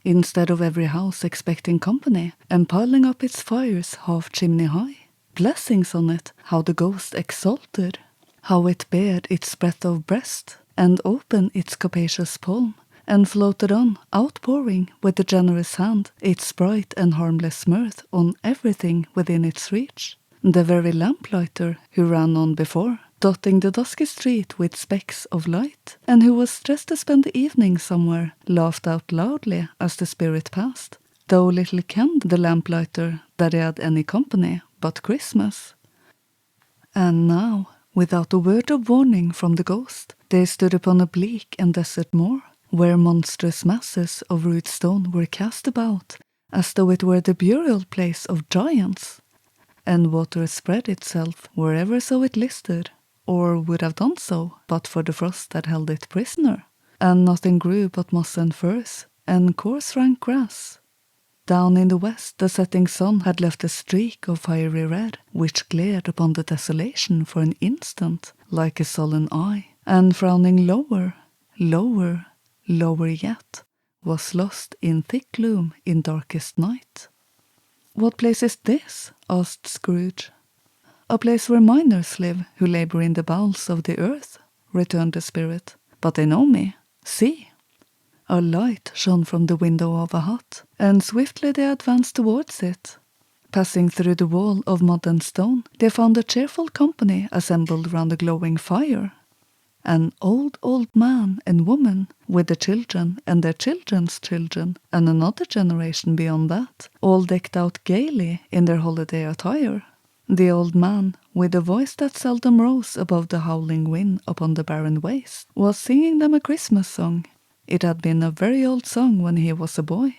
Instead of every house expecting company and piling up its fires half chimney high, blessings on it, how the ghost exulted, how it bared its breadth of breast, and opened its capacious palm, and floated on, outpouring with a generous hand its bright and harmless mirth on everything within its reach. The very lamplighter who ran on before, dotting the dusky street with specks of light, and who was dressed to spend the evening somewhere, laughed out loudly as the Spirit passed, though little kenned the lamplighter that he had any company but Christmas. And now, without a word of warning from the ghost, they stood upon a bleak and desert moor, where monstrous masses of rude stone were cast about, as though it were the burial place of giants, and water spread itself wherever so it listed, or would have done so but for the frost that held it prisoner, and nothing grew but moss and furze, and coarse rank grass. Down in the west the setting sun had left a streak of fiery red, which glared upon the desolation for an instant like a sullen eye, and frowning lower, lower, lower yet, was lost in thick gloom in darkest night. "What place is this?" asked Scrooge. "A place where miners live, who labour in the bowels of the earth," returned the Spirit. "But they know me. See!" A light shone from the window of a hut, and swiftly they advanced towards it. Passing through the wall of mud and stone, they found a cheerful company assembled round a glowing fire. An old man and woman, with the children and their children's children, and another generation beyond that, all decked out gaily in their holiday attire. The old man, with a voice that seldom rose above the howling wind upon the barren waste, was singing them a Christmas song. It had been a very old song when he was a boy,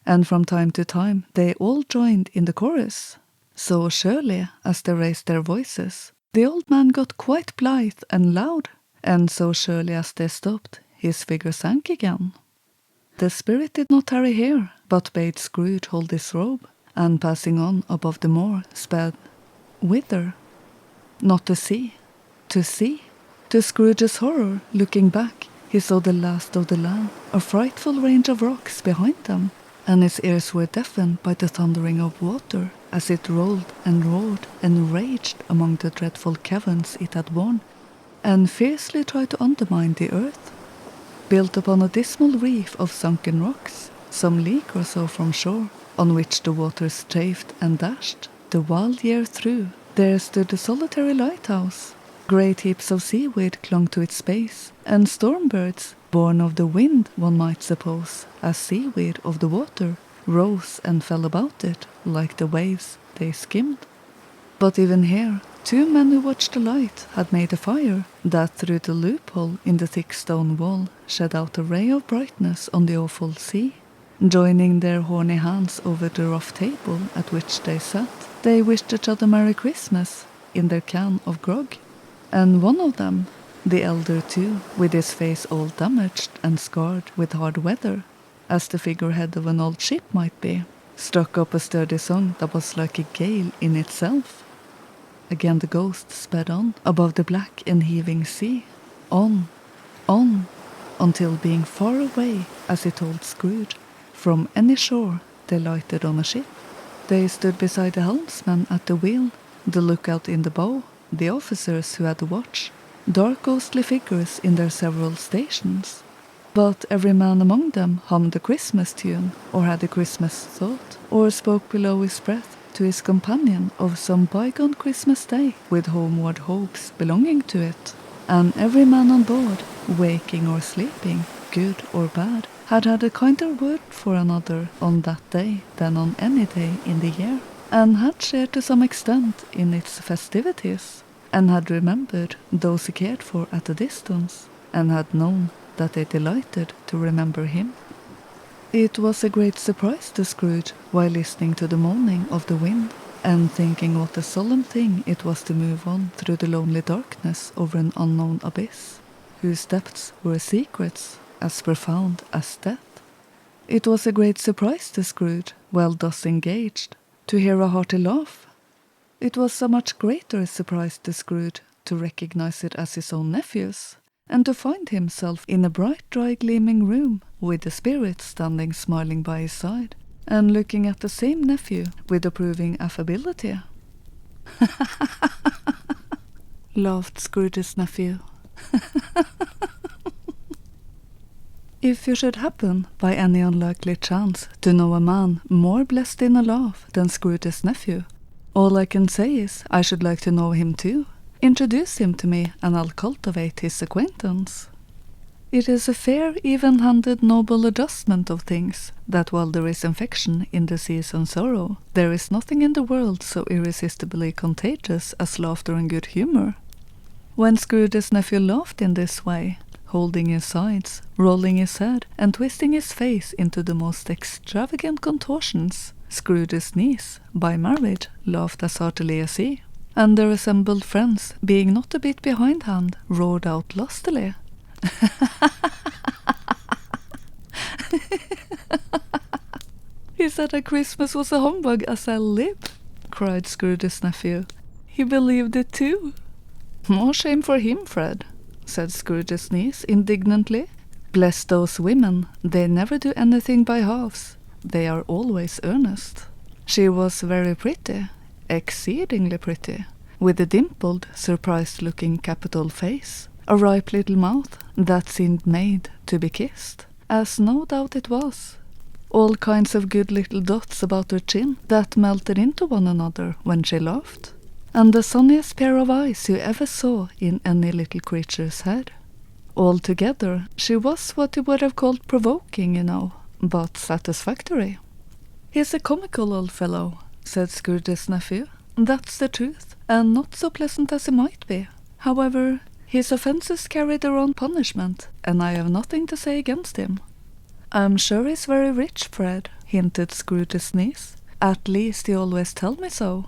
and from time to time they all joined in the chorus. So surely as they raised their voices, the old man got quite blithe and loud, and so surely as they stopped, his figure sank again. The Spirit did not tarry here, but bade Scrooge hold his robe, and passing on above the moor, sped whither? Not to see, to see. To Scrooge's horror, looking back, he saw the last of the land, a frightful range of rocks behind them, and his ears were deafened by the thundering of water as it rolled and roared and raged among the dreadful caverns it had worn, and fiercely tried to undermine the earth. Built upon a dismal reef of sunken rocks, some league or so from shore, on which the waters strafed and dashed the wild year through. There stood a solitary lighthouse. Great heaps of seaweed clung to its base, and storm birds, born of the wind, one might suppose, as seaweed of the water, rose and fell about it like the waves they skimmed. But even here, two men who watched the light had made a fire that through the loophole in the thick stone wall shed out a ray of brightness on the awful sea. Joining their horny hands over the rough table at which they sat, they wished each other Merry Christmas in their can of grog. And one of them, the elder too, with his face all damaged and scarred with hard weather, as the figurehead of an old ship might be, struck up a sturdy song that was like a gale in itself. Again the ghost sped on, above the black and heaving sea, on, until being far away, as he told Scrooge, from any shore they lighted on a ship. They stood beside the helmsman at the wheel, the lookout in the bow, the officers who had the watch, dark ghostly figures in their several stations. But every man among them hummed a Christmas tune, or had a Christmas thought, or spoke below his breath to his companion of some bygone Christmas day with homeward hopes belonging to it. And every man on board, waking or sleeping, good or bad, had had a kinder word for another on that day than on any day in the year, and had shared to some extent in its festivities, and had remembered those he cared for at a distance, and had known that they delighted to remember him. It was a great surprise to Scrooge, while listening to the moaning of the wind, and thinking what a solemn thing it was to move on through the lonely darkness over an unknown abyss, whose depths were secrets as profound as death. It was a great surprise to Scrooge, while thus engaged, to hear a hearty laugh. It was a much greater surprise to Scrooge to recognize it as his own nephew's, and to find himself in a bright, dry, gleaming room, with the spirit standing smiling by his side, and looking at the same nephew with approving affability. Laughed Scrooge's nephew. If you should happen, by any unlikely chance, to know a man more blessed in a laugh than Scrooge's nephew, all I can say is I should like to know him too. Introduce him to me, and I'll cultivate his acquaintance. It is a fair, even-handed, noble adjustment of things, that while there is infection in disease and sorrow, there is nothing in the world so irresistibly contagious as laughter and good humour. When Scrooge's nephew laughed in this way, holding his sides, rolling his head, and twisting his face into the most extravagant contortions, Scrooge's niece, by marriage, laughed as heartily as he, and their assembled friends, being not a bit behindhand, roared out lustily. He said that Christmas was a humbug as I live, cried Scrooge's nephew. He believed it too. More shame for him, Fred, said Scrooge's niece indignantly. Bless those women, they never do anything by halves. They are always earnest. She was very pretty, exceedingly pretty, with a dimpled, surprised-looking capital face, a ripe little mouth that seemed made to be kissed, as no doubt it was. All kinds of good little dots about her chin that melted into one another when she laughed, and the sunniest pair of eyes you ever saw in any little creature's head. Altogether, she was what you would have called provoking, you know, but satisfactory. He's a comical old fellow, said Scrooge's nephew. That's the truth, and not so pleasant as he might be. However, his offences carry their own punishment, and I have nothing to say against him. I'm sure he's very rich, Fred, hinted Scrooge's niece. At least he always tells me so.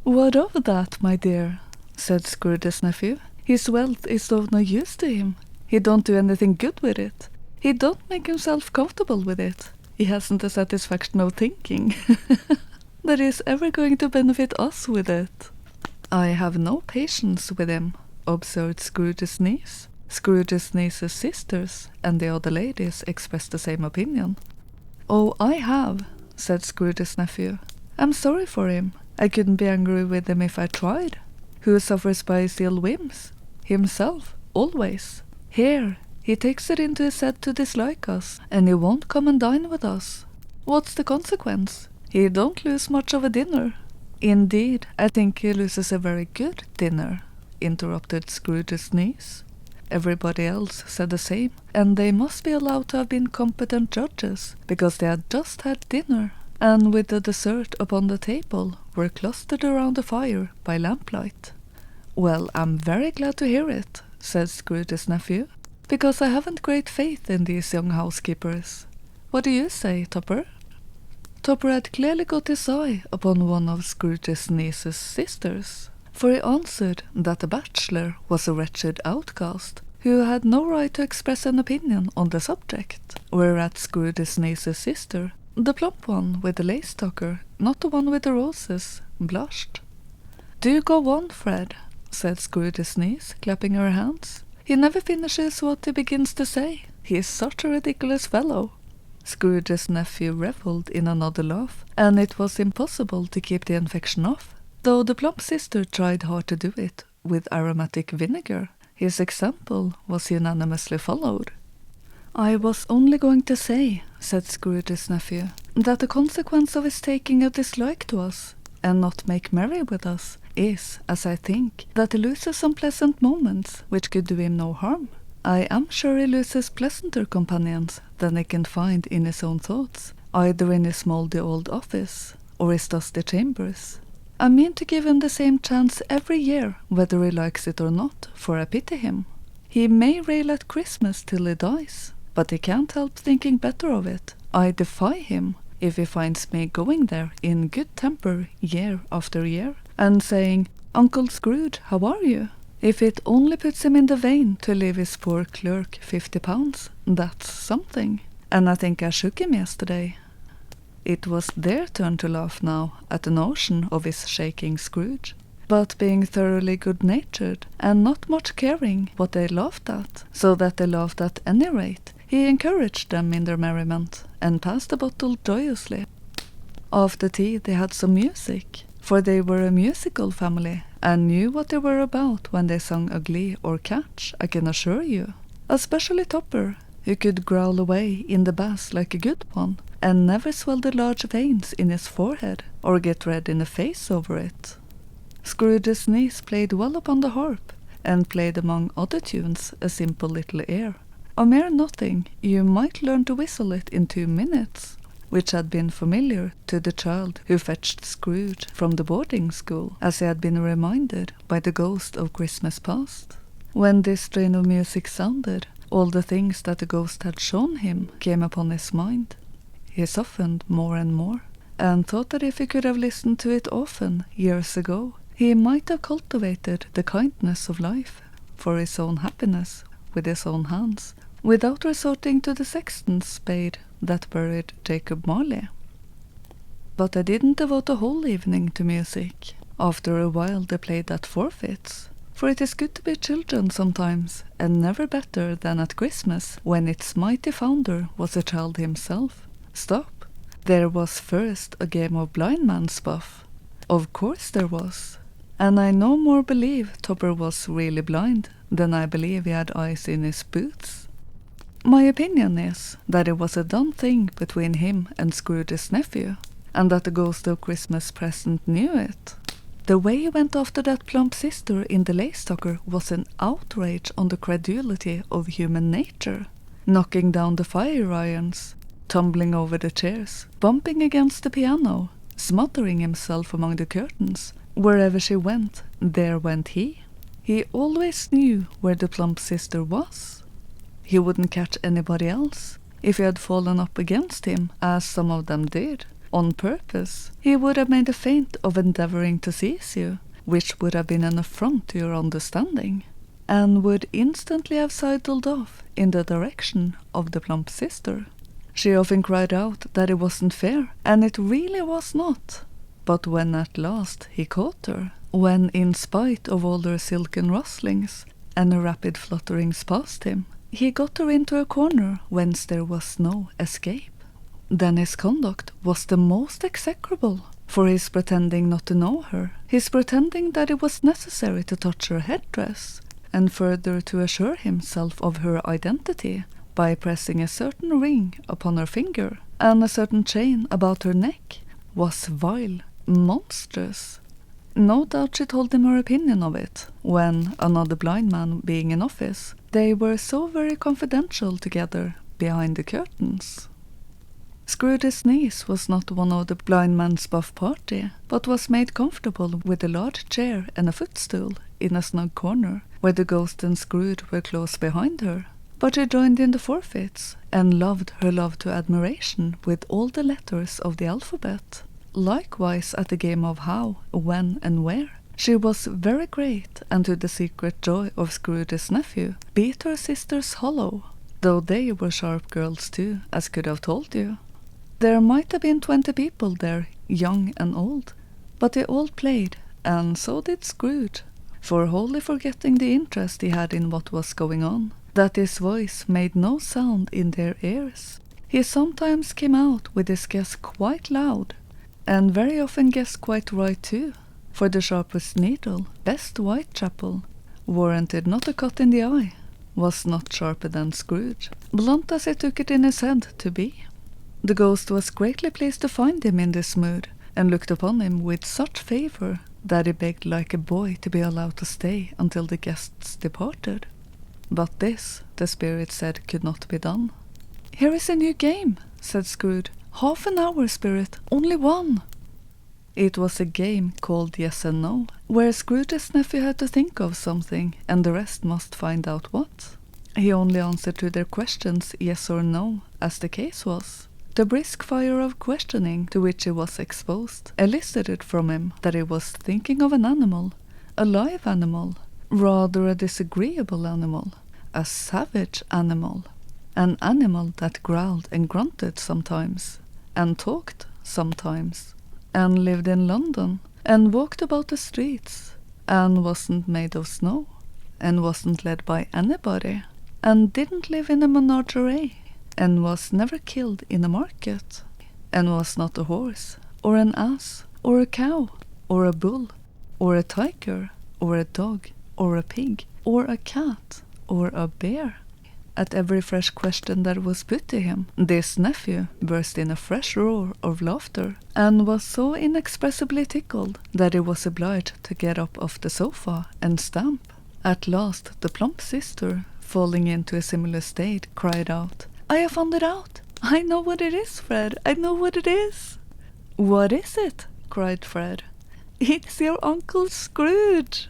What of that, my dear? Said Scrooge's nephew. His wealth is of no use to him. He don't do anything good with it. He don't make himself comfortable with it. He hasn't the satisfaction of thinking that he's ever going to benefit us with it. I have no patience with him, observed Scrooge's niece. Scrooge's niece's sisters and the other ladies expressed the same opinion. Oh, I have, said Scrooge's nephew. I'm sorry for him. I couldn't be angry with him if I tried. Who suffers by his ill whims? Himself, always. Here, he takes it into his head to dislike us, and he won't come and dine with us. What's the consequence? He don't lose much of a dinner." "Indeed, I think he loses a very good dinner," interrupted Scrooge's niece. Everybody else said the same, and they must be allowed to have been competent judges, because they had just had dinner, and with the dessert upon the table were clustered around the fire by lamplight. "Well, I'm very glad to hear it," said Scrooge's nephew, "because I haven't great faith in these young housekeepers. What do you say, Topper?" Topper had clearly got his eye upon one of Scrooge's niece's sisters, for he answered that the bachelor was a wretched outcast, who had no right to express an opinion on the subject, whereat Scrooge's niece's sister, the plump one with the lace tucker, not the one with the roses, blushed. "Do go on, Fred," said Scrooge's niece, clapping her hands. "He never finishes what he begins to say. He is such a ridiculous fellow." Scrooge's nephew revelled in another laugh, and it was impossible to keep the infection off, though the plump sister tried hard to do it with aromatic vinegar. His example was unanimously followed. "I was only going to say," said Scrooge's nephew, "that the consequence of his taking a dislike to us, and not make merry with us, is, as I think, that he loses some pleasant moments which could do him no harm. I am sure he loses pleasanter companions than he can find in his own thoughts, either in his mouldy old office or his dusty chambers. I mean to give him the same chance every year, whether he likes it or not, for I pity him. He may rail at Christmas till he dies, but he can't help thinking better of it. I defy him, if he finds me going there in good temper year after year, and saying, 'Uncle Scrooge, how are you?' If it only puts him in the vein to leave his poor clerk £50, that's something. And I think I shook him yesterday." It was their turn to laugh now at the notion of his shaking Scrooge, but being thoroughly good-natured, and not much caring what they laughed at, so that they laughed at any rate, he encouraged them in their merriment, and passed the bottle joyously. After tea they had some music, for they were a musical family, and knew what they were about when they sang a glee or catch, I can assure you. Especially Topper, who could growl away in the bass like a good one, and never swell the large veins in his forehead, or get red in the face over it. Scrooge's niece played well upon the harp, and played among other tunes a simple little air. A mere nothing, you might learn to whistle it in 2 minutes, which had been familiar to the child who fetched Scrooge from the boarding school, as he had been reminded by the ghost of Christmas past. When this strain of music sounded, all the things that the ghost had shown him came upon his mind. He softened more and more, and thought that if he could have listened to it often, years ago, he might have cultivated the kindness of life for his own happiness with his own hands, without resorting to the sexton's spade that buried Jacob Marley. But I didn't devote a whole evening to music. After a while they played at forfeits, for it is good to be children sometimes, and never better than at Christmas, when its mighty founder was a child himself. Stop! There was first a game of blind man's buff. Of course there was. And I no more believe Topper was really blind than I believe he had eyes in his boots. My opinion is that it was a done thing between him and Scrooge's nephew, and that the ghost of Christmas present knew it. The way he went after that plump sister in the lace tucker was an outrage on the credulity of human nature, knocking down the fire irons, tumbling over the chairs, bumping against the piano, smothering himself among the curtains. Wherever she went, there went he. He always knew where the plump sister was. He wouldn't catch anybody else. If he had fallen up against him, as some of them did, on purpose, he would have made a feint of endeavouring to seize you, which would have been an affront to your understanding, and would instantly have sidled off in the direction of the plump sister. She often cried out that it wasn't fair, and it really was not. But when at last he caught her, when in spite of all her silken rustlings and her rapid flutterings past him, he got her into a corner whence there was no escape, then his conduct was the most execrable, for his pretending not to know her, his pretending that it was necessary to touch her headdress, and further to assure himself of her identity by pressing a certain ring upon her finger, and a certain chain about her neck was vile, monstrous. No doubt she told him her opinion of it, when, another blind man being in office, they were so very confidential together behind the curtains. Scrooge's niece was not one of the blind man's buff party, but was made comfortable with a large chair and a footstool in a snug corner, where the ghost and Scrooge were close behind her. But she joined in the forfeits, and loved her love to admiration with all the letters of the alphabet. Likewise at the game of how, when, and where, she was very great, and to the secret joy of Scrooge's nephew, beat her sisters hollow, though they were sharp girls too, as could have told you. There might have been 20 people there, young and old, but they all played, and so did Scrooge, for wholly forgetting the interest he had in what was going on, that his voice made no sound in their ears. He sometimes came out with his guess quite loud, and very often guessed quite right too, for the sharpest needle, best Whitechapel, warranted not a cut in the eye, was not sharper than Scrooge, blunt as he took it in his head to be. The ghost was greatly pleased to find him in this mood, and looked upon him with such favour that he begged like a boy to be allowed to stay until the guests departed. But this, the spirit said, could not be done. "Here is a new game," said Scrooge. "Half an hour, spirit, only one." It was a game called Yes and No, where Scrooge's nephew had to think of something, and the rest must find out what. He only answered to their questions yes or no, as the case was. The brisk fire of questioning to which he was exposed elicited from him that he was thinking of an animal, a live animal, rather a disagreeable animal, a savage animal, an animal that growled and grunted sometimes, and talked sometimes, and lived in London, and walked about the streets, and wasn't made of snow, and wasn't led by anybody, and didn't live in a menagerie, and was never killed in a market, and was not a horse, or an ass, or a cow, or a bull, or a tiger, or a dog, or a pig, or a cat, or a bear. At every fresh question that was put to him, this nephew burst in a fresh roar of laughter, and was so inexpressibly tickled that he was obliged to get up off the sofa and stamp. At last the plump sister, falling into a similar state, cried out, "I have found it out! I know what it is, Fred! I know what it is!" "What is it?" cried Fred. "It's your Uncle Scrooge!"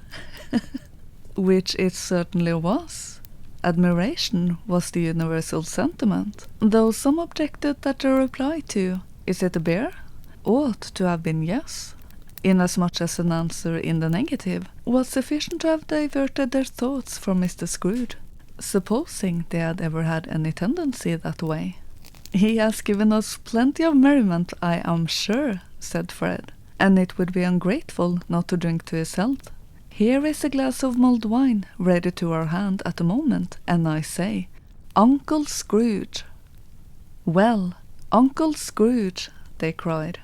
Which it certainly was. Admiration was the universal sentiment, though some objected that the reply to "Is it a bear?" ought to have been yes, inasmuch as an answer in the negative was sufficient to have diverted their thoughts from Mr. Scrooge, supposing they had ever had any tendency that way. "He has given us plenty of merriment, I am sure," said Fred, "and it would be ungrateful not to drink to his health. Here is a glass of mulled wine ready to our hand at the moment, and I say, Uncle Scrooge." "Well, Uncle Scrooge," they cried.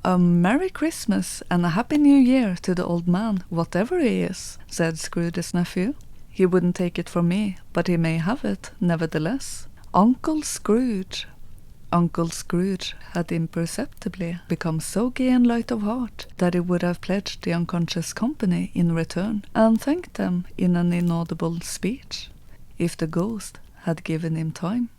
"A Merry Christmas and a Happy New Year to the old man, whatever he is," said Scrooge's nephew. "He wouldn't take it from me, but he may have it, nevertheless. Uncle Scrooge." Uncle Scrooge had imperceptibly become so gay and light of heart that he would have pledged the unconscious company in return, and thanked them in an inaudible speech, if the ghost had given him time.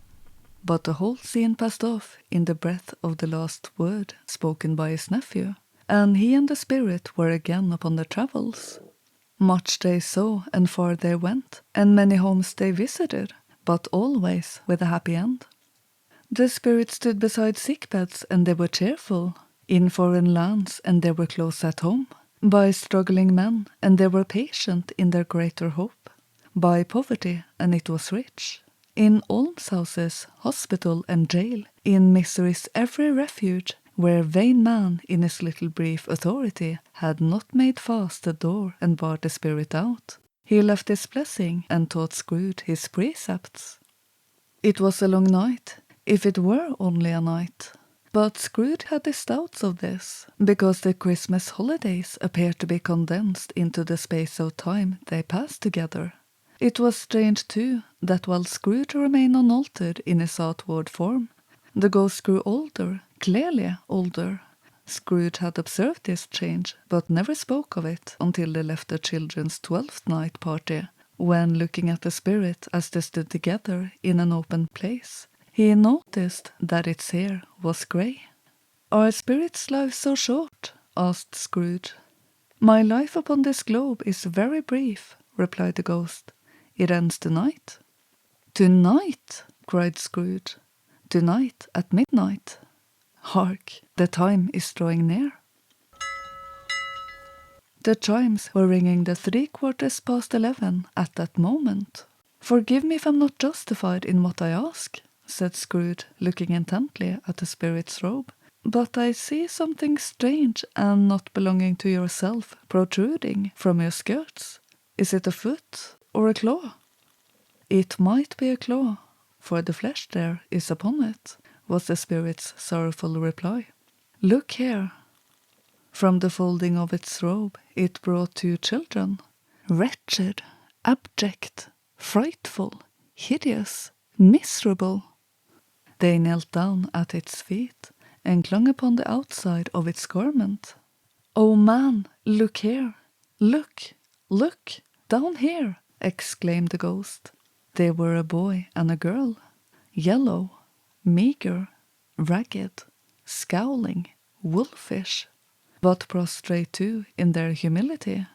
But the whole scene passed off in the breath of the last word spoken by his nephew, and he and the spirit were again upon their travels. Much they saw, and far they went, and many homes they visited, but always with a happy end. The spirit stood beside sick beds, and they were cheerful, in foreign lands, and they were close at home, by struggling men, and they were patient in their greater hope, by poverty, and it was rich, in almshouses, hospital, and jail, in misery's every refuge, where vain man in his little brief authority had not made fast the door and barred the spirit out. He left his blessing and taught Scrooge his precepts. It was a long night, if it were only a night, but Scrooge had his doubts of this, because the Christmas holidays appeared to be condensed into the space of time they passed together. It was strange, too, that while Scrooge remained unaltered in his outward form, The ghost grew older, clearly older. Scrooge had observed this change, but never spoke of it until they left the children's 12th night party, when, looking at the spirit as they stood together in an open place, he noticed that its hair was grey. "Are spirits' lives so short?" asked Scrooge. "My life upon this globe is very brief," replied the ghost. "It ends tonight." "Tonight!" cried Scrooge. "Tonight at midnight. Hark, the time is drawing near." The chimes were ringing the 11:15 at that moment. "Forgive me if I'm not justified in what I ask," said Scrooge, looking intently at the spirit's robe, "but I see something strange and not belonging to yourself protruding from your skirts. Is it a foot or a claw?" "It might be a claw, for the flesh there is upon it," was the spirit's sorrowful reply. "Look here." From the folding of its robe it brought 2 children, wretched, abject, frightful, hideous, miserable. They knelt down at its feet and clung upon the outside of its garment. "Oh man, look here! Look! Look! Down here!" exclaimed the ghost. They were a boy and a girl, yellow, meagre, ragged, scowling, wolfish, but prostrate too in their humility,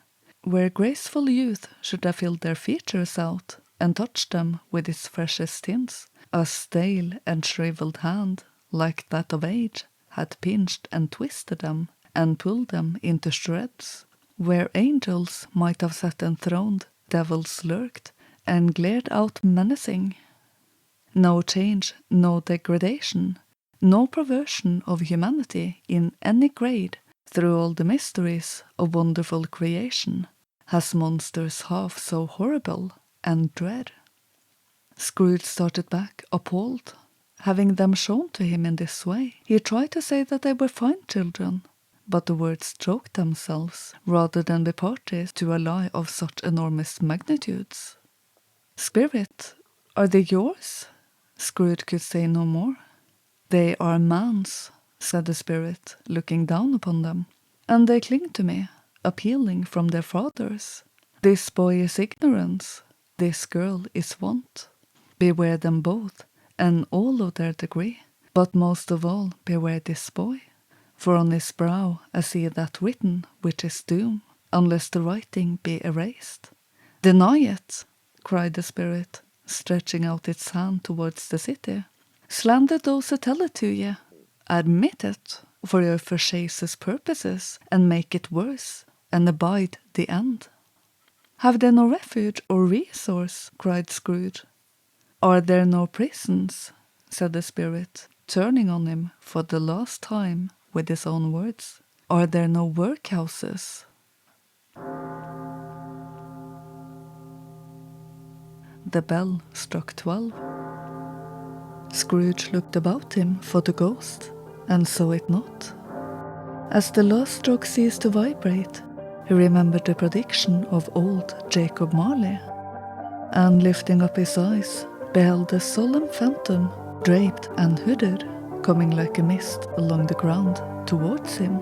where graceful youth should have filled their features out and touched them with its freshest tints. A stale and shriveled hand, like that of age, had pinched and twisted them and pulled them into shreds. Where angels might have sat enthroned, devils lurked and glared out menacing. No change, no degradation, no perversion of humanity in any grade through all the mysteries of wonderful creation has monsters half so horrible and dread. Scrooge started back, appalled. Having them shown to him in this way, he tried to say that they were fine children, but the words choked themselves rather than be party to a lie of such enormous magnitudes. "Spirit, are they yours?" Scrooge could say no more. "They are man's," said the spirit, looking down upon them, "and they cling to me, appealing from their fathers. This boy is ignorance, this girl is want. Beware them both, and all of their degree, but most of all beware this boy, for on his brow I see that written which is doom, unless the writing be erased." "Deny it!" cried the spirit, stretching out its hand towards the city. "Slander those who tell it to ye. Admit it for your facetious purposes, and make it worse, and abide the end." "Have they no refuge or resource?" cried Scrooge. "Are there no prisons?" said the spirit, turning on him for the last time with his own words. "Are there no workhouses?" The bell struck 12. Scrooge looked about him for the ghost, and saw it not. As the last stroke ceased to vibrate, he remembered the prediction of old Jacob Marley, and lifting up his eyes, beheld a solemn phantom, draped and hooded, coming like a mist along the ground towards him.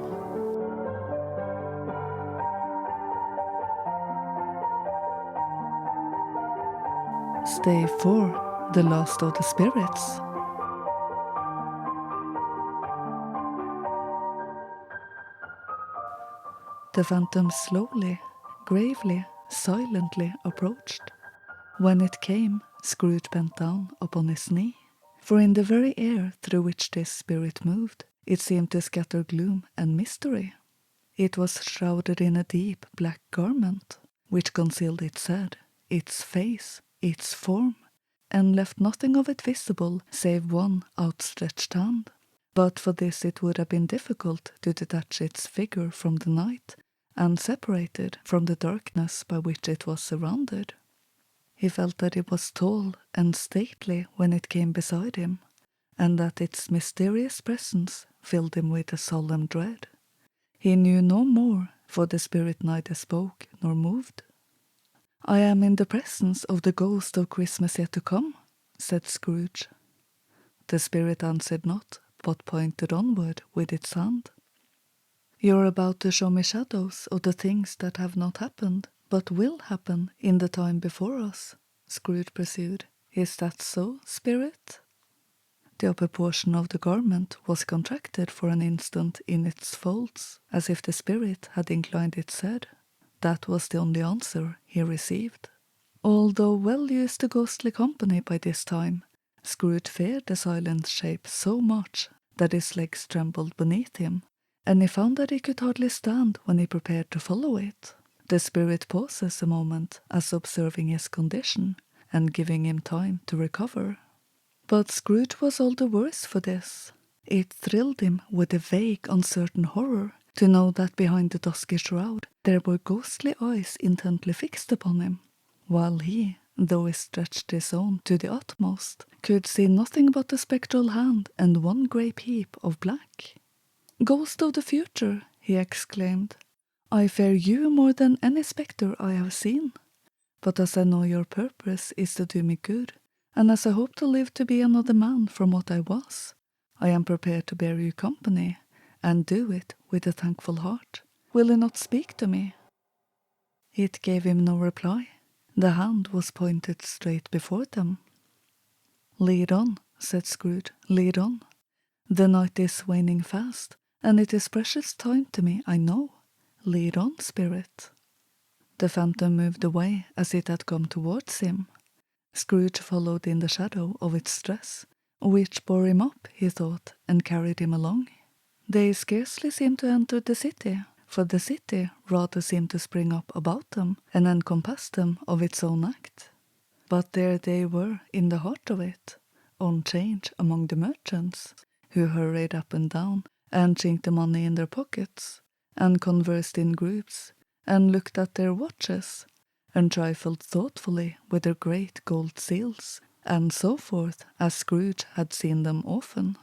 Stave 4, The Last of the Spirits. The phantom slowly, gravely, silently approached. When it came, Scrooge bent down upon his knee, for in the very air through which this spirit moved, it seemed to scatter gloom and mystery. It was shrouded in a deep black garment, which concealed its head, its face, its form, and left nothing of it visible save one outstretched hand. But for this it would have been difficult to detach its figure from the night, and separate it from the darkness by which it was surrounded. He felt that it was tall and stately when it came beside him, and that its mysterious presence filled him with a solemn dread. He knew no more, for the spirit neither spoke nor moved. "I am in the presence of the ghost of Christmas yet to come," said Scrooge. The spirit answered not, but pointed onward with its hand. "You're about to show me shadows of the things that have not happened, but will happen in the time before us," Scrooge pursued. "Is that so, spirit?" The upper portion of the garment was contracted for an instant in its folds, as if the spirit had inclined its head. That was the only answer he received. Although well used to ghostly company by this time, Scrooge feared the silent shape so much that his legs trembled beneath him, and he found that he could hardly stand when he prepared to follow it. The spirit pauses a moment as observing his condition and giving him time to recover. But Scrooge was all the worse for this. It thrilled him with a vague, uncertain horror to know that behind the dusky shroud there were ghostly eyes intently fixed upon him, while he, though he stretched his own to the utmost, could see nothing but the spectral hand and one great heap of black. "Ghost of the future," he exclaimed, "I fear you more than any spectre I have seen. But as I know your purpose is to do me good, and as I hope to live to be another man from what I was, I am prepared to bear you company, and do it with a thankful heart. Will you not speak to me?" It gave him no reply. The hand was pointed straight before them. "Lead on," said Scrooge, "lead on. The night is waning fast, and it is precious time to me, I know. Lead on, spirit." The phantom moved away as it had come towards him. Scrooge followed in the shadow of its dress, which bore him up, he thought, and carried him along. They scarcely seemed to enter the city, for the city rather seemed to spring up about them and encompass them of its own act. But there they were in the heart of it, on 'change among the merchants, who hurried up and down, and chinked the money in their pockets, and conversed in groups, and looked at their watches, and trifled thoughtfully with their great gold seals, and so forth, as Scrooge had seen them often.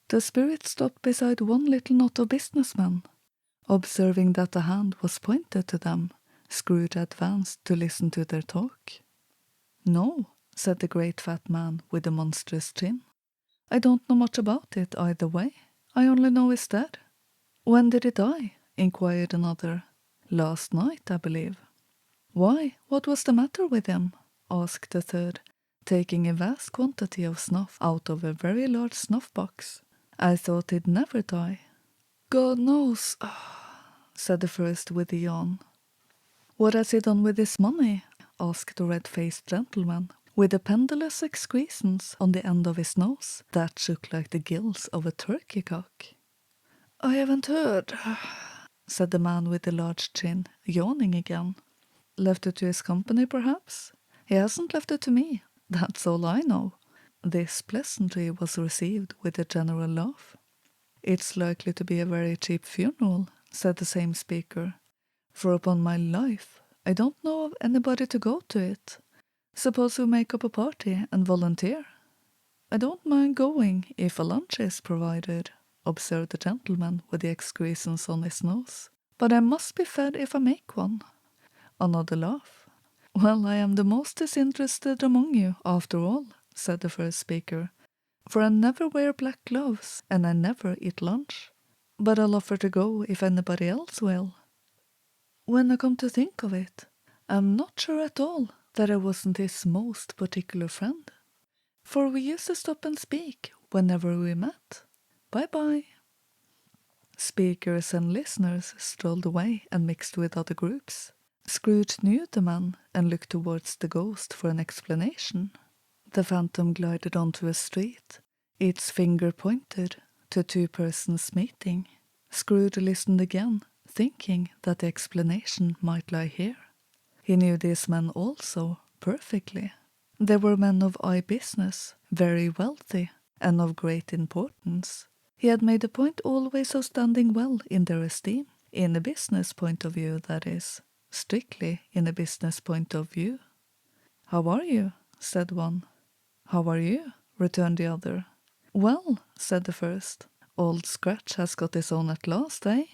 The spirit stopped beside one little knot of businessmen. Observing that the hand was pointed to them, Scrooge advanced to listen to their talk. "No," said the great fat man with the monstrous chin. "I don't know much about it either way. I only know he's dead." "When did he die?" inquired another. "Last night, I believe." "Why, what was the matter with him?" asked the third, taking a vast quantity of snuff out of a very large snuff-box. "I thought he'd never die." "God knows," said the first with a yawn. "What has he done with his money?" asked the red-faced gentleman, with a pendulous excrescence on the end of his nose that shook like the gills of a turkey-cock. "I haven't heard," said the man with the large chin, yawning again. "Left it to his company, perhaps? He hasn't left it to me, that's all I know." This pleasantry was received with a general laugh. "It's likely to be a very cheap funeral," said the same speaker, "for upon my life, I don't know of anybody to go to it. Suppose we make up a party and volunteer?" "I don't mind going if a lunch is provided," observed the gentleman with the excrescence on his nose. "But I must be fed if I make one." Another laugh. "Well, I am the most disinterested among you, after all," said the first speaker, "for I never wear black gloves, and I never eat lunch. But I'll offer to go if anybody else will." When I come to think of it, I'm not sure at all that I wasn't his most particular friend, for we used to stop and speak whenever we met. Bye-bye. Speakers and listeners strolled away and mixed with other groups. Scrooge knew the man and looked towards the ghost for an explanation. The phantom glided onto a street, its finger pointed to two persons meeting. Scrooge listened again, thinking that the explanation might lie here. He knew these men also perfectly. They were men of high business, very wealthy, and of great importance. He had made a point always of standing well in their esteem, in a business point of view, that is, strictly in a business point of view. "How are you?" said one. "How are you?" returned the other. "Well," said the first, "Old Scratch has got his own at last, eh?"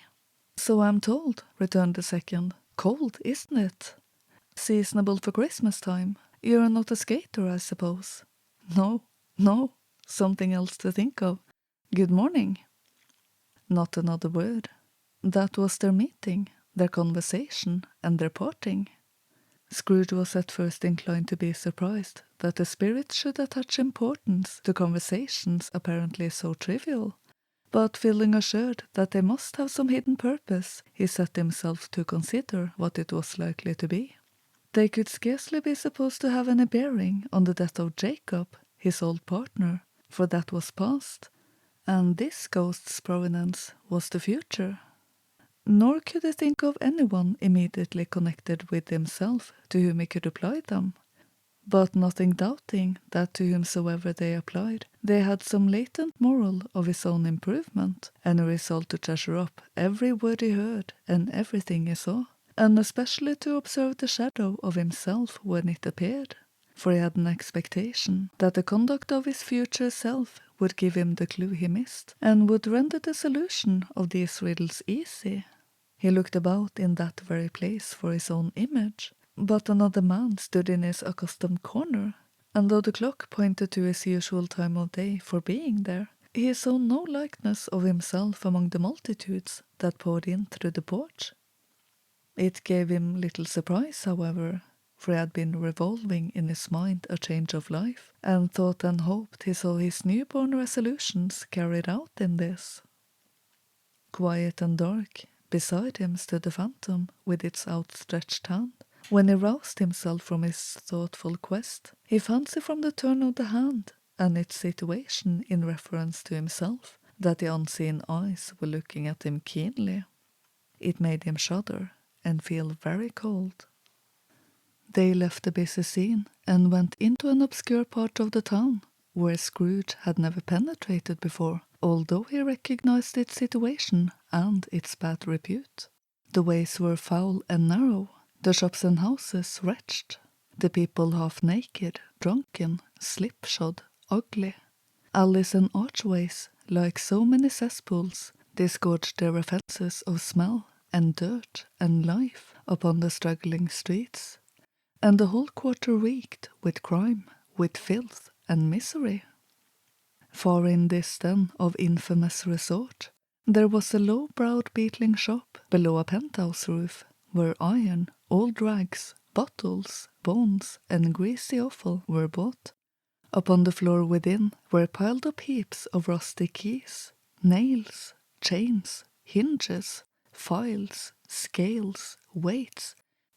"So I'm told," returned the second. "Cold, isn't it? Seasonable for Christmas time. You're not a skater, I suppose?" No, Something else to think of. Good morning. Not another word. That was their meeting, their conversation, and their parting. Scrooge was at first inclined to be surprised that the spirits should attach importance to conversations apparently so trivial, but feeling assured that they must have some hidden purpose, he set himself to consider what it was likely to be. They could scarcely be supposed to have any bearing on the death of Jacob, his old partner, for that was past, and this ghost's provenance was the future. Nor could he think of anyone immediately connected with himself to whom he could apply them, but nothing doubting that to whomsoever they applied, they had some latent moral of his own improvement, and a resolve to treasure up every word he heard and everything he saw, and especially to observe the shadow of himself when it appeared, for he had an expectation that the conduct of his future self would give him the clue he missed, and would render the solution of these riddles easy. He looked about in that very place for his own image, but another man stood in his accustomed corner, and though the clock pointed to his usual time of day for being there, he saw no likeness of himself among the multitudes that poured in through the porch. It gave him little surprise, however, for he had been revolving in his mind a change of life, and thought and hoped he saw his newborn resolutions carried out in this. Quiet and dark, beside him stood the phantom with its outstretched hand. When he roused himself from his thoughtful quest, he fancied from the turn of the hand and its situation in reference to himself that the unseen eyes were looking at him keenly. It made him shudder and feel very cold. They left the busy scene and went into an obscure part of the town, where Scrooge had never penetrated before, although he recognized its situation and its bad repute. The ways were foul and narrow, the shops and houses wretched, the people half naked, drunken, slipshod, ugly. Alleys and archways, like so many cesspools, disgorged their offences of smell and dirt and life upon the struggling streets, and the whole quarter reeked with crime, with filth and misery. Far in this den of infamous resort, there was a low-browed beetling shop below a penthouse roof, where iron, old rags, bottles, bones, and greasy offal were bought. Upon the floor within were piled up heaps of rusty keys, nails, chains, hinges, files, scales, weights,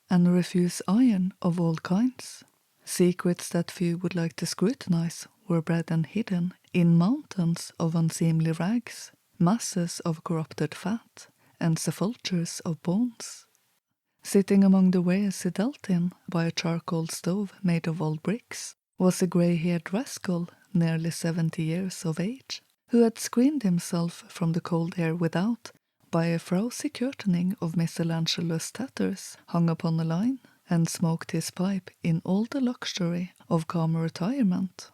and refuse iron of all kinds. Secrets that few would like to scrutinize were bred and hidden in mountains of unseemly rags, masses of corrupted fat, and sepulchres of bones. Sitting among the wares he dealt in, by a charcoal stove made of old bricks, was a grey-haired rascal, nearly 70 years of age, who had screened himself from the cold air without by a frowsy curtaining of melancholic tatters hung upon a line, and smoked his pipe in all the luxury of calm retirement.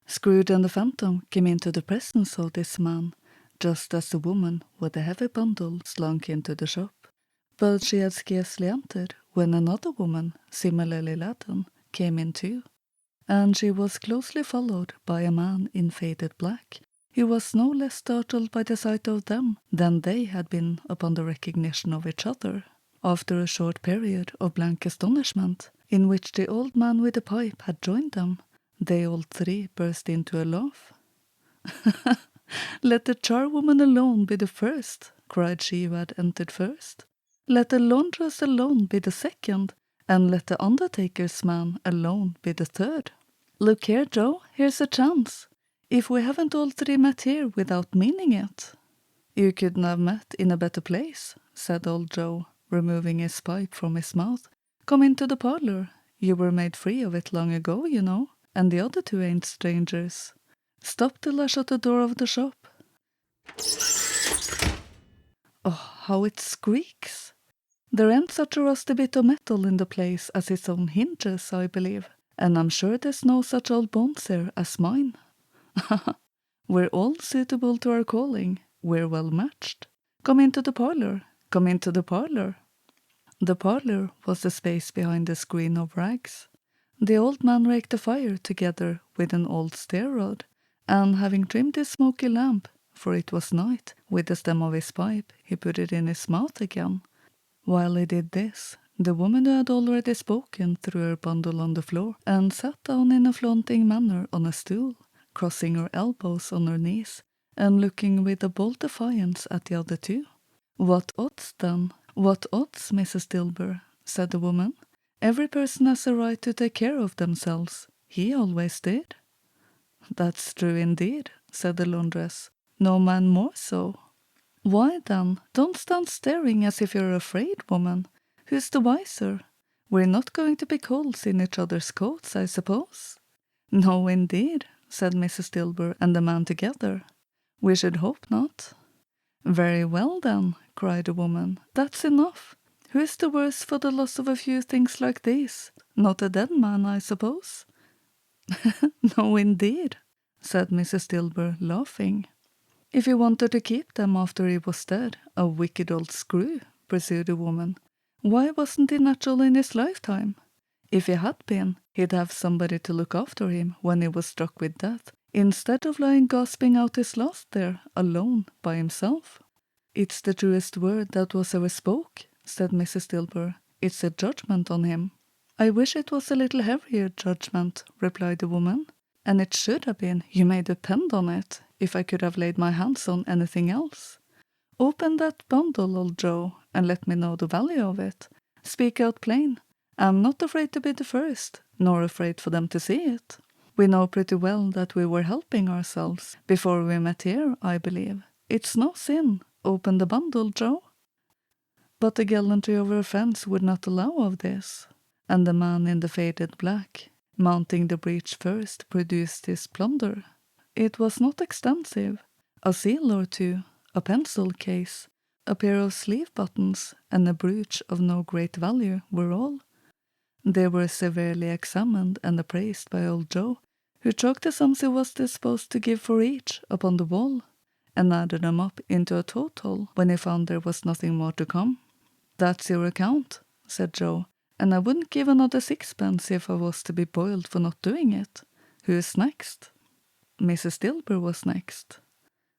Scrooge and the Phantom came into the presence of this man, just as the woman with the heavy bundle slunk into the shop. But she had scarcely entered when another woman, similarly laden, came in too, and she was closely followed by a man in faded black, who was no less startled by the sight of them than they had been upon the recognition of each other. After a short period of blank astonishment, in which the old man with the pipe had joined them, they all three burst into a laugh. "Let the charwoman alone be the first," cried she who had entered first. "Let the laundress alone be the second, and let the undertaker's man alone be the third. Look here, Joe, here's a chance, if we haven't all three met here without meaning it." "You couldn't have met in a better place," said old Joe, removing his pipe from his mouth. "Come into the parlour. You were made free of it long ago, you know, and the other two ain't strangers. Stop till I shut the door of the shop." Oh, how it squeaks! There ain't such a rusty bit of metal in the place as its own hinges, I believe, and I'm sure there's no such old bones here as mine. We're all suitable to our calling. We're well matched. Come into the parlour. Come into the parlour." The parlour was the space behind the screen of rags. The old man raked the fire together with an old stair rod, and having trimmed his smoky lamp, for it was night, with the stem of his pipe, he put it in his mouth again. While he did this, the woman who had already spoken threw her bundle on the floor and sat down in a flaunting manner on a stool, crossing her elbows on her knees, and looking with a bold defiance at the other two. "What odds, then? What odds, Mrs. Dilber?" said the woman. "Every person has a right to take care of themselves. He always did." "That's true indeed," said the laundress. "No man more so." "Why, then, don't stand staring as if you're afraid, woman. Who's the wiser? We're not going to be colds in each other's coats, I suppose?" "No, indeed," said Mrs. Dilber and the man together. "We should hope not." "Very well, then," cried the woman. "That's enough. Who is the worse for the loss of a few things like these? Not a dead man, I suppose?" "No, indeed," said Mrs. Dilber, laughing. "If he wanted to keep them after he was dead, a wicked old screw," pursued the woman. "Why wasn't he natural in his lifetime? If he had been, he'd have somebody to look after him when he was struck with death, instead of lying gasping out his last there, alone, by himself." "It's the truest word that was ever spoke," said Mrs. Dilber. "It's a judgment on him." "I wish it was a little heavier judgment," replied the woman. "And it should have been, you may depend on it, if I could have laid my hands on anything else. Open that bundle, old Joe, and let me know the value of it. Speak out plain. I'm not afraid to be the first, nor afraid for them to see it. We know pretty well that we were helping ourselves before we met here, I believe. It's no sin. Open the bundle, Joe." But the gallantry of her friends would not allow of this, and the man in the faded black, mounting the breach first, produced his plunder. It was not extensive. A seal or two, a pencil case, a pair of sleeve buttons, and a brooch of no great value were all. They were severely examined and appraised by old Joe, who chalked the sums he was disposed to give for each upon the wall, and added them up into a total when he found there was nothing more to come. "That's your account," said Joe, "and I wouldn't give another sixpence if I was to be boiled for not doing it. Who's next?" Mrs. Dilber was next.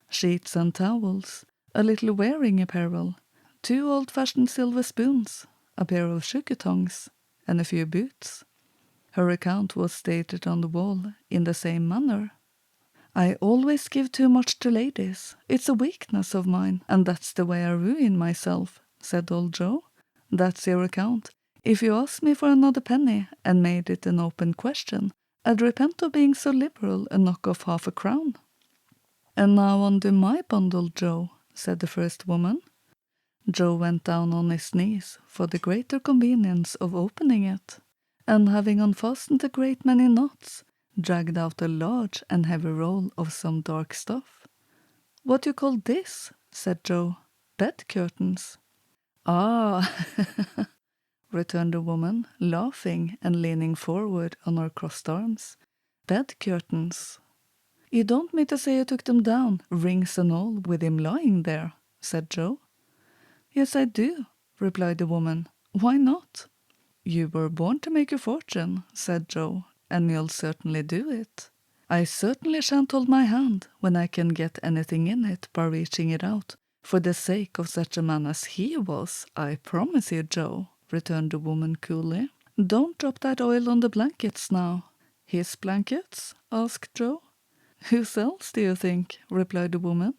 Sheets and towels, a little wearing apparel, 2 old-fashioned silver spoons, a pair of sugar tongs, and a few boots. Her account was stated on the wall in the same manner. "I always give too much to ladies. It's a weakness of mine, and that's the way I ruin myself," said old Joe. "That's your account. If you asked me for another penny and made it an open question, I'd repent of being so liberal and knock off half a crown." "And now undo my bundle, Joe," said the first woman. Joe went down on his knees for the greater convenience of opening it, and having unfastened a great many knots, dragged out a large and heavy roll of some dark stuff. "What do you call this?" said Joe. "Bed curtains." "Ah," returned the woman, laughing and leaning forward on her crossed arms. "Bed curtains." "You don't mean to say you took them down, rings and all, with him lying there?" said Joe. "Yes, I do," replied the woman. "Why not?" "You were born to make a fortune," said Joe, "and you'll certainly do it." "I certainly shan't hold my hand when I can get anything in it by reaching it out, for the sake of such a man as he was, I promise you, Joe," returned the woman coolly. "Don't drop that oil on the blankets now." "His blankets?" asked Joe. "Whose else, do you think?" replied the woman.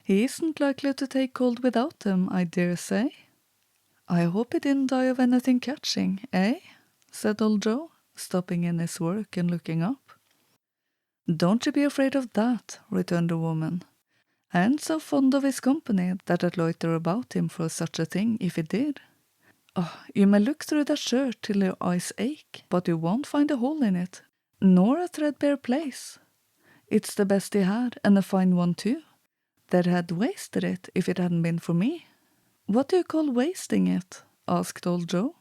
"He isn't likely to take cold without them, I dare say." "I hope he didn't die of anything catching, eh?" said old Joe, stopping in his work and looking up. "Don't you be afraid of that," returned the woman. "I ain't so fond of his company that I'd loiter about him for such a thing if he did. Oh, you may look through that shirt till your eyes ache, but you won't find a hole in it, nor a threadbare place. It's the best he had, and a fine one too. They'd had wasted it if it hadn't been for me." "What do you call wasting it?" asked old Joe.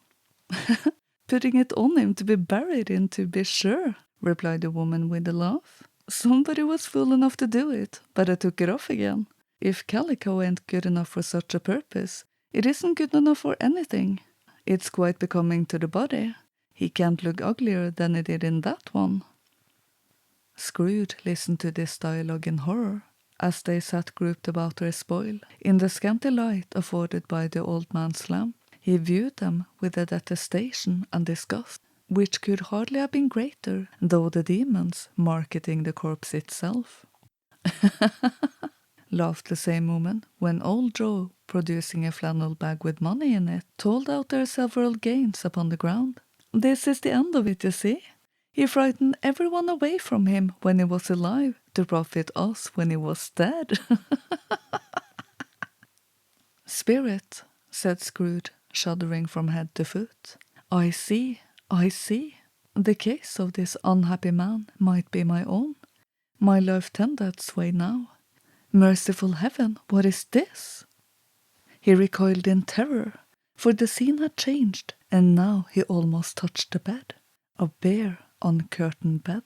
"Putting it on him to be buried in, to be sure," replied the woman with a laugh. "Somebody was fool enough to do it, but I took it off again. If calico ain't good enough for such a purpose, it isn't good enough for anything. It's quite becoming to the body. He can't look uglier than he did in that one." Scrooge listened to this dialogue in horror, as they sat grouped about their spoil. In the scanty light afforded by the old man's lamp, he viewed them with a detestation and disgust, which could hardly have been greater, though the demons marketing the corpse itself. Laughed the same woman, when old Joe, producing a flannel bag with money in it, told out their several gains upon the ground. This is the end of it, you see. He frightened everyone away from him when he was alive, to profit us when he was dead. Spirit, said Scrooge, shuddering from head to foot. I see. The case of this unhappy man might be my own. My life tendeth sway now. Merciful heaven, what is this? He recoiled in terror, for the scene had changed, and now he almost touched the bed, a bare, uncurtained bed,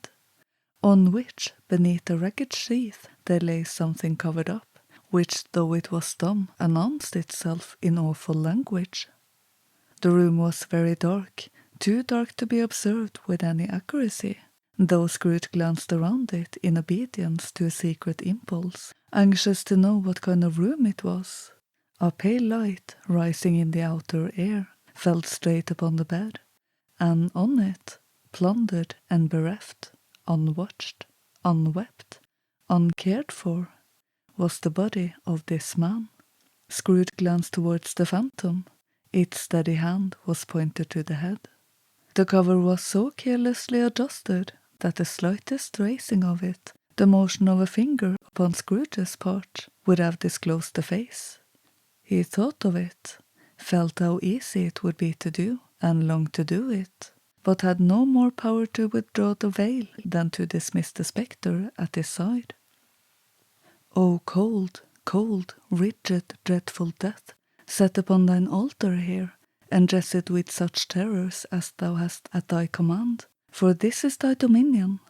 on which, beneath a ragged sheath, there lay something covered up, which, though it was dumb, announced itself in awful language. The room was very dark, too dark to be observed with any accuracy, though Scrooge glanced around it in obedience to a secret impulse, anxious to know what kind of room it was. A pale light, rising in the outer air, fell straight upon the bed, and on it, plundered and bereft, unwatched, unwept, uncared for, was the body of this man. Scrooge glanced towards the phantom. Its steady hand was pointed to the head. The cover was so carelessly adjusted that the slightest raising of it, the motion of a finger upon Scrooge's part, would have disclosed the face. He thought of it, felt how easy it would be to do, and longed to do it, but had no more power to withdraw the veil than to dismiss the spectre at his side. O cold, cold, rigid, dreadful death, set upon thine altar here, and dressed with such terrors as thou hast at thy command, for this is thy dominion.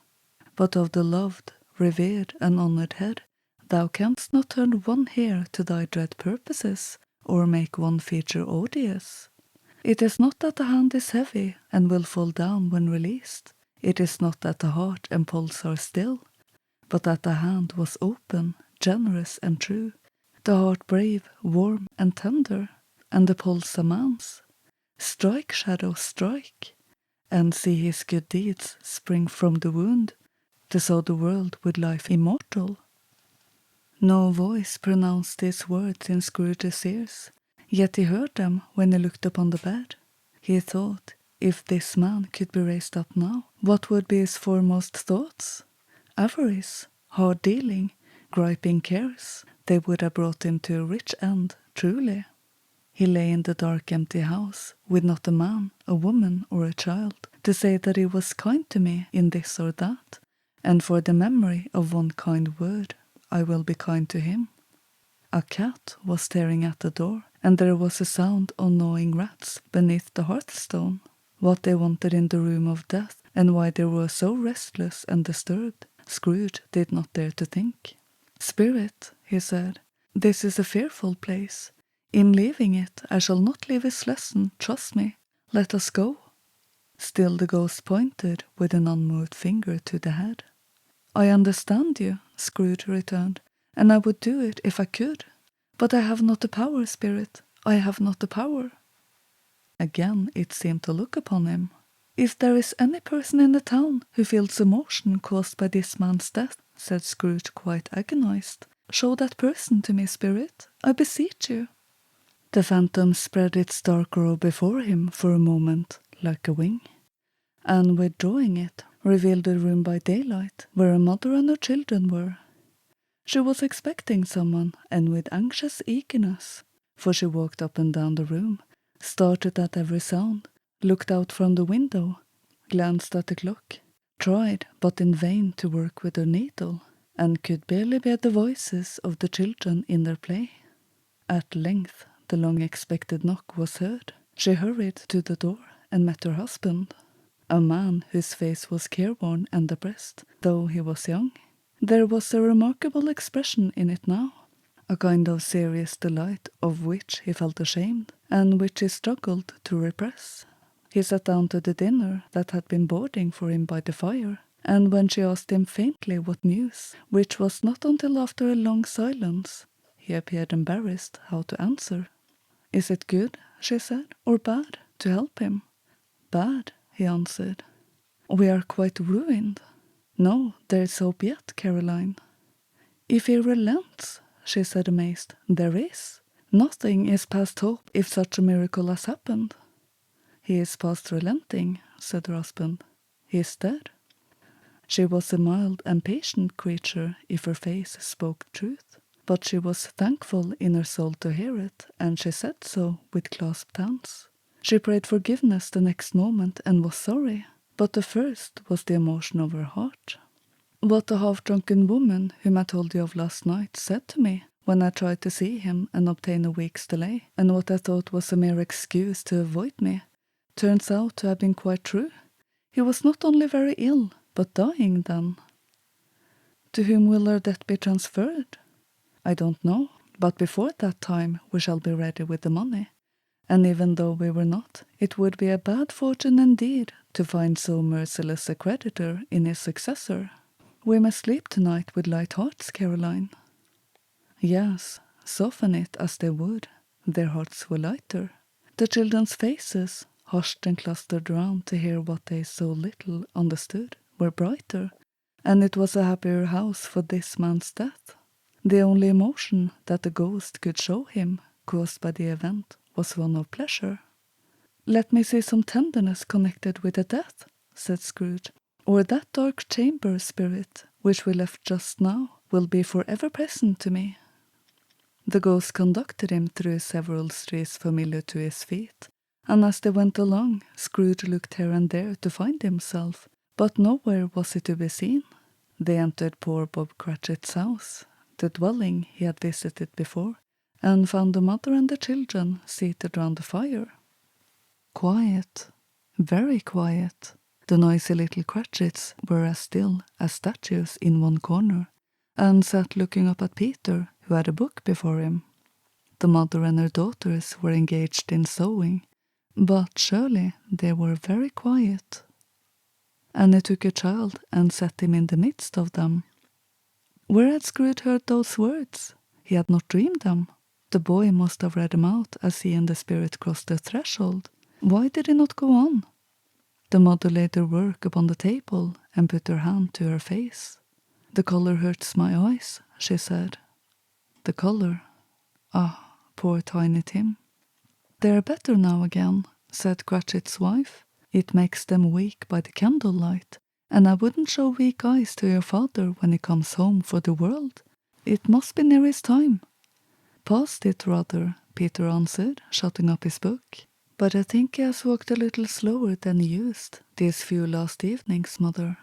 But of the loved, revered, and honoured head, thou canst not turn one hair to thy dread purposes, or make one feature odious. It is not that the hand is heavy, and will fall down when released. It is not that the heart and pulse are still, but that the hand was open, generous, and true, the heart brave, warm, and tender, and the pulse a man's. Strike, shadow, strike, and see his good deeds spring from the wound, to sow the world with life immortal. No voice pronounced these words in Scrooge's ears, yet he heard them when he looked upon the bed. He thought, if this man could be raised up now, what would be his foremost thoughts? Avarice, hard dealing, griping cares, they would have brought him to a rich end, truly. He lay in the dark empty house, with not a man, a woman, or a child, to say that he was kind to me in this or that, and for the memory of one kind word, I will be kind to him. A cat was staring at the door, and there was a sound of gnawing rats beneath the hearthstone. What they wanted in the room of death, and why they were so restless and disturbed, Scrooge did not dare to think. Spirit, he said, this is a fearful place. In leaving it, I shall not leave his lesson, trust me. Let us go. Still the ghost pointed with an unmoved finger to the head. I understand you, Scrooge returned, and I would do it if I could. But I have not the power, Spirit. I have not the power. Again it seemed to look upon him. If there is any person in the town who feels emotion caused by this man's death, said Scrooge, quite agonized, show that person to me, Spirit, I beseech you. The phantom spread its dark robe before him for a moment, like a wing, and withdrawing it, revealed the room by daylight, where a mother and her children were. She was expecting someone, and with anxious eagerness, for she walked up and down the room, started at every sound, looked out from the window, glanced at the clock, tried, but in vain, to work with her needle, and could barely bear the voices of the children in their play. At length the long-expected knock was heard. She hurried to the door and met her husband, a man whose face was careworn and depressed, though he was young. There was a remarkable expression in it now, a kind of serious delight of which he felt ashamed, and which he struggled to repress. He sat down to the dinner that had been boarding for him by the fire, and when she asked him faintly what news, which was not until after a long silence, he appeared embarrassed how to answer. "Is it good," she said, "or bad, to help him?" "Bad," he answered. "We are quite ruined." "No, there is hope yet, Caroline." "If he relents," she said amazed, "there is. Nothing is past hope if such a miracle has happened." "He is past relenting," said her husband. "He is dead." She was a mild and patient creature if her face spoke truth, but she was thankful in her soul to hear it, and she said so with clasped hands. She prayed forgiveness the next moment and was sorry, but the first was the emotion of her heart. What the half-drunken woman whom I told you of last night said to me when I tried to see him and obtain a week's delay, and what I thought was a mere excuse to avoid me, turns out to have been quite true. He was not only very ill, but dying then. To whom will her debt be transferred? I don't know, but before that time we shall be ready with the money. And even though we were not, it would be a bad fortune indeed to find so merciless a creditor in his successor. We must sleep tonight with light hearts, Caroline. Yes, soften it as they would, their hearts were lighter. The children's faces, hushed and clustered round to hear what they so little understood, were brighter, and it was a happier house for this man's death. The only emotion that the ghost could show him, caused by the event, was one of pleasure. "Let me see some tenderness connected with the death," said Scrooge, "or that dark chamber spirit, which we left just now, will be forever present to me." The ghost conducted him through several streets familiar to his feet, and as they went along, Scrooge looked here and there to find himself, but nowhere was he to be seen. They entered poor Bob Cratchit's house, the dwelling he had visited before, and found the mother and the children seated round the fire. Quiet, very quiet. The noisy little Cratchits were as still as statues in one corner, and sat looking up at Peter, who had a book before him. The mother and her daughters were engaged in sewing, but surely they were very quiet. And he took a child and set him in the midst of them. Where had Scrooge heard those words? He had not dreamed them. The boy must have read them out as he and the spirit crossed the threshold. Why did he not go on? The mother laid her work upon the table and put her hand to her face. "The color hurts my eyes," she said. The color. Ah, poor Tiny Tim. "They are better now again," said Cratchit's wife. "It makes them weak by the candlelight, and I wouldn't show weak eyes to your father when he comes home for the world. It must be near his time." "Past it, rather," Peter answered, shutting up his book. "But I think he has walked a little slower than he used these few last evenings, mother."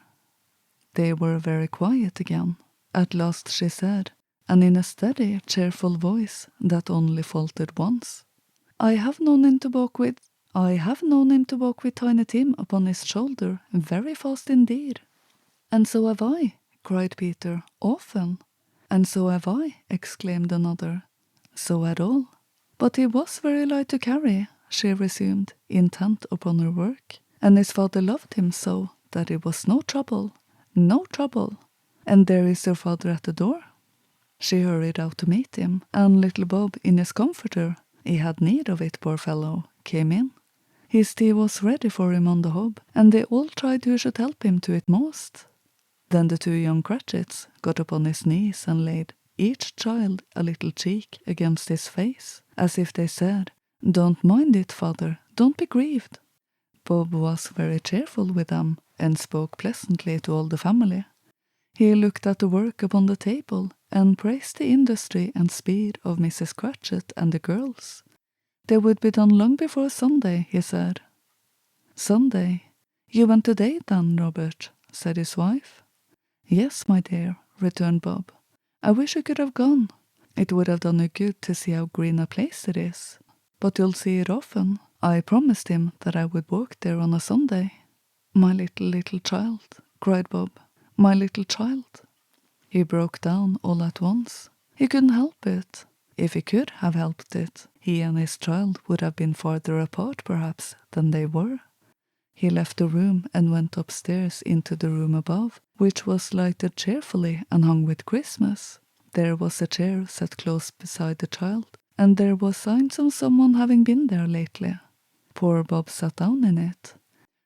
They were very quiet again. At last she said, and in a steady, cheerful voice that only faltered once, I have known him to walk with Tiny Tim upon his shoulder very fast indeed." "And so have I," cried Peter, "often." "And so have I," exclaimed another. So had all. "But he was very light to carry," she resumed, intent upon her work, "and his father loved him so that it was no trouble. No trouble. And there is your father at the door." She hurried out to meet him, and little Bob in his comforter, he had need of it, poor fellow, came in. His tea was ready for him on the hob, and they all tried who should help him to it most. Then the two young Cratchits got upon his knees and laid each child a little cheek against his face, as if they said, "Don't mind it, father, don't be grieved." Bob was very cheerful with them, and spoke pleasantly to all the family. He looked at the work upon the table, and praised the industry and speed of Mrs. Cratchit and the girls. They would be done long before Sunday, he said. "Sunday? You went today, then, Robert?" said his wife. "Yes, my dear," returned Bob. "I wish you could have gone. It would have done you good to see how green a place it is. But you'll see it often. I promised him that I would walk there on a Sunday." "My little child," cried Bob. "My little child." He broke down all at once. He couldn't help it. If he could have helped it, he and his child would have been farther apart, perhaps, than they were. He left the room and went upstairs into the room above, which was lighted cheerfully and hung with Christmas. There was a chair set close beside the child, and there was signs of someone having been there lately. Poor Bob sat down in it,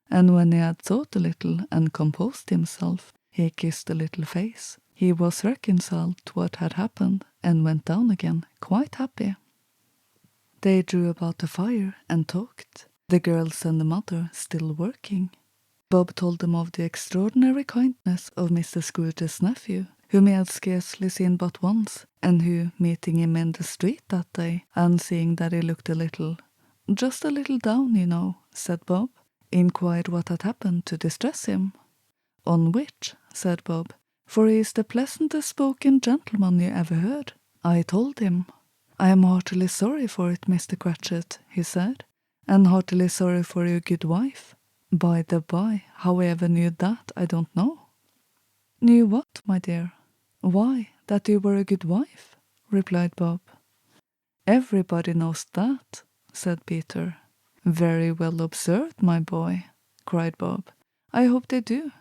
and when he had thought a little and composed himself, he kissed the little face. He was reconciled to what had happened and went down again, quite happy. They drew about the fire and talked, the girls and the mother still working. Bob told them of the extraordinary kindness of Mr. Scrooge's nephew, whom he had scarcely seen but once, and who, meeting him in the street that day, and seeing that he looked just a little down, you know, said Bob, inquired what had happened to distress him. On which, said Bob, for he is the pleasantest spoken gentleman you ever heard, I told him, I am heartily sorry for it, Mr. Cratchit, he said, and heartily sorry for your good wife. By the by, how I ever knew that, I don't know. Knew what, my dear? Why, that you were a good wife, replied Bob. Everybody knows that, said Peter. Very well observed, my boy, cried Bob. I hope they do.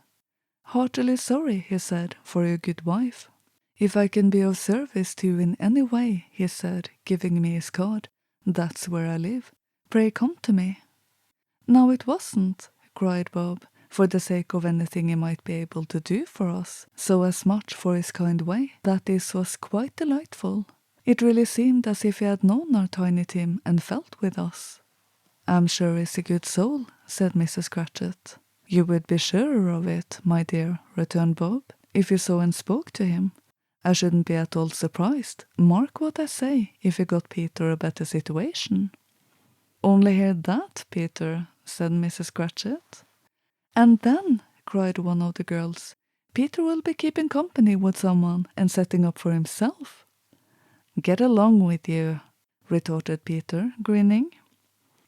Heartily sorry, he said, for your good wife. If I can be of service to you in any way, he said, giving me his card, that's where I live. Pray come to me. Now it wasn't, cried Bob, for the sake of anything he might be able to do for us, so as much for his kind way, that this was quite delightful. It really seemed as if he had known our Tiny Tim and felt with us. I'm sure he's a good soul, said Mrs. Cratchit. You would be surer of it, my dear, returned Bob, if you saw and spoke to him. I shouldn't be at all surprised, mark what I say, if he got Peter a better situation. Only hear that, Peter, said Mrs. Cratchit. And then, cried one of the girls, Peter will be keeping company with someone and setting up for himself. Get along with you, retorted Peter, grinning.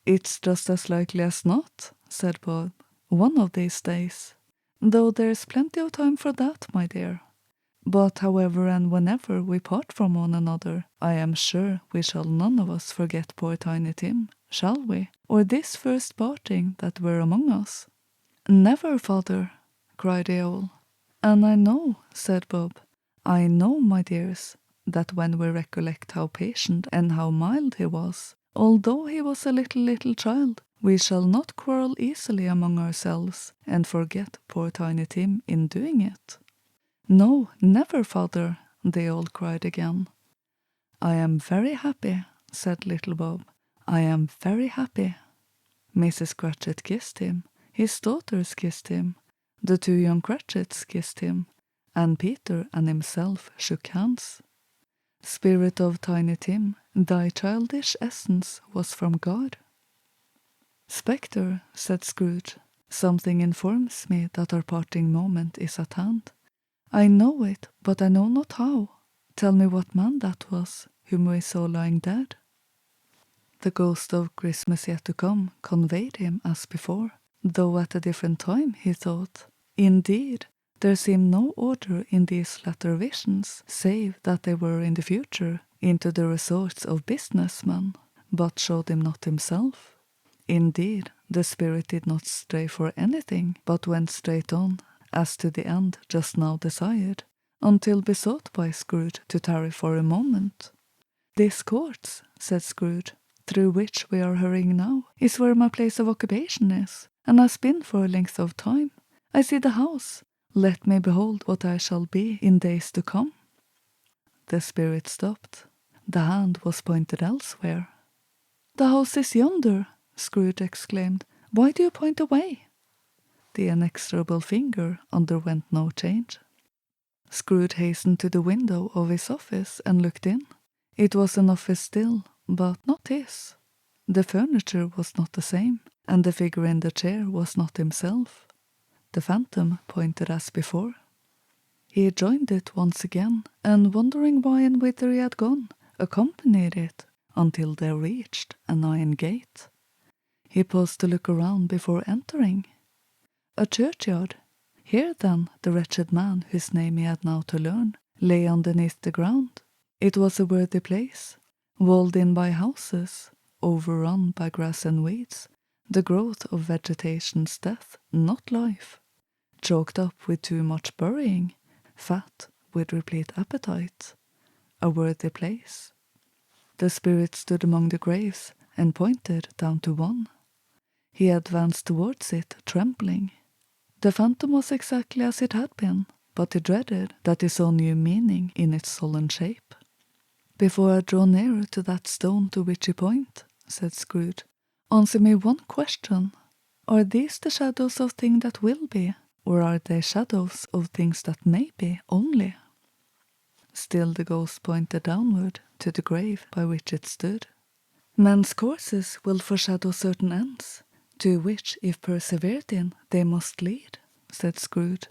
It's just as likely as not, said Bob, one of these days, though there's plenty of time for that, my dear. But however and whenever we part from one another, I am sure we shall none of us forget poor Tiny Tim, shall we, or this first parting that were among us? Never, father, cried the owl. And I know, said Bob, I know, my dears, that when we recollect how patient and how mild he was, although he was a little child, we shall not quarrel easily among ourselves and forget poor Tiny Tim in doing it. No, never, father, they all cried again. I am very happy, said little Bob. I am very happy. Mrs. Cratchit kissed him, his daughters kissed him, the two young Cratchits kissed him, and Peter and himself shook hands. Spirit of Tiny Tim, thy childish essence was from God. Spectre, said Scrooge, something informs me that our parting moment is at hand. I know it, but I know not how. Tell me what man that was, whom we saw lying dead. The ghost of Christmas yet to come conveyed him as before, though at a different time, he thought. Indeed, there seemed no order in these latter visions, save that they were in the future, into the resorts of businessmen, but showed him not himself. Indeed, the spirit did not stray for anything, but went straight on, as to the end just now desired, until besought by Scrooge to tarry for a moment. This court, said Scrooge, through which we are hurrying now, is where my place of occupation is, and has been for a length of time. I see the house. Let me behold what I shall be in days to come. The spirit stopped. The hand was pointed elsewhere. The house is yonder, Scrooge exclaimed. Why do you point away? The inexorable finger underwent no change. Scrooge hastened to the window of his office and looked in. It was an office still, but not his. The furniture was not the same, and the figure in the chair was not himself. The phantom pointed as before. He joined it once again, and wondering why and whither he had gone, accompanied it until they reached an iron gate. He paused to look around before entering. A churchyard. Here, then, the wretched man, whose name he had now to learn, lay underneath the ground. It was a worthy place, walled in by houses, overrun by grass and weeds, The growth of vegetation's death, not life. Choked up with too much burying, fat with replete appetite. A worthy place. The spirit stood among the graves and pointed down to one. He advanced towards it, trembling. The phantom was exactly as it had been, but he dreaded that he saw new meaning in its sullen shape. "Before I draw nearer to that stone to which you point," said Scrooge, "answer me one question. Are these the shadows of things that will be, or are they shadows of things that may be only?" Still the ghost pointed downward to the grave by which it stood. "Men's courses will foreshadow certain ends, to which, if persevered in, they must lead," said Scrooge.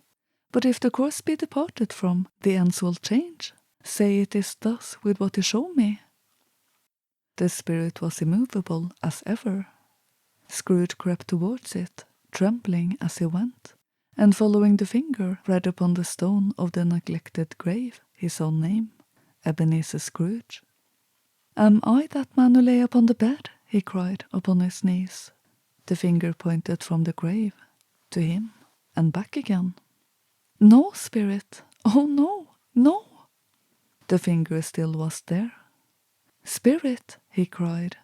"But if the course be departed from, the ends will change. Say it is thus with what you show me." The spirit was immovable as ever. Scrooge crept towards it, trembling as he went, and following the finger read upon the stone of the neglected grave his own name, Ebenezer Scrooge. "Am I that man who lay upon the bed?" he cried upon his knees. The finger pointed from the grave to him and back again. "No, spirit, oh no, no!" The finger still was there. "Spirit," he cried,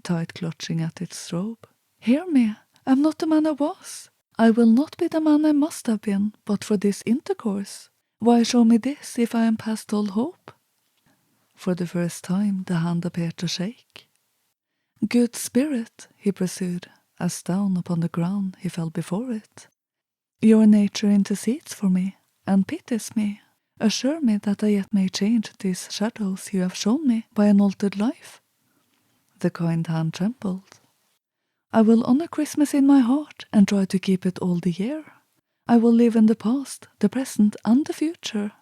tight clutching at its robe, "hear me, I am not the man I was. I will not be the man I must have been, but for this intercourse. Why show me this, if I am past all hope?" For the first time the hand appeared to shake. "Good spirit," he pursued, as down upon the ground he fell before it, "your nature intercedes for me, and pities me. Assure me that I yet may change these shadows you have shown me by an altered life." The kind hand trembled. "I will honor Christmas in my heart, and try to keep it all the year. I will live in the past, the present, and the future.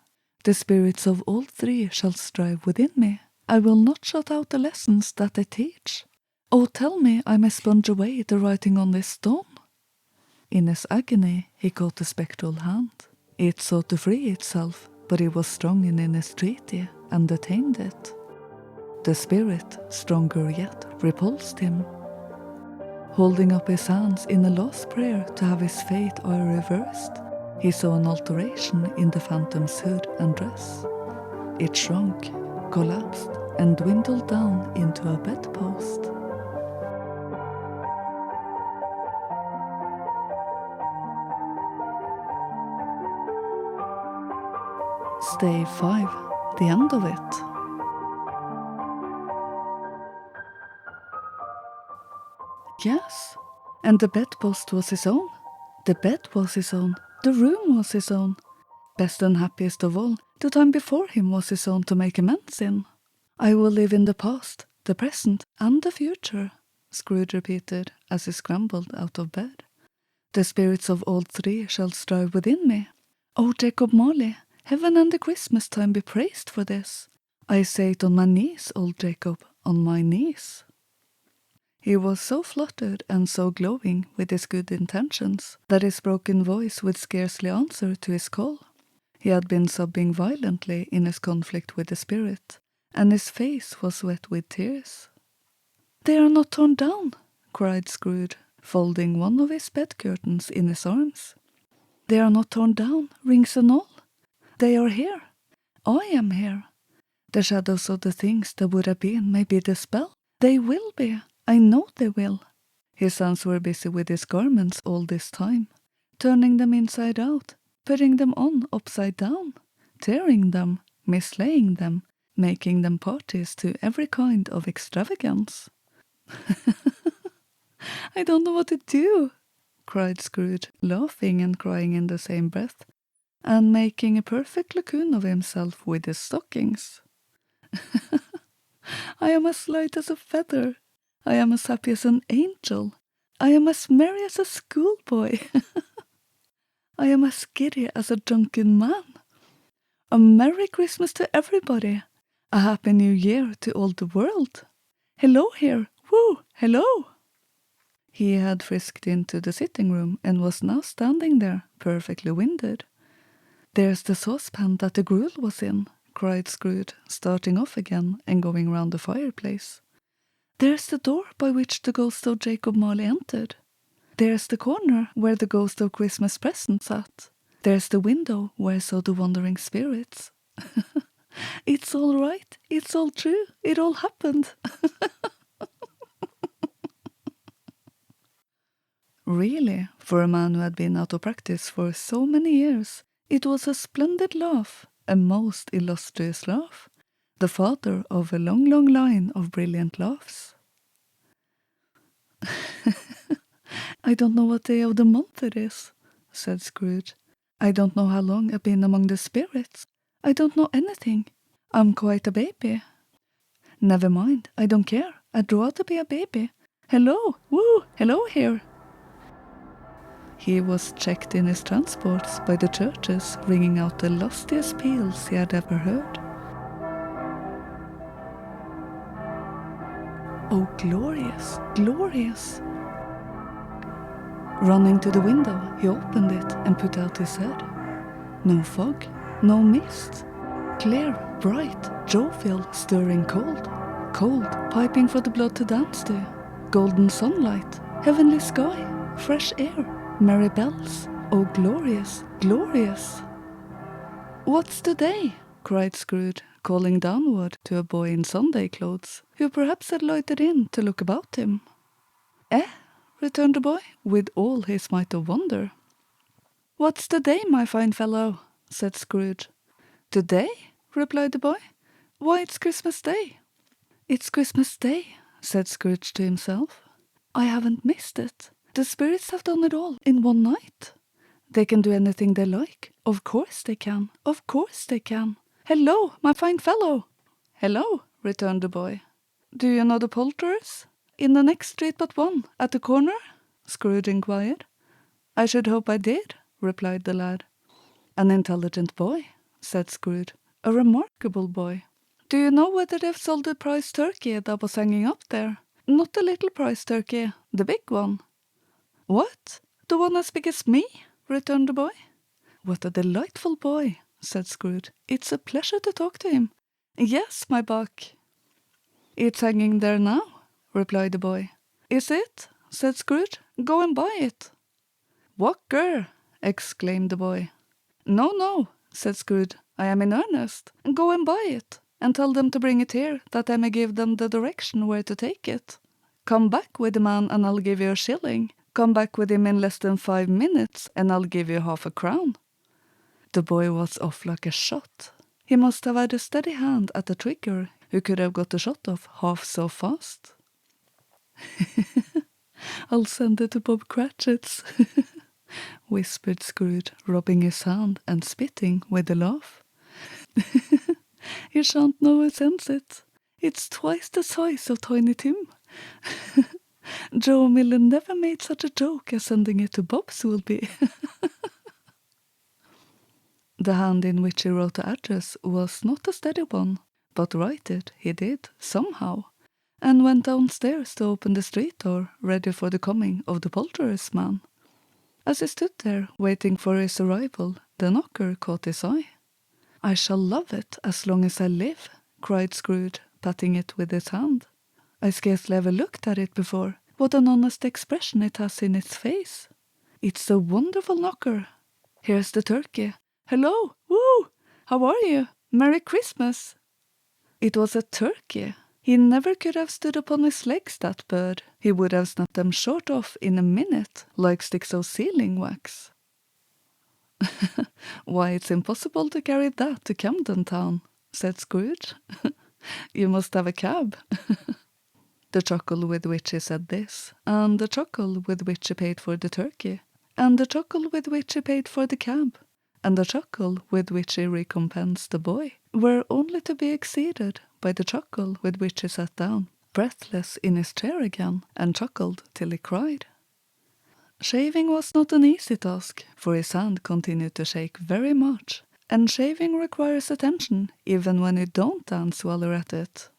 The spirits of all three shall strive within me. I will not shut out the lessons that they teach. Oh, tell me I may sponge away the writing on this stone." In his agony he caught the spectral hand. It sought to free itself, but he was strong in his treaty, and detained it. The spirit, stronger yet, repulsed him. Holding up his hands in a last prayer to have his fate reversed, he saw an alteration in the phantom's hood and dress. It shrunk, collapsed, and dwindled down into a bedpost. Stave 5, the end of it. Yes, and the bedpost was his own. The bed was his own. The room was his own. Best and happiest of all, the time before him was his own to make amends in. "I will live in the past, the present, and the future," Scrooge repeated as he scrambled out of bed. "The spirits of all three shall strive within me. Oh, Jacob Marley, heaven and the Christmas time be praised for this. I say it on my knees, old Jacob, on my knees." He was so fluttered and so glowing with his good intentions that his broken voice would scarcely answer to his call. He had been sobbing violently in his conflict with the spirit, and his face was wet with tears. "They are not torn down," cried Scrooge, folding one of his bed curtains in his arms. "They are not torn down, rings and all. They are here. I am here. The shadows of the things that would have been may be dispelled. They will be. I know they will." His hands were busy with his garments all this time, turning them inside out, putting them on upside down, tearing them, mislaying them, making them parties to every kind of extravagance. "I don't know what to do," cried Scrooge, laughing and crying in the same breath, and making a perfect cocoon of himself with his stockings. "I am as light as a feather. I am as happy as an angel. I am as merry as a schoolboy. I am as giddy as a drunken man. A Merry Christmas to everybody. A Happy New Year to all the world. Hello here, woo, hello." He had frisked into the sitting room and was now standing there, perfectly winded. "There's the saucepan that the gruel was in," cried Scrooge, starting off again and going round the fireplace. There's the door by which the ghost of Jacob Marley entered. There's the corner where the ghost of Christmas present sat. There's the window where I saw the wandering spirits. It's all right, it's all true, it all happened. Really, for a man who had been out of practice for so many years, it was a splendid laugh, a most illustrious laugh, the father of a long, long line of brilliant laughs. I don't know what day of the month it is, said Scrooge. I don't know how long I've been among the spirits. I don't know anything. I'm quite a baby. Never mind, I don't care. I'd rather be a baby. Hello, woo, hello here. He was checked in his transports by the churches, ringing out the lustiest peals he had ever heard. Oh, glorious, glorious! Running to the window, he opened it and put out his head. No fog, no mist. Clear, bright, jovial, stirring cold. Cold, piping for the blood to dance to. Golden sunlight, heavenly sky, fresh air. Merry bells, oh glorious, glorious! What's today? Cried Scrooge, calling downward to a boy in Sunday clothes, who perhaps had loitered in to look about him. Eh? Returned the boy, with all his might of wonder. What's today, my fine fellow? Said Scrooge. Today? Replied the boy. Why, it's Christmas Day. It's Christmas Day, said Scrooge to himself. I haven't missed it. The spirits have done it all in one night. They can do anything they like. Of course they can. Of course they can. Hello, my fine fellow. Hello, returned the boy. Do you know the poulterers? In the next street but one, at the corner? Scrooge inquired. I should hope I did, replied the lad. An intelligent boy, said Scrooge. A remarkable boy. Do you know whether they've sold the prize turkey that was hanging up there? Not the little prize turkey, the big one. What? The one as big as me? Returned the boy. What a delightful boy, said Scrooge. It's a pleasure to talk to him. Yes, my buck. It's hanging there now, replied the boy. Is it? Said Scrooge. Go and buy it. Walker! Exclaimed the boy. No, no, said Scrooge. I am in earnest. Go and buy it, and tell them to bring it here, that I may give them the direction where to take it. Come back with the man, and I'll give you a shilling. Come back with him in less than 5 minutes, and I'll give you half a crown. The boy was off like a shot. He must have had a steady hand at the trigger, who could have got the shot off half so fast. I'll send it to Bob Cratchit's, whispered Scrooge, rubbing his hand and spitting with a laugh. You shan't know who sends it. It's twice the size of Tiny Tim. Joe Miller never made such a joke as sending it to Bob's will be. The hand in which he wrote the address was not a steady one, but write it he did, somehow, and went downstairs to open the street door, ready for the coming of the poulterer's man. As he stood there, waiting for his arrival, the knocker caught his eye. I shall love it as long as I live, cried Scrooge, patting it with his hand. I scarcely ever looked at it before. What an honest expression it has in its face. It's a wonderful knocker. Here's the turkey. Hello, woo! How are you? Merry Christmas! It was a turkey. He never could have stood upon his legs, that bird. He would have snapped them short off in a minute, like sticks of sealing wax. Why, it's impossible to carry that to Camden Town, said Scrooge. You must have a cab. The chuckle with which he said this, and the chuckle with which he paid for the turkey, and the chuckle with which he paid for the cab, and the chuckle with which he recompensed the boy, were only to be exceeded by the chuckle with which he sat down, breathless in his chair again, and chuckled till he cried. Shaving was not an easy task, for his hand continued to shake very much, and shaving requires attention even when you don't dance while you're at it.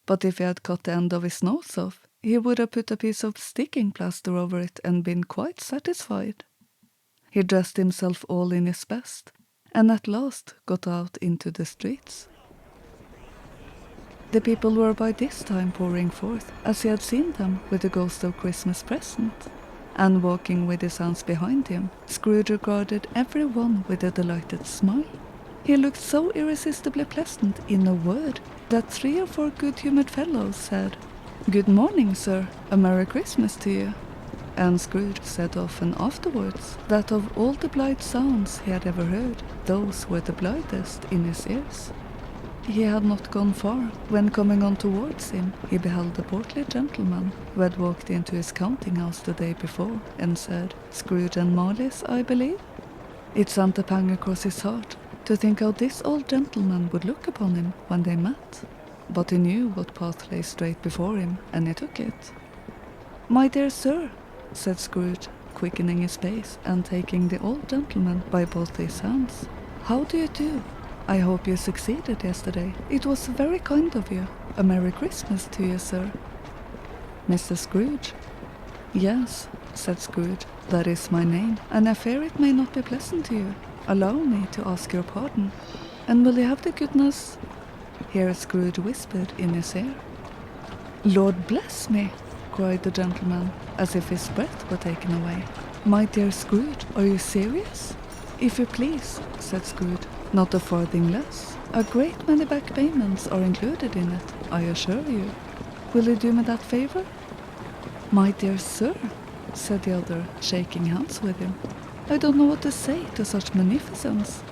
But if he had cut the end of his nose off, he would have put a piece of sticking plaster over it and been quite satisfied. He dressed himself all in his best, and at last got out into the streets. The people were by this time pouring forth, as he had seen them with the ghost of Christmas present. And walking with his hands behind him, Scrooge regarded every one with a delighted smile. He looked so irresistibly pleasant in a word that 3 or 4 good-humoured fellows said, "Good morning, sir, a Merry Christmas to you." And Scrooge said often afterwards that of all the blithe sounds he had ever heard, those were the blithest in his ears. He had not gone far when, coming on towards him, he beheld a portly gentleman who had walked into his counting-house the day before and said, "Scrooge and Marley's, I believe?" It sent a pang across his heart to think how this old gentleman would look upon him when they met. But he knew what path lay straight before him, and he took it. "My dear sir," said Scrooge, quickening his pace and taking the old gentleman by both his hands, "how do you do? I hope you succeeded yesterday. It was very kind of you. A Merry Christmas to you, sir." "Mr. Scrooge?" "Yes," said Scrooge, "that is my name, and I fear it may not be pleasant to you. Allow me to ask your pardon. And will you have the goodness—" Here Scrooge whispered in his ear. "Lord bless me!" cried the gentleman, as if his breath were taken away. "My dear Scrooge, are you serious?" "If you please," said Scrooge, "not a farthing less. A great many back payments are included in it, I assure you. Will you do me that favor?" "My dear sir," said the other, shaking hands with him, "I don't know what to say to such magnificence."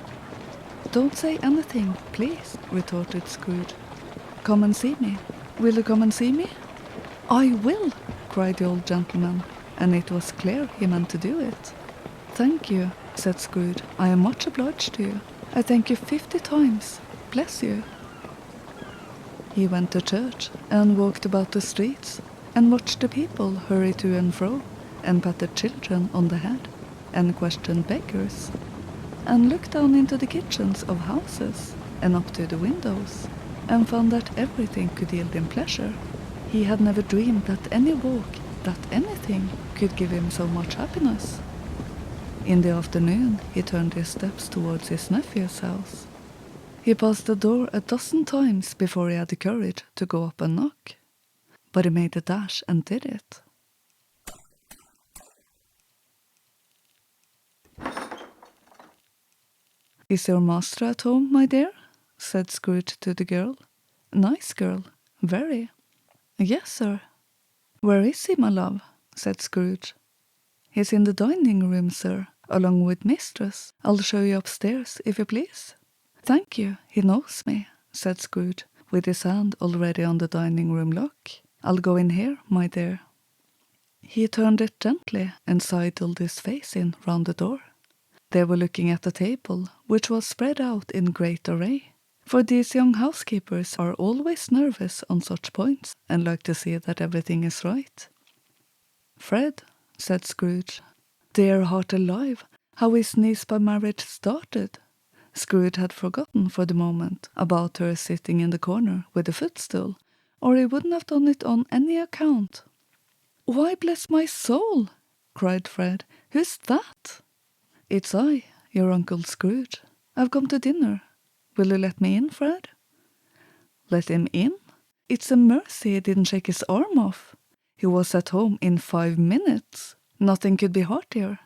"Don't say anything, please," retorted Scrooge. "Come and see me. Will you come and see me?" "I will," cried the old gentleman, and it was clear he meant to do it. "Thank you," said Scrooge. "I am much obliged to you. I thank you 50 times. Bless you." He went to church and walked about the streets and watched the people hurry to and fro and patted children on the head and questioned beggars and looked down into the kitchens of houses and up to the windows and found that everything could yield him pleasure. He had never dreamed that any walk, that anything, could give him so much happiness. In the afternoon he turned his steps towards his nephew's house. He passed the door a dozen times before he had the courage to go up and knock. But he made a dash and did it. "Is your master at home, my dear?" said Scrooge to the girl. "Nice girl, very." "Yes, sir." "Where is he, my love?" said Scrooge. "He's in the dining room, sir, along with mistress. I'll show you upstairs, if you please." "Thank you, he knows me," said Scrooge, with his hand already on the dining room lock. "I'll go in here, my dear." He turned it gently and sidled his face in round the door. They were looking at the table, which was spread out in great array, for these young housekeepers are always nervous on such points and like to see that everything is right. "Fred," said Scrooge. Dear heart alive, how his niece by marriage started. Scrooge had forgotten for the moment about her sitting in the corner with a footstool, or he wouldn't have done it on any account. "Why, bless my soul!" cried Fred. "Who's that?" "It's I, your Uncle Scrooge. I've come to dinner. Will you let me in, Fred?" "Let him in? It's a mercy he didn't shake his arm off. He was at home in 5 minutes. Nothing could be heartier.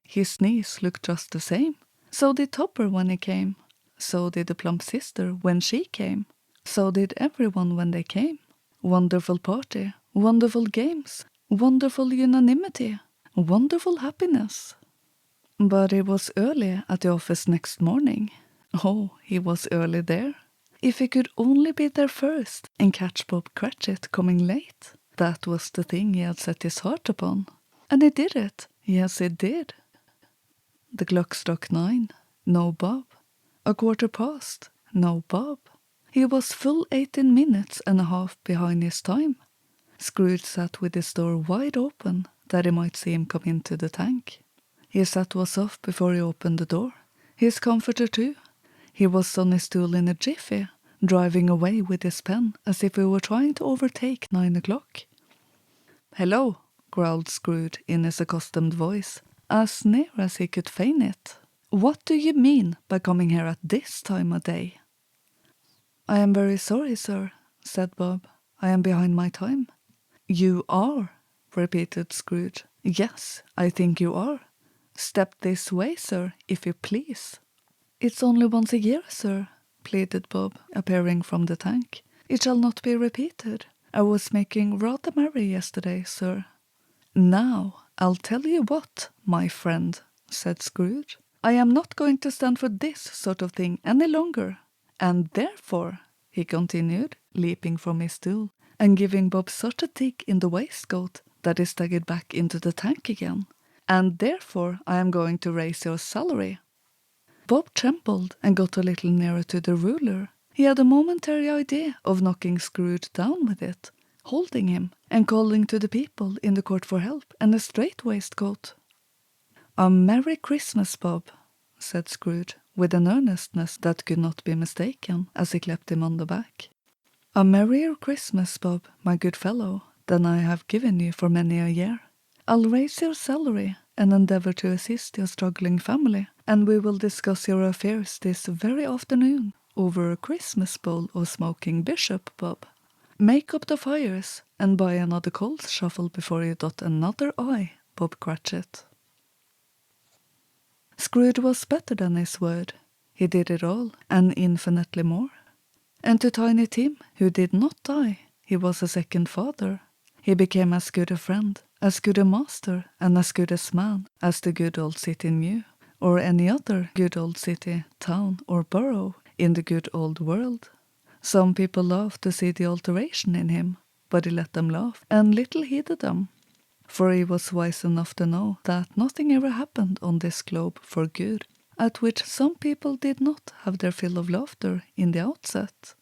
His niece looked just the same. So did Topper when he came. So did the plump sister when she came. So did everyone when they came. Wonderful party, wonderful games, wonderful unanimity, wonderful happiness." But he was early at the office next morning. Oh, he was early there. If he could only be there first and catch Bob Cratchit coming late, that was the thing he had set his heart upon. And he did it. Yes, he did. The clock struck 9. No Bob. 1:15. No Bob. He was full 18 minutes and a half behind his time. Scrooge sat with his door wide open, that he might see him come into the tank. His hat was off before he opened the door. His comforter too. He was on his stool in a jiffy, driving away with his pen as if he were trying to overtake 9 o'clock. "Hello," growled Scrooge in his accustomed voice, as near as he could feign it. "What do you mean by coming here at this time of day?" "I am very sorry, sir," said Bob. "I am behind my time." "You are," repeated Scrooge. "Yes, I think you are. Step this way, sir, if you please." "It's only once a year, sir," pleaded Bob, appearing from the tank. "It shall not be repeated. I was making rather merry yesterday, sir." "Now, I'll tell you what, my friend," said Scrooge. "I am not going to stand for this sort of thing any longer. And therefore," he continued, leaping from his stool, and giving Bob such a dig in the waistcoat that he staggered back into the tank again, "and therefore I am going to raise your salary." Bob trembled and got a little nearer to the ruler. He had a momentary idea of knocking Scrooge down with it, holding him, and calling to the people in the court for help and a straight waistcoat. "A Merry Christmas, Bob," said Scrooge, with an earnestness that could not be mistaken, as he clapped him on the back. "A merrier Christmas, Bob, my good fellow, than I have given you for many a year. I'll raise your salary and endeavour to assist your struggling family, and we will discuss your affairs this very afternoon over a Christmas bowl of smoking bishop, Bob. Make up the fires and buy another cold shuffle before you dot another I, Bob Cratchit." Scrooge was better than his word. He did it all, and infinitely more. And to Tiny Tim, who did not die, he was a second father. He became as good a friend, as good a master, and as good a man as the good old city Myuu, or any other good old city, town, or borough in the good old world. Some people laughed to see the alteration in him, but he let them laugh, and little heeded them. For he was wise enough to know that nothing ever happened on this globe for good, at which some people did not have their fill of laughter in the outset.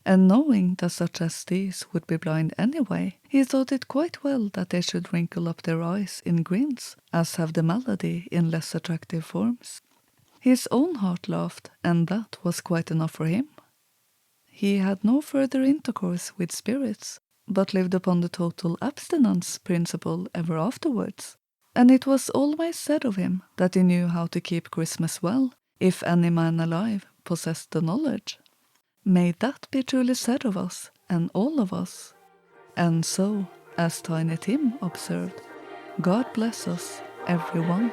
And knowing that such as these would be blind anyway, he thought it quite well that they should wrinkle up their eyes in grins, as have the malady in less attractive forms. His own heart laughed, and that was quite enough for him. He had no further intercourse with spirits, but lived upon the total abstinence principle ever afterwards. And it was always said of him that he knew how to keep Christmas well, if any man alive possessed the knowledge. May that be truly said of us, and all of us. And so, as Tiny Tim observed, God bless us, everyone.